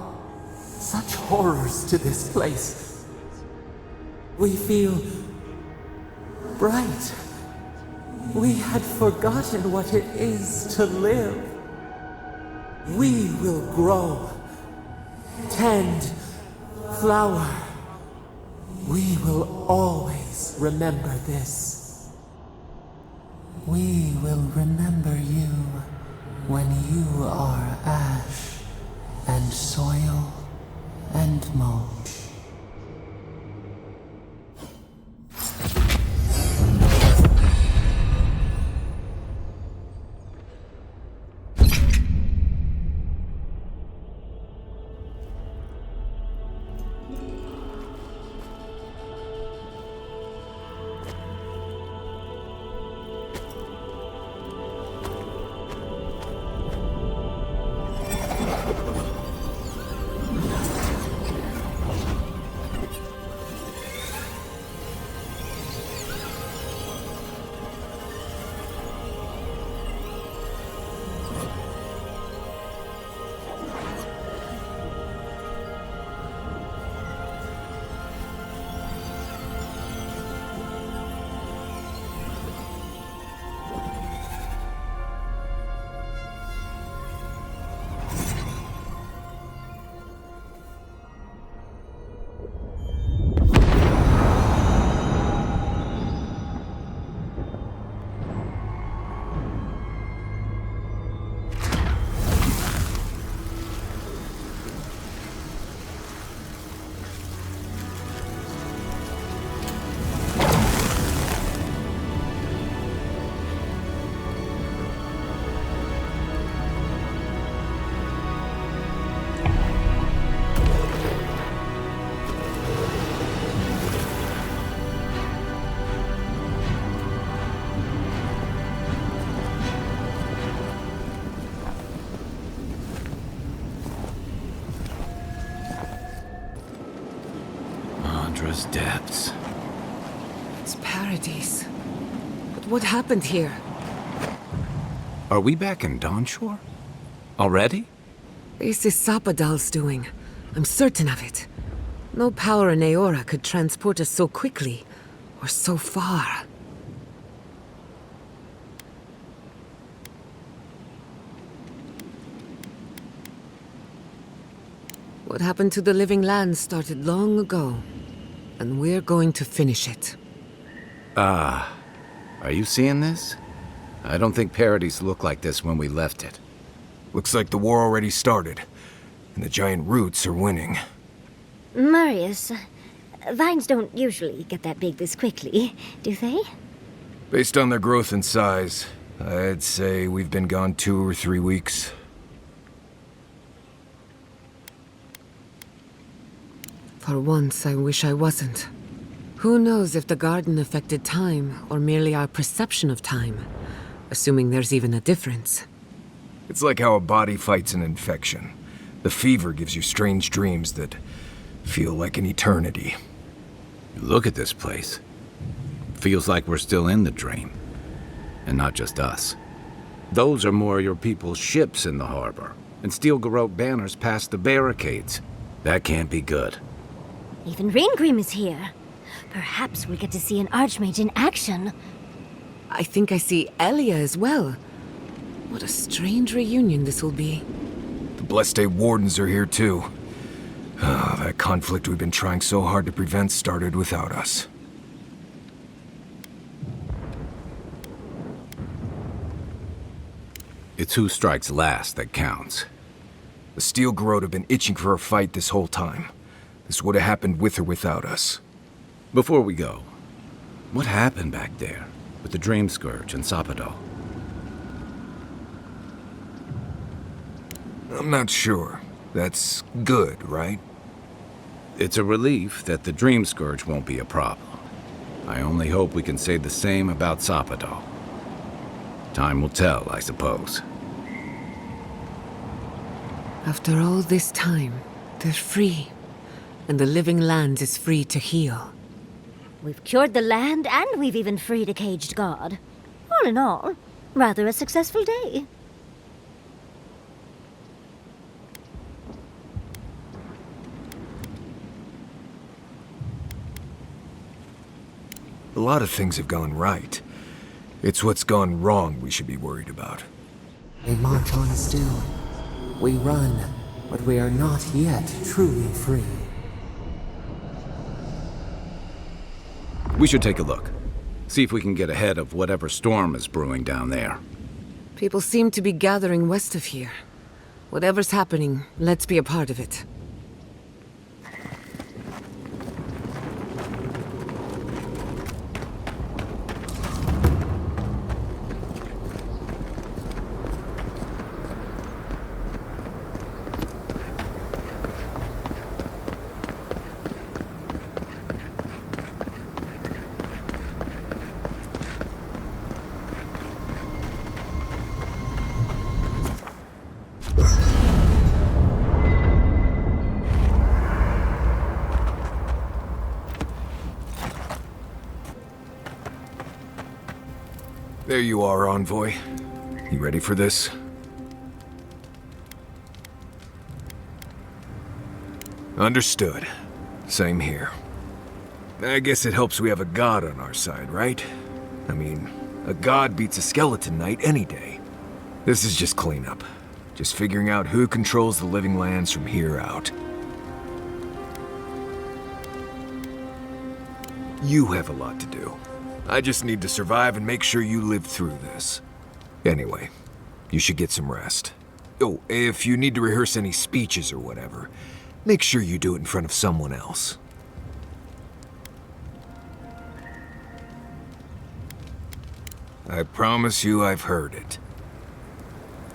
such horrors to this place. We feel bright. We had forgotten what it is to live. We will grow. Tend, flower. We will always remember this. We will remember you when you are ash and soil and mold. Depths. It's paradise. But what happened here? Are we back in Dawnshore? Already? This is Sapadal's doing. I'm certain of it. No power in Eora could transport us so quickly, or so far. What happened to the living land started long ago. And we're going to finish it. Are you seeing this? I don't think Paradise looked like this when we left it. Looks like the war already started, and the giant roots are winning. Marius, vines don't usually get that big this quickly, do they? Based on their growth and size, I'd say we've been gone 2 or 3 weeks. For once, I wish I wasn't. Who knows if the garden affected time, or merely our perception of time? Assuming there's even a difference. It's like how a body fights an infection. The fever gives you strange dreams that feel like an eternity. Look at this place. Feels like we're still in the dream. And not just us. Those are more your people's ships in the harbor, and steel garrote banners past the barricades. That can't be good. Even Ringrim is here. Perhaps we'll get to see an Archmage in action. I think I see Elia as well. What a strange reunion this will be. The Blessed Day Wardens are here too. That conflict we've been trying so hard to prevent started without us. It's who strikes last that counts. The Steel Garrote have been itching for a fight this whole time. This would have happened with or without us. Before we go, what happened back there with the Dream Scourge and Sapadal? I'm not sure. That's good, right? It's a relief that the Dream Scourge won't be a problem. I only hope we can say the same about Sapadal. Time will tell, I suppose. After all this time, they're free. And the living land is free to heal. We've cured the land, and we've even freed a caged god. All in all, rather a successful day. A lot of things have gone right. It's what's gone wrong we should be worried about. We march on still. We run, but we are not yet truly free. We should take a look. See if we can get ahead of whatever storm is brewing down there. People seem to be gathering west of here. Whatever's happening, let's be a part of it. There you are, Envoy. You ready for this? Understood. Same here. I guess it helps we have a god on our side, right? I mean, a god beats a skeleton knight any day. This is just cleanup. Just figuring out who controls the living lands from here out. You have a lot to do. I just need to survive and make sure you live through this. Anyway, you should get some rest. Oh, if you need to rehearse any speeches or whatever, make sure you do it in front of someone else. I promise you I've heard it.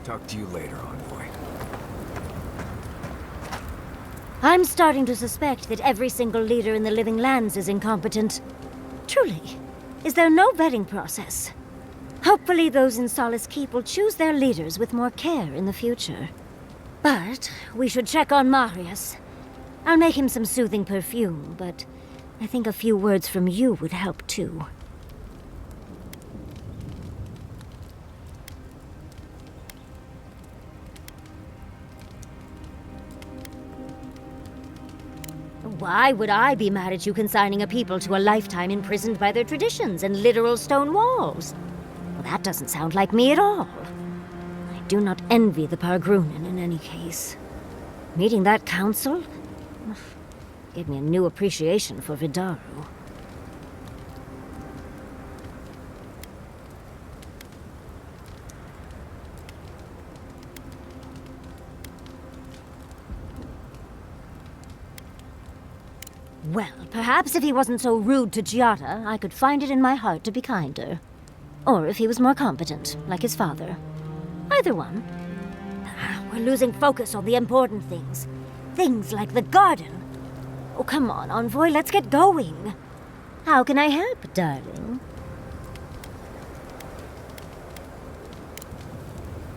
Talk to you later, Envoy. I'm starting to suspect that every single leader in the Living Lands is incompetent. Truly. Is there no vetting process? Hopefully those in Solace Keep will choose their leaders with more care in the future. But we should check on Marius. I'll make him some soothing perfume, but I think a few words from you would help too. Why would I be mad at you consigning a people to a lifetime imprisoned by their traditions and literal stone walls? Well, that doesn't sound like me at all. I do not envy the Pargrunen in any case. Meeting that council gave me a new appreciation for Vidaru. Well, perhaps if he wasn't so rude to Giada, I could find it in my heart to be kinder. Or if he was more competent, like his father. Either one. We're losing focus on the important things. Things like the garden. Oh, come on, Envoy, let's get going. How can I help, darling?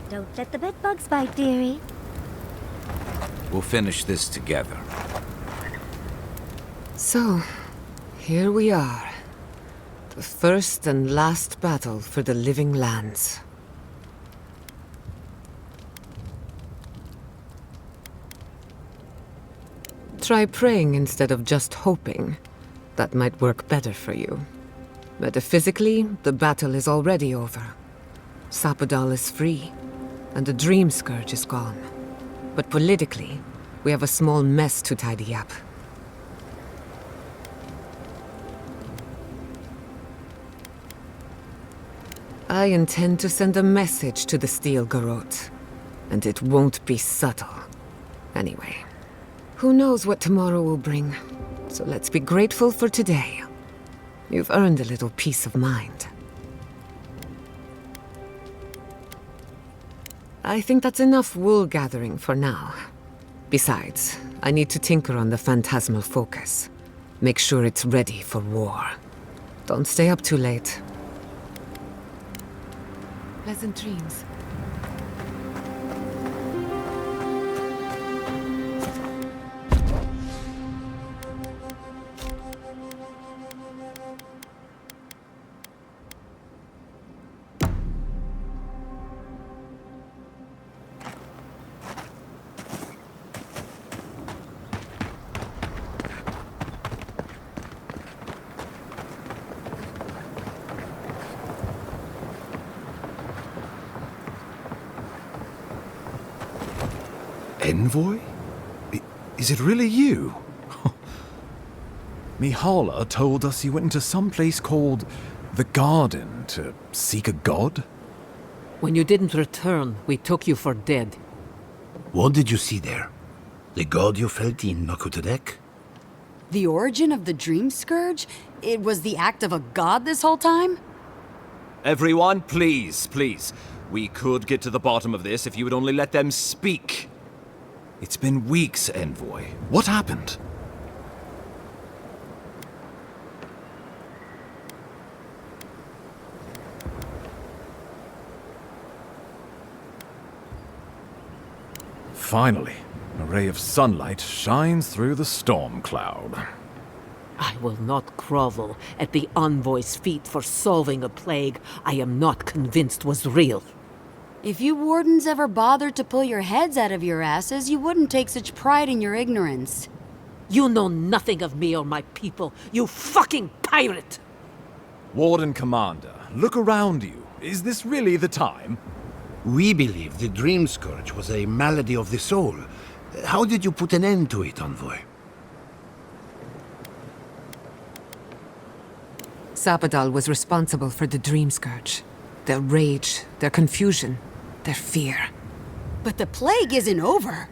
Don't let the bedbugs bite, dearie. We'll finish this together. So, here we are. The first and last battle for the Living Lands. Try praying instead of just hoping. That might work better for you. Metaphysically, the battle is already over. Sapadal is free, and the Dream Scourge is gone. But politically, we have a small mess to tidy up. I intend to send a message to the Steel Garrote, and it won't be subtle. Anyway, who knows what tomorrow will bring, so let's be grateful for today. You've earned a little peace of mind. I think that's enough wool gathering for now. Besides, I need to tinker on the phantasmal focus. Make sure it's ready for war. Don't stay up too late. Pleasant dreams. Envoy? Is it really you? Mihala told us you went into some place called the Garden to seek a god? When you didn't return, we took you for dead. What did you see there? The god you felt in Nakutadek? The origin of the Dream Scourge? It was the act of a god this whole time? Everyone, please. We could get to the bottom of this if you would only let them speak. It's been weeks, Envoy. What happened? Finally, a ray of sunlight shines through the storm cloud. I will not grovel at the envoy's feet for solving a plague I am not convinced was real. If you wardens ever bothered to pull your heads out of your asses, you wouldn't take such pride in your ignorance. You know nothing of me or my people, you fucking pirate! Warden Commander, look around you. Is this really the time? We believe the Dream Scourge was a malady of the soul. How did you put an end to it, Envoy? Sapadal was responsible for the Dream Scourge. Their rage, their confusion, their fear. But the plague isn't over.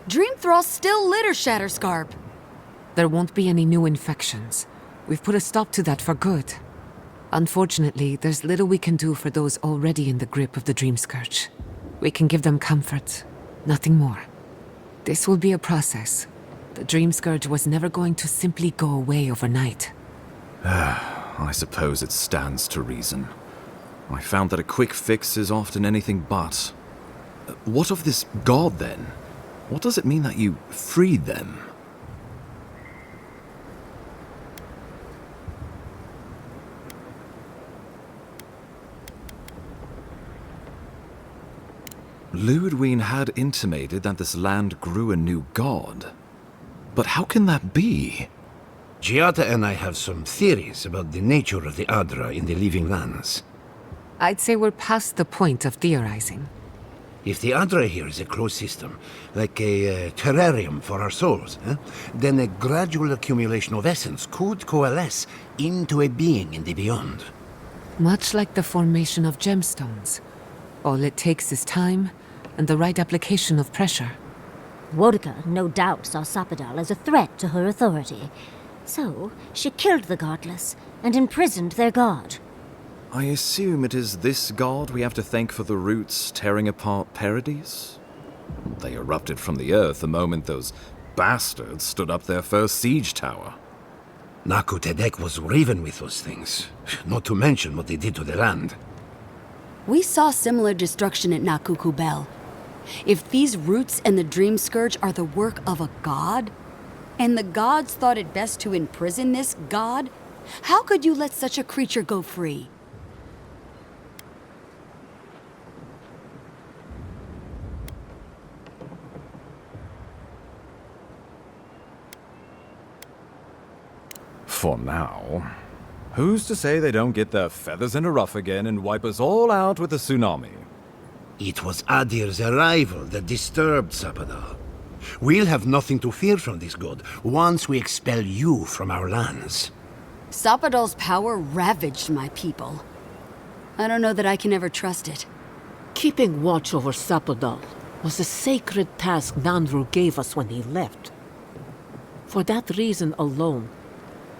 Dream Thralls still litter Shatterscarp. There won't be any new infections. We've put a stop to that for good. Unfortunately, there's little we can do for those already in the grip of the Dream Scourge. We can give them comfort, nothing more. This will be a process. The Dream Scourge was never going to simply go away overnight. I suppose it stands to reason. I found that a quick fix is often anything but. What of this god, then? What does it mean that you freed them? Ludwine had intimated that this land grew a new god. But how can that be? Giata and I have some theories about the nature of the Adra in the Living Lands. I'd say we're past the point of theorizing. If the Adra here is a closed system, like a terrarium for our souls, then a gradual accumulation of essence could coalesce into a being in the beyond. Much like the formation of gemstones. All it takes is time and the right application of pressure. Wodka no doubt saw Sapadal as a threat to her authority. So, she killed the godless and imprisoned their god. I assume it is this god we have to thank for the roots tearing apart Paradise? They erupted from the earth the moment those bastards stood up their first siege tower. Nakutadek was riven with those things, not to mention what they did to the land. We saw similar destruction at Nakukubel. If these roots and the Dream Scourge are the work of a god, and the gods thought it best to imprison this god, how could you let such a creature go free? For now. Who's to say they don't get their feathers in a ruff again and wipe us all out with a tsunami? It was Adir's arrival that disturbed Sapadal. We'll have nothing to fear from this god once we expel you from our lands. Sapadal's power ravaged my people. I don't know that I can ever trust it. Keeping watch over Sapodal was a sacred task Nanru gave us when he left. For that reason alone,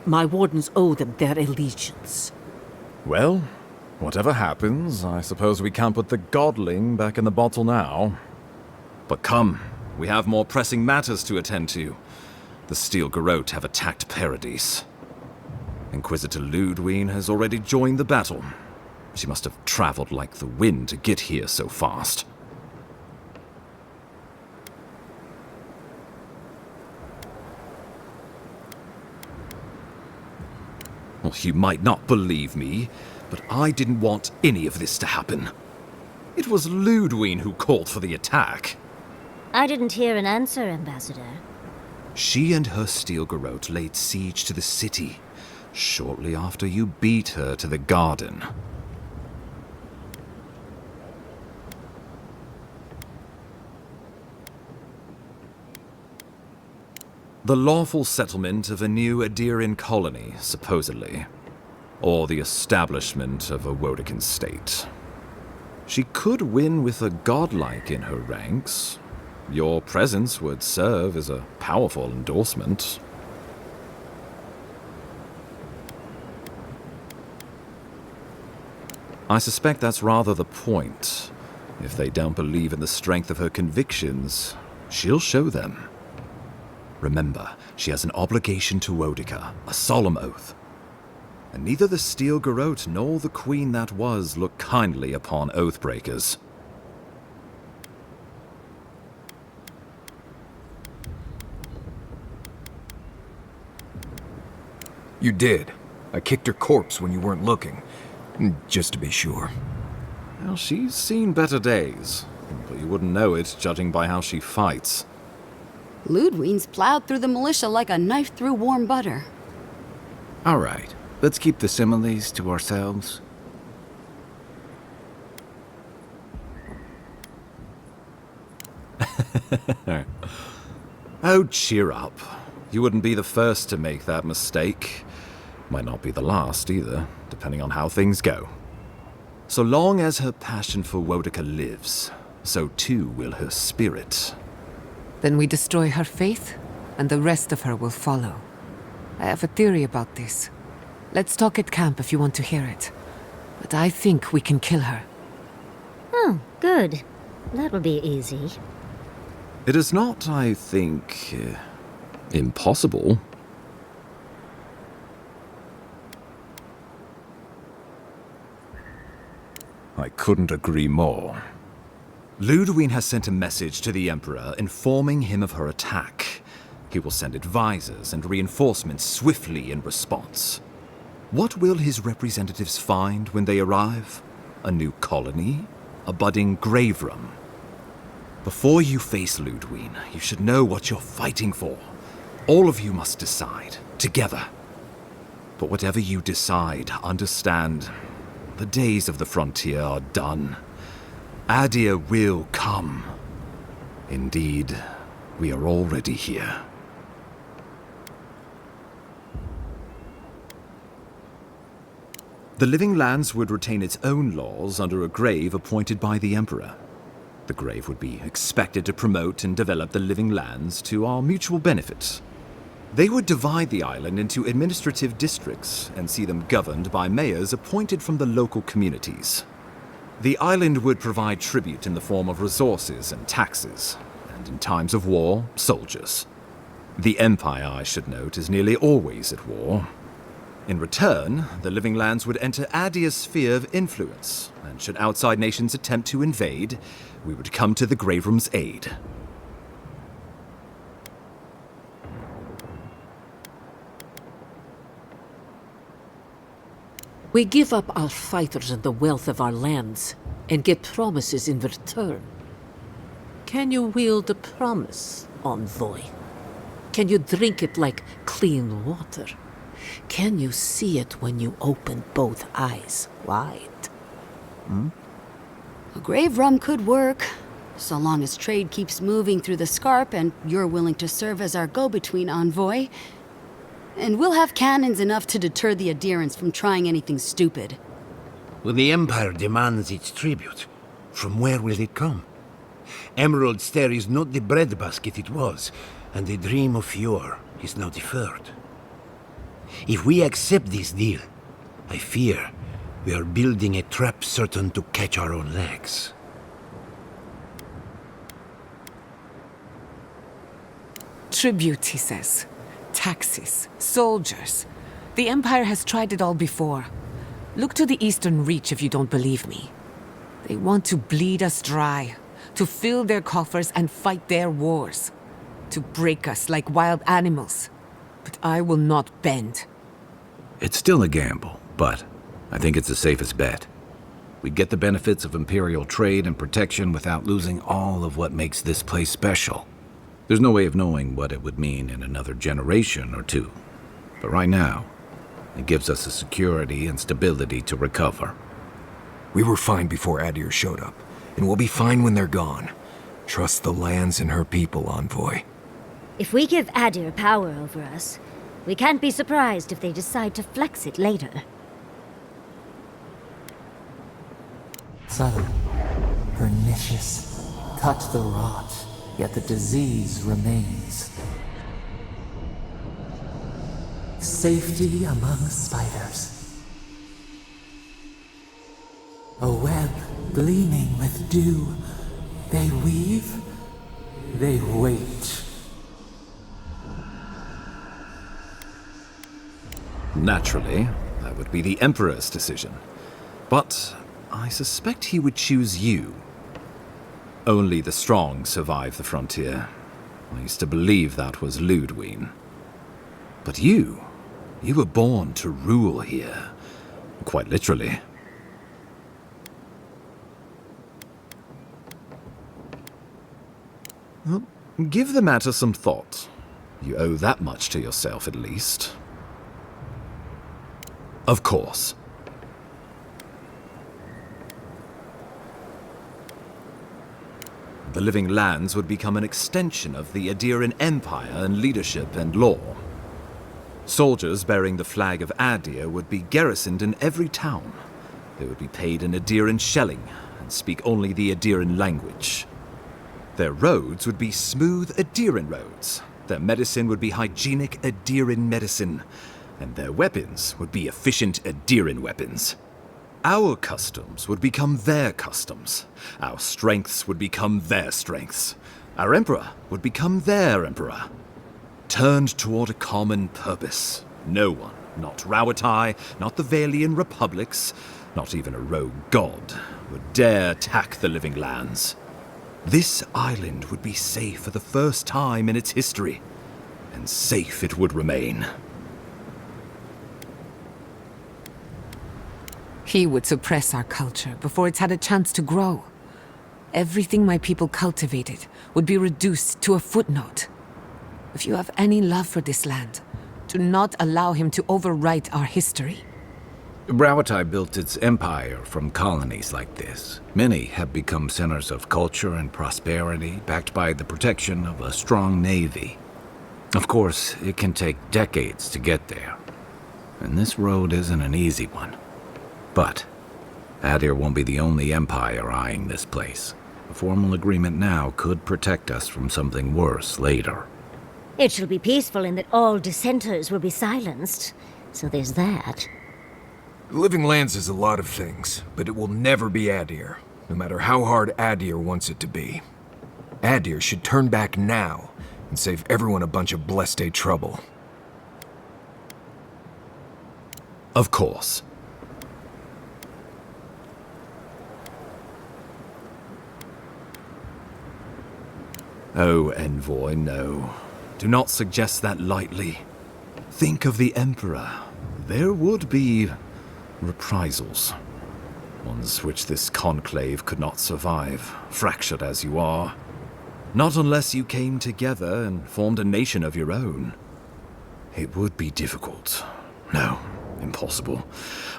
my wardens owe them their allegiance. Well, whatever happens, I suppose we can't put the godling back in the bottle now. But come, we have more pressing matters to attend to. The Steel Garrote have attacked Paradise. Inquisitor Ludwine has already joined the battle. She must have traveled like the wind to get here so fast. Well, you might not believe me, but I didn't want any of this to happen. It was Ludwine who called for the attack. I didn't hear an answer, Ambassador. She and her Steel Garrote laid siege to the city, shortly after you beat her to the garden. The lawful settlement of a new Adirian colony, supposedly. Or the establishment of a Woedican state. She could win with a godlike in her ranks. Your presence would serve as a powerful endorsement. I suspect that's rather the point. If they don't believe in the strength of her convictions, she'll show them. Remember, she has an obligation to Woedica, a solemn oath. And neither the Steel Garrote nor the Queen that was look kindly upon oathbreakers. You did. I kicked her corpse when you weren't looking. Just to be sure. Well, she's seen better days, but you wouldn't know it judging by how she fights. Ludwine's plowed through the militia like a knife through warm butter. All right, let's keep the similes to ourselves. Oh, cheer up. You wouldn't be the first to make that mistake. Might not be the last either, depending on how things go. So long as her passion for Woedica lives, so too will her spirit. Then we destroy her faith, and the rest of her will follow. I have a theory about this. Let's talk at camp if you want to hear it. But I think we can kill her. Oh, good. That will be easy. It is not, I think, impossible. I couldn't agree more. Ludwine has sent a message to the Emperor informing him of her attack. He will send advisors and reinforcements swiftly in response. What will his representatives find when they arrive? A new colony? A budding grave room? Before you face Ludwine, you should know what you're fighting for. All of you must decide, together. But whatever you decide, understand, the days of the frontier are done. Adir will come. Indeed, we are already here. The Living Lands would retain its own laws under a grave appointed by the Emperor. The grave would be expected to promote and develop the Living Lands to our mutual benefit. They would divide the island into administrative districts and see them governed by mayors appointed from the local communities. The island would provide tribute in the form of resources and taxes, and in times of war, soldiers. The Empire, I should note, is nearly always at war. In return, the Living Lands would enter Adir's sphere of influence, and should outside nations attempt to invade, we would come to the Grave Room's aid. We give up our fighters and the wealth of our lands, and get promises in return. Can you wield a promise, envoy? Can you drink it like clean water? Can you see it when you open both eyes wide? A grave room could work, so long as trade keeps moving through the Scarp and you're willing to serve as our go-between envoy. And we'll have cannons enough to deter the adherents from trying anything stupid. When the Empire demands its tribute, from where will it come? Emerald Stair is not the breadbasket it was, and the dream of Eora is now deferred. If we accept this deal, I fear we are building a trap certain to catch our own legs. Tribute, he says. Taxes, soldiers. The Empire has tried it all before. Look to the Eastern Reach if you don't believe me. They want to bleed us dry, to fill their coffers and fight their wars, to break us like wild animals. But I will not bend. It's still a gamble, but I think it's the safest bet. We get the benefits of Imperial trade and protection without losing all of what makes this place special. There's no way of knowing what it would mean in another generation or two. But right now, it gives us the security and stability to recover. We were fine before Adir showed up, and we'll be fine when they're gone. Trust the lands and her people, Envoy. If we give Adir power over us, we can't be surprised if they decide to flex it later. Subtle, pernicious, cut the rot, yet the disease remains. Safety among spiders. A web gleaming with dew. They weave, they wait. Naturally, that would be the Emperor's decision. But I suspect he would choose you. Only the strong survive the frontier. I used to believe that was Ludwig. But you were born to rule here. Quite literally. Well, give the matter some thought. You owe that much to yourself, at least. Of course. The Living Lands would become an extension of the Adiran Empire in leadership and law. Soldiers bearing the flag of Adir would be garrisoned in every town. They would be paid in Adiran shelling and speak only the Adiran language. Their roads would be smooth Adiran roads. Their medicine would be hygienic Adiran medicine. And their weapons would be efficient Adiran weapons. Our customs would become their customs. Our strengths would become their strengths. Our emperor would become their emperor. Turned toward a common purpose. No one, not Rawatai, not the Valian republics, not even a rogue god, would dare attack the Living Lands. This island would be safe for the first time in its history, and safe it would remain. He would suppress our culture before it's had a chance to grow. Everything my people cultivated would be reduced to a footnote. If you have any love for this land, do not allow him to overwrite our history. Rawatai built its empire from colonies like this. Many have become centers of culture and prosperity, backed by the protection of a strong navy. Of course, it can take decades to get there. And this road isn't an easy one. But Adir won't be the only empire eyeing this place. A formal agreement now could protect us from something worse later. It shall be peaceful in that all dissenters will be silenced. So there's that. The Living Lands is a lot of things, but it will never be Adir, no matter how hard Adir wants it to be. Adir should turn back now and save everyone a bunch of blessed day trouble. Of course. Oh, Envoy, no. Do not suggest that lightly. Think of the Emperor. There would be reprisals. Ones which this conclave could not survive, fractured as you are. Not unless you came together and formed a nation of your own. It would be difficult. No, impossible.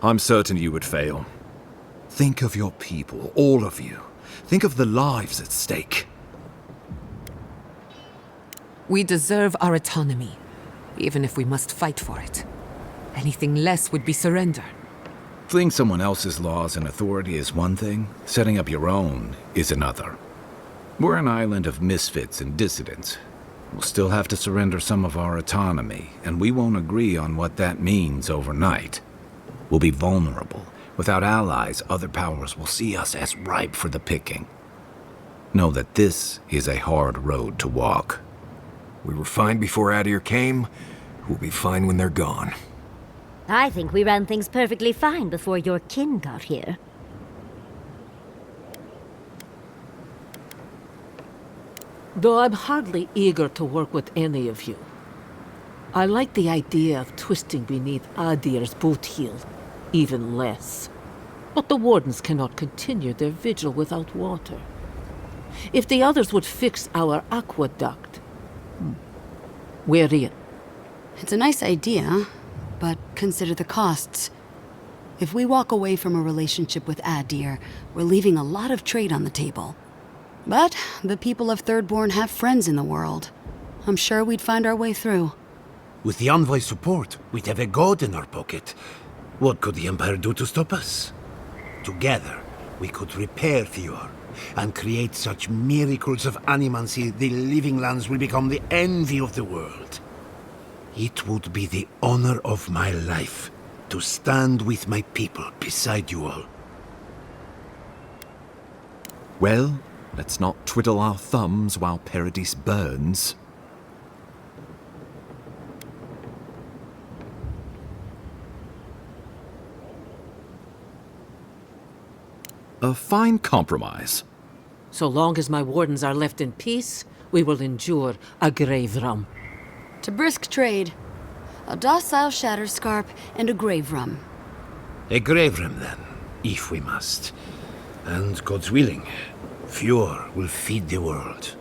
I'm certain you would fail. Think of your people, all of you. Think of the lives at stake. We deserve our autonomy, even if we must fight for it. Anything less would be surrender. Upholding someone else's laws and authority is one thing, setting up your own is another. We're an island of misfits and dissidents. We'll still have to surrender some of our autonomy, and we won't agree on what that means overnight. We'll be vulnerable. Without allies, other powers will see us as ripe for the picking. Know that this is a hard road to walk. We were fine before Adir came. We'll be fine when they're gone. I think we ran things perfectly fine before your kin got here. Though I'm hardly eager to work with any of you. I like the idea of twisting beneath Adir's boot heel, even less. But the wardens cannot continue their vigil without water. If the others would fix our aqueduct, we're in. It's a nice idea, but consider the costs. If we walk away from a relationship with Adir, we're leaving a lot of trade on the table. But the people of Thirdborn have friends in the world. I'm sure we'd find our way through. With the Envoy's support, we'd have a god in our pocket. What could the Empire do to stop us? Together, we could repair Fjord and create such miracles of animancy the Living Lands will become the envy of the world. It would be the honor of my life to stand with my people beside you all. Well, let's not twiddle our thumbs while Paradise burns. A fine compromise. So long as my wardens are left in peace, we will endure a grave rum. To brisk trade. A docile Shatterscarp and a grave rum. A grave rum, then, if we must. And, God's willing, Fjord will feed the world.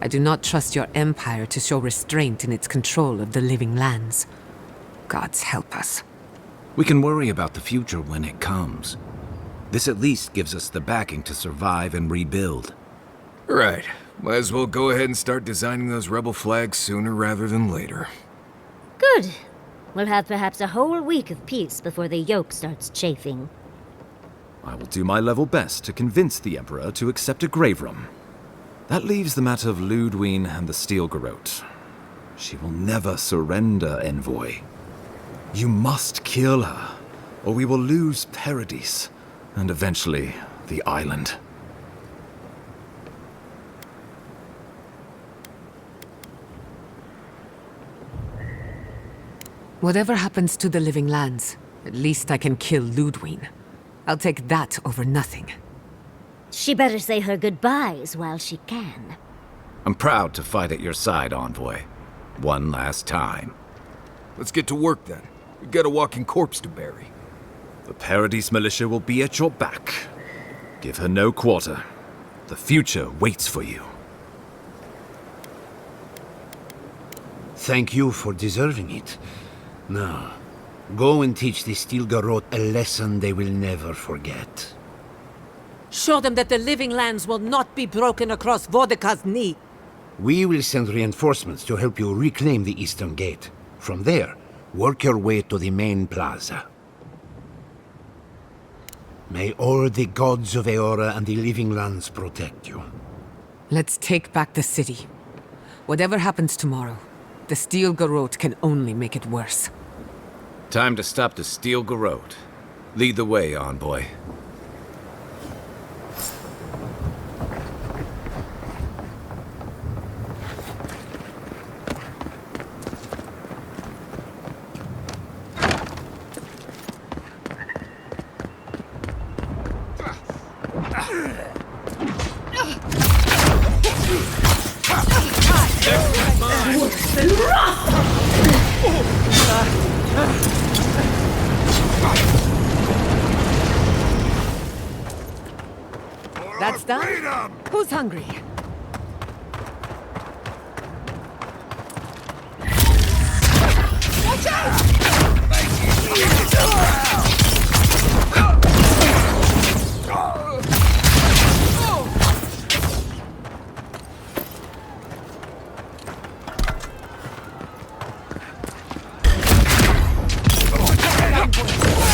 I do not trust your empire to show restraint in its control of the living lands. Gods help us. We can worry about the future when it comes. This at least gives us the backing to survive and rebuild. Right. Might as well go ahead and start designing those rebel flags sooner rather than later. Good. We'll have perhaps a whole week of peace before the yoke starts chafing. I will do my level best to convince the Emperor to accept a grave room. That leaves the matter of Ludwine and the Steel Garrote. She will never surrender, Envoy. You must kill her, or we will lose Paradise, and eventually the island. Whatever happens to the living lands, at least I can kill Ludwine. I'll take that over nothing. She better say her goodbyes while she can. I'm proud to fight at your side, Envoy. One last time. Let's get to work then. We've got a walking corpse to bury. The Paradise Militia will be at your back. Give her no quarter. The future waits for you. Thank you for deserving it. Now, go and teach the Steel Garrote a lesson they will never forget. Show them that the living lands will not be broken across Vodka's knee. We will send reinforcements to help you reclaim the Eastern Gate. From there, work your way to the main plaza. May all the gods of Eora and the living lands protect you. Let's take back the city. Whatever happens tomorrow, the Steel Garrote can only make it worse. Time to stop the Steel Garrote. Lead the way, Envoy. That's done? Who's hungry? Watch out!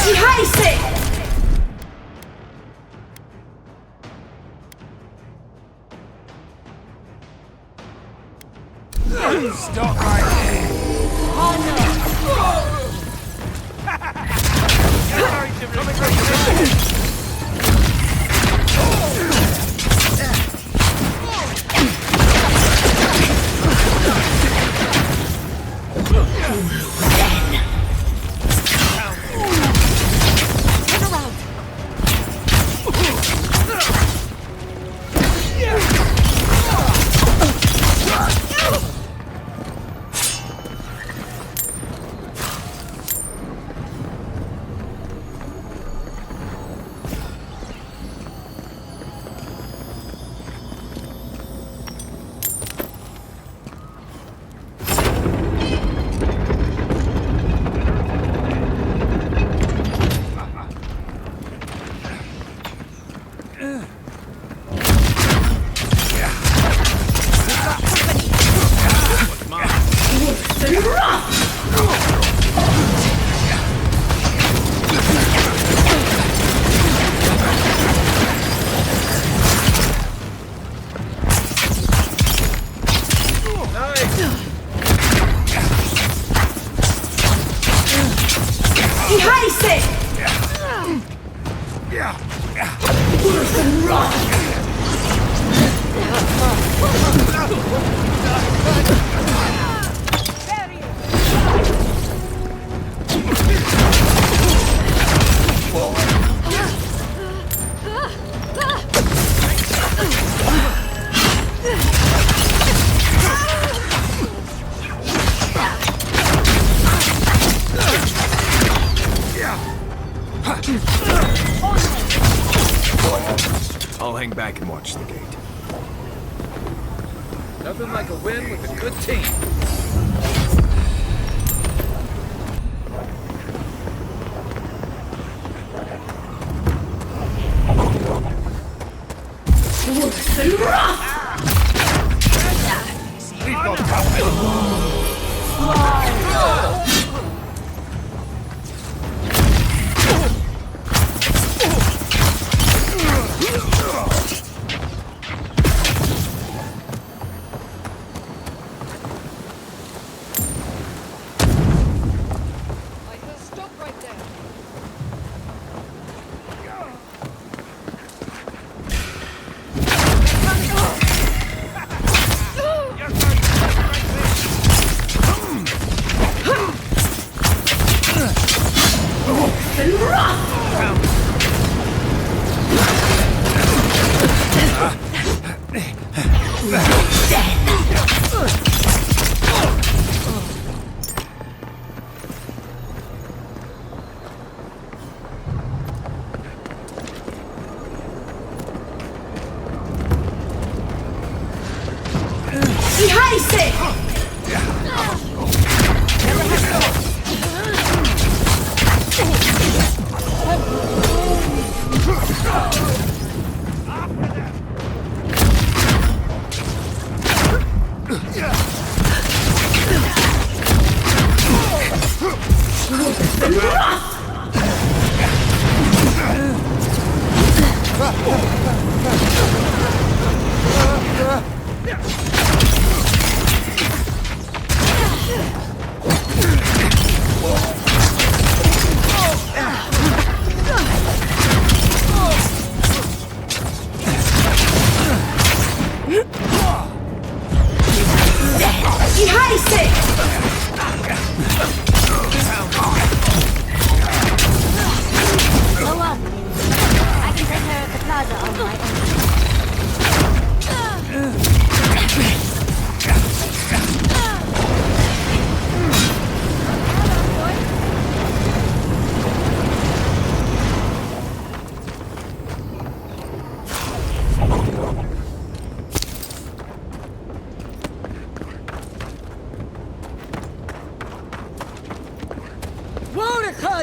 Sie heiße! Stop right there! I'll hang back and watch the gate. Nothing like a win with a good team.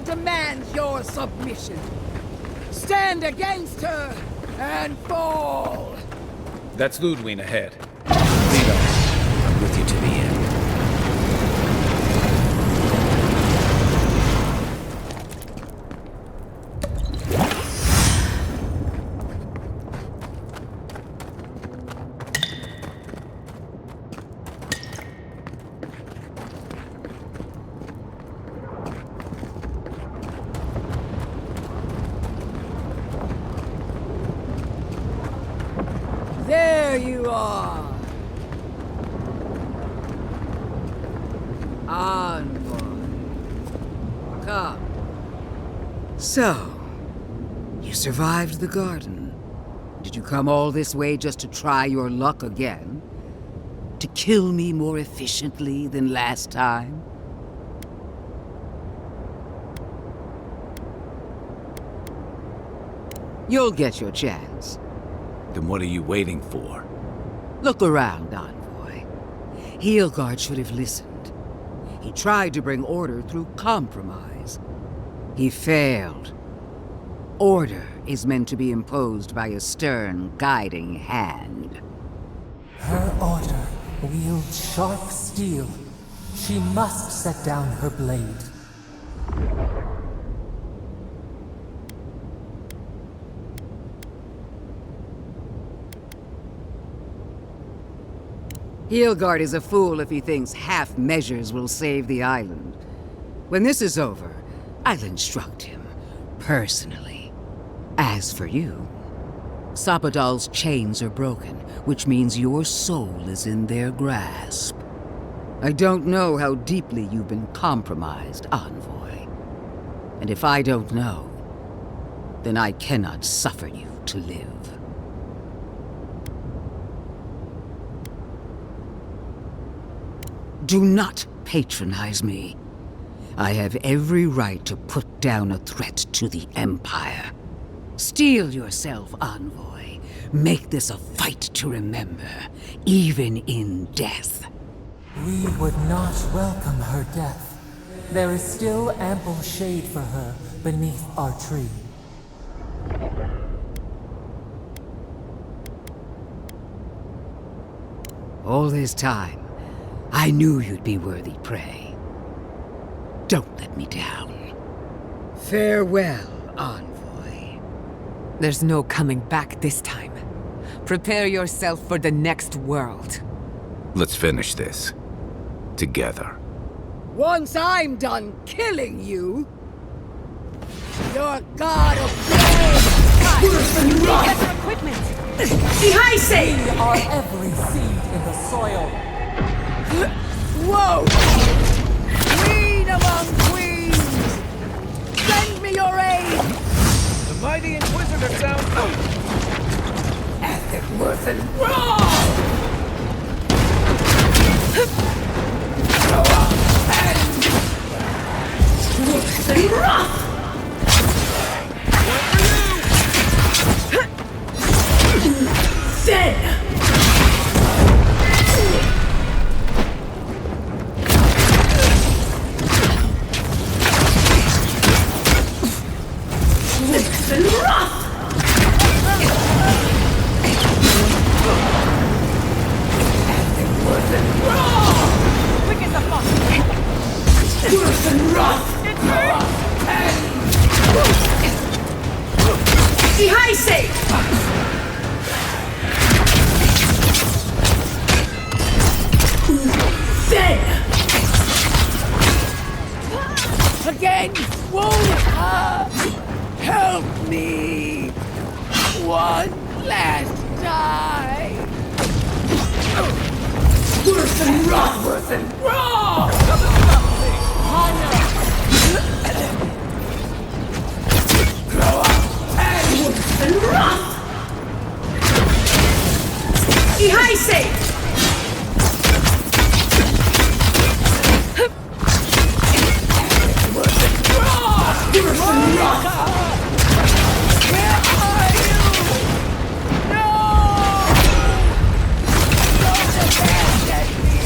Demands your submission. Stand against her and fall. That's Ludwig ahead. Lead on. I'm with you to the end. There you are! Envoy. Come. So, you survived the garden. Did you come all this way just to try your luck again? To kill me more efficiently than last time? You'll get your chance. Then what are you waiting for? Look around, Envoy. Heelguard should have listened. He tried to bring order through compromise. He failed. Order is meant to be imposed by a stern, guiding hand. Her order wields sharp steel. She must set down her blade. Heelguard is a fool if he thinks half measures will save the island. When this is over, I'll instruct him, personally. As for you, Sapadal's chains are broken, which means your soul is in their grasp. I don't know how deeply you've been compromised, Envoy. And if I don't know, then I cannot suffer you to live. Do not patronize me. I have every right to put down a threat to the Empire. Steel yourself, Envoy. Make this a fight to remember, even in death. We would not welcome her death. There is still ample shade for her beneath our tree. All this time, I knew you'd be worthy prey. Don't let me down. Farewell, Envoy. There's no coming back this time. Prepare yourself for the next world. Let's finish this. Together. Once I'm done killing you, your god of flame! Worse than rot! Get your equipment! Behind We are every seed in the soil. Whoa! Queen among queens! Send me your aid! The mighty Inquisitor sounds... Ethic worth and raw! Go up and... worse than rot! Then! Again! Won't help me! One last time! Worse than rot! Worse than raw! Grow up and worse than rot! Behind safe! Worse than rot! Where are you? No! Don't abandon me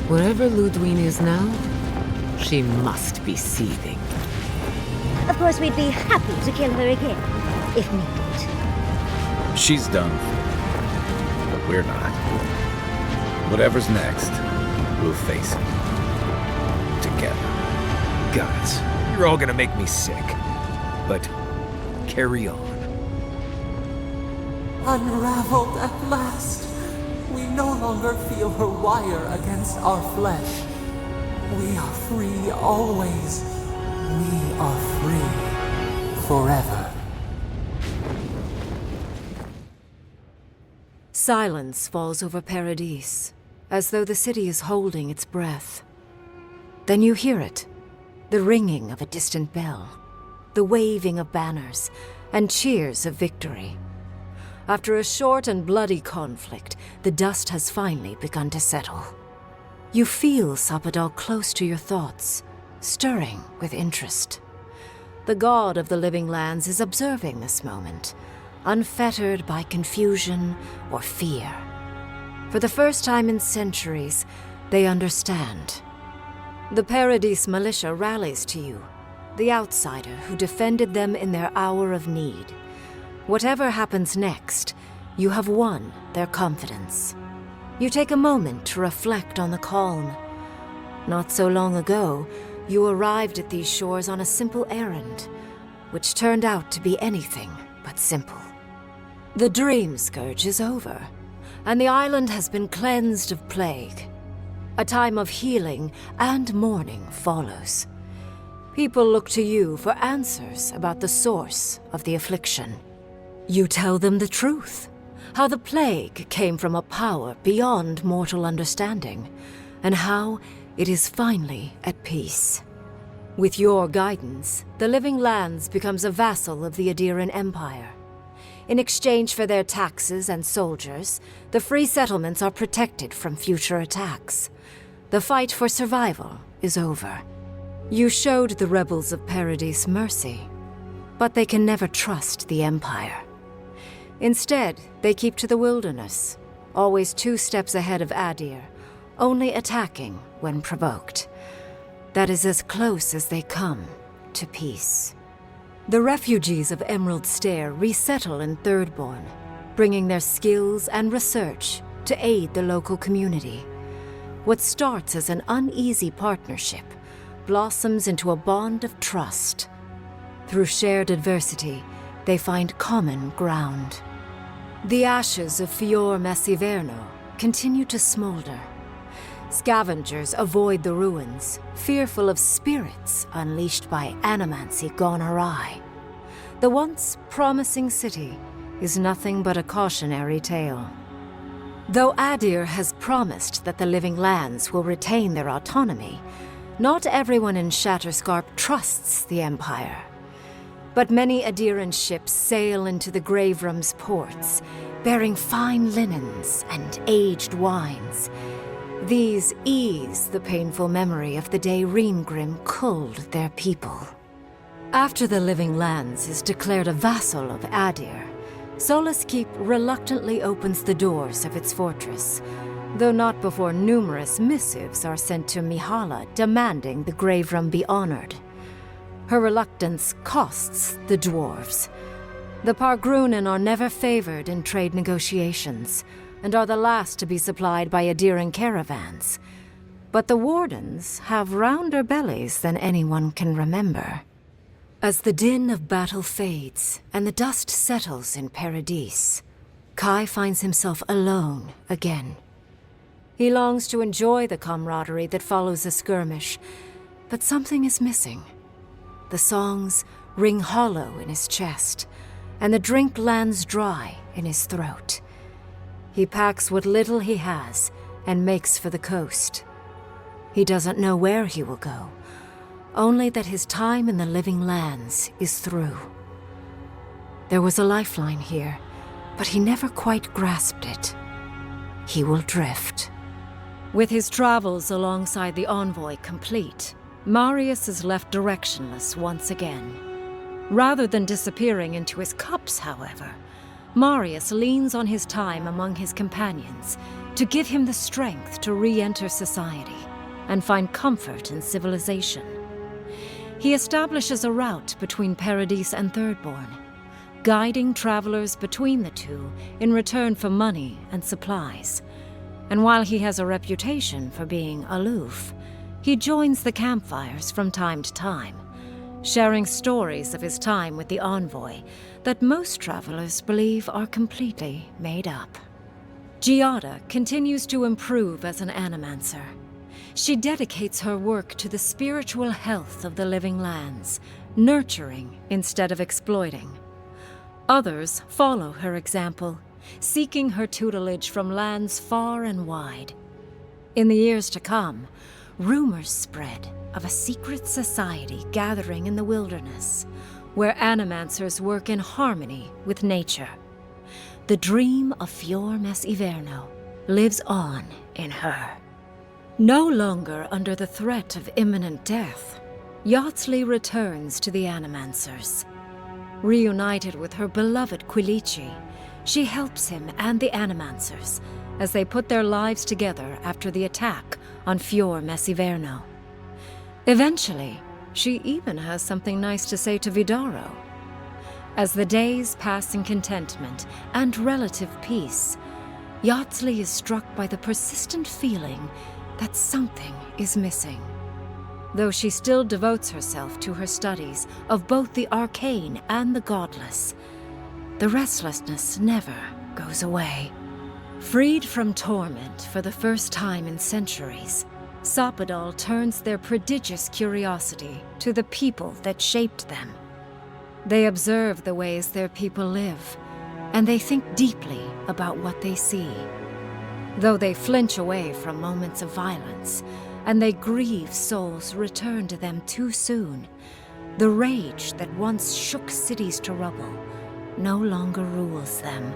Wherever Ludwine is now, she must be seething. Of course, we'd be happy to kill her again, if needed. She's done. But we're not. Whatever's next, we'll face it. Together. Guys, you're all gonna make me sick. But carry on. Unraveled at last. We no longer feel her wire against our flesh. We are free always. We are free forever. Silence falls over Paradise, as though the city is holding its breath. Then you hear it, the ringing of a distant bell, the waving of banners, and cheers of victory. After a short and bloody conflict, the dust has finally begun to settle. You feel Sapadal close to your thoughts, stirring with interest. The god of the living lands is observing this moment, unfettered by confusion or fear. For the first time in centuries, they understand. The Paradise militia rallies to you, the outsider who defended them in their hour of need. Whatever happens next, you have won their confidence. You take a moment to reflect on the calm. Not so long ago, you arrived at these shores on a simple errand, which turned out to be anything but simple. The Dream Scourge is over, and the island has been cleansed of plague. A time of healing and mourning follows. People look to you for answers about the source of the affliction. You tell them the truth, how the plague came from a power beyond mortal understanding, and how it is finally at peace. With your guidance, the Living Lands becomes a vassal of the Adiran Empire. In exchange for their taxes and soldiers, the free settlements are protected from future attacks. The fight for survival is over. You showed the rebels of Paradise mercy, but they can never trust the Empire. Instead, they keep to the wilderness, always 2 steps ahead of Adir, only attacking when provoked. That is as close as they come to peace. The refugees of Emerald Stair resettle in Thirdborn, bringing their skills and research to aid the local community. What starts as an uneasy partnership blossoms into a bond of trust. Through shared adversity, they find common ground. The ashes of Fior Messiverno continue to smolder. Scavengers avoid the ruins, fearful of spirits unleashed by animancy gone awry. The once promising city is nothing but a cautionary tale. Though Adir has promised that the Living Lands will retain their autonomy, not everyone in Shatterscarp trusts the Empire. But many Adiran ships sail into the Graveroom's ports, bearing fine linens and aged wines. These ease the painful memory of the day Reengrim culled their people. After the Living Lands is declared a vassal of Adir, Solace Keep reluctantly opens the doors of its fortress, though not before numerous missives are sent to Mihala demanding the Graveroom be honored. Her reluctance costs the dwarves. The Pargrunen are never favored in trade negotiations, and are the last to be supplied by Adiran caravans. But the Wardens have rounder bellies than anyone can remember. As the din of battle fades and the dust settles in Paradise, Kai finds himself alone again. He longs to enjoy the camaraderie that follows a skirmish, but something is missing. The songs ring hollow in his chest, and the drink lands dry in his throat. He packs what little he has and makes for the coast. He doesn't know where he will go, only that his time in the Living Lands is through. There was a lifeline here, but he never quite grasped it. He will drift. With his travels alongside the envoy complete, Marius is left directionless once again. Rather than disappearing into his cups, however, Marius leans on his time among his companions, to give him the strength to re-enter society and find comfort in civilization. He establishes a route between Paradise and Thirdborn, guiding travelers between the two in return for money and supplies. And while he has a reputation for being aloof, he joins the campfires from time to time, sharing stories of his time with the envoy that most travelers believe are completely made up. Giada continues to improve as an animancer. She dedicates her work to the spiritual health of the living lands, nurturing instead of exploiting. Others follow her example, seeking her tutelage from lands far and wide. In the years to come, rumors spread of a secret society gathering in the wilderness, where animancers work in harmony with nature. The dream of Fior Mes Iverno lives on in her. No longer under the threat of imminent death, Yardsley returns to the Animancers. Reunited with her beloved Quilici, she helps him and the Animancers as they put their lives together after the attack on Fior Mes Iverno. Eventually, she even has something nice to say to Vidaro. As the days pass in contentment and relative peace, Yardsley is struck by the persistent feeling that something is missing. Though she still devotes herself to her studies of both the arcane and the godless, the restlessness never goes away. Freed from torment for the first time in centuries, Sapadal turns their prodigious curiosity to the people that shaped them. They observe the ways their people live, and they think deeply about what they see. Though they flinch away from moments of violence, and they grieve souls returned to them too soon, the rage that once shook cities to rubble no longer rules them.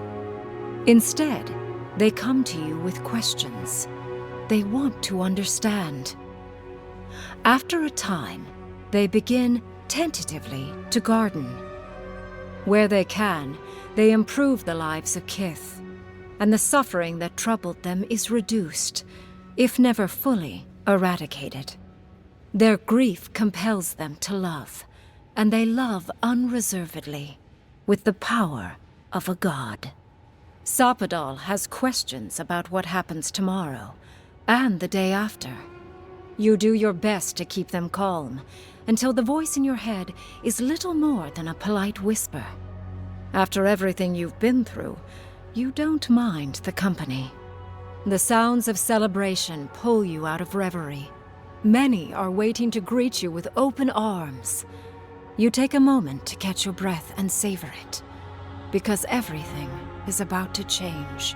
Instead, they come to you with questions. They want to understand. After a time, they begin tentatively to garden. Where they can, they improve the lives of Kith, and the suffering that troubled them is reduced, if never fully eradicated. Their grief compels them to love, and they love unreservedly, with the power of a god. Sapadal has questions about what happens tomorrow, and the day after. You do your best to keep them calm, until the voice in your head is little more than a polite whisper. After everything you've been through, you don't mind the company. The sounds of celebration pull you out of reverie. Many are waiting to greet you with open arms. You take a moment to catch your breath and savor it, because everything is about to change.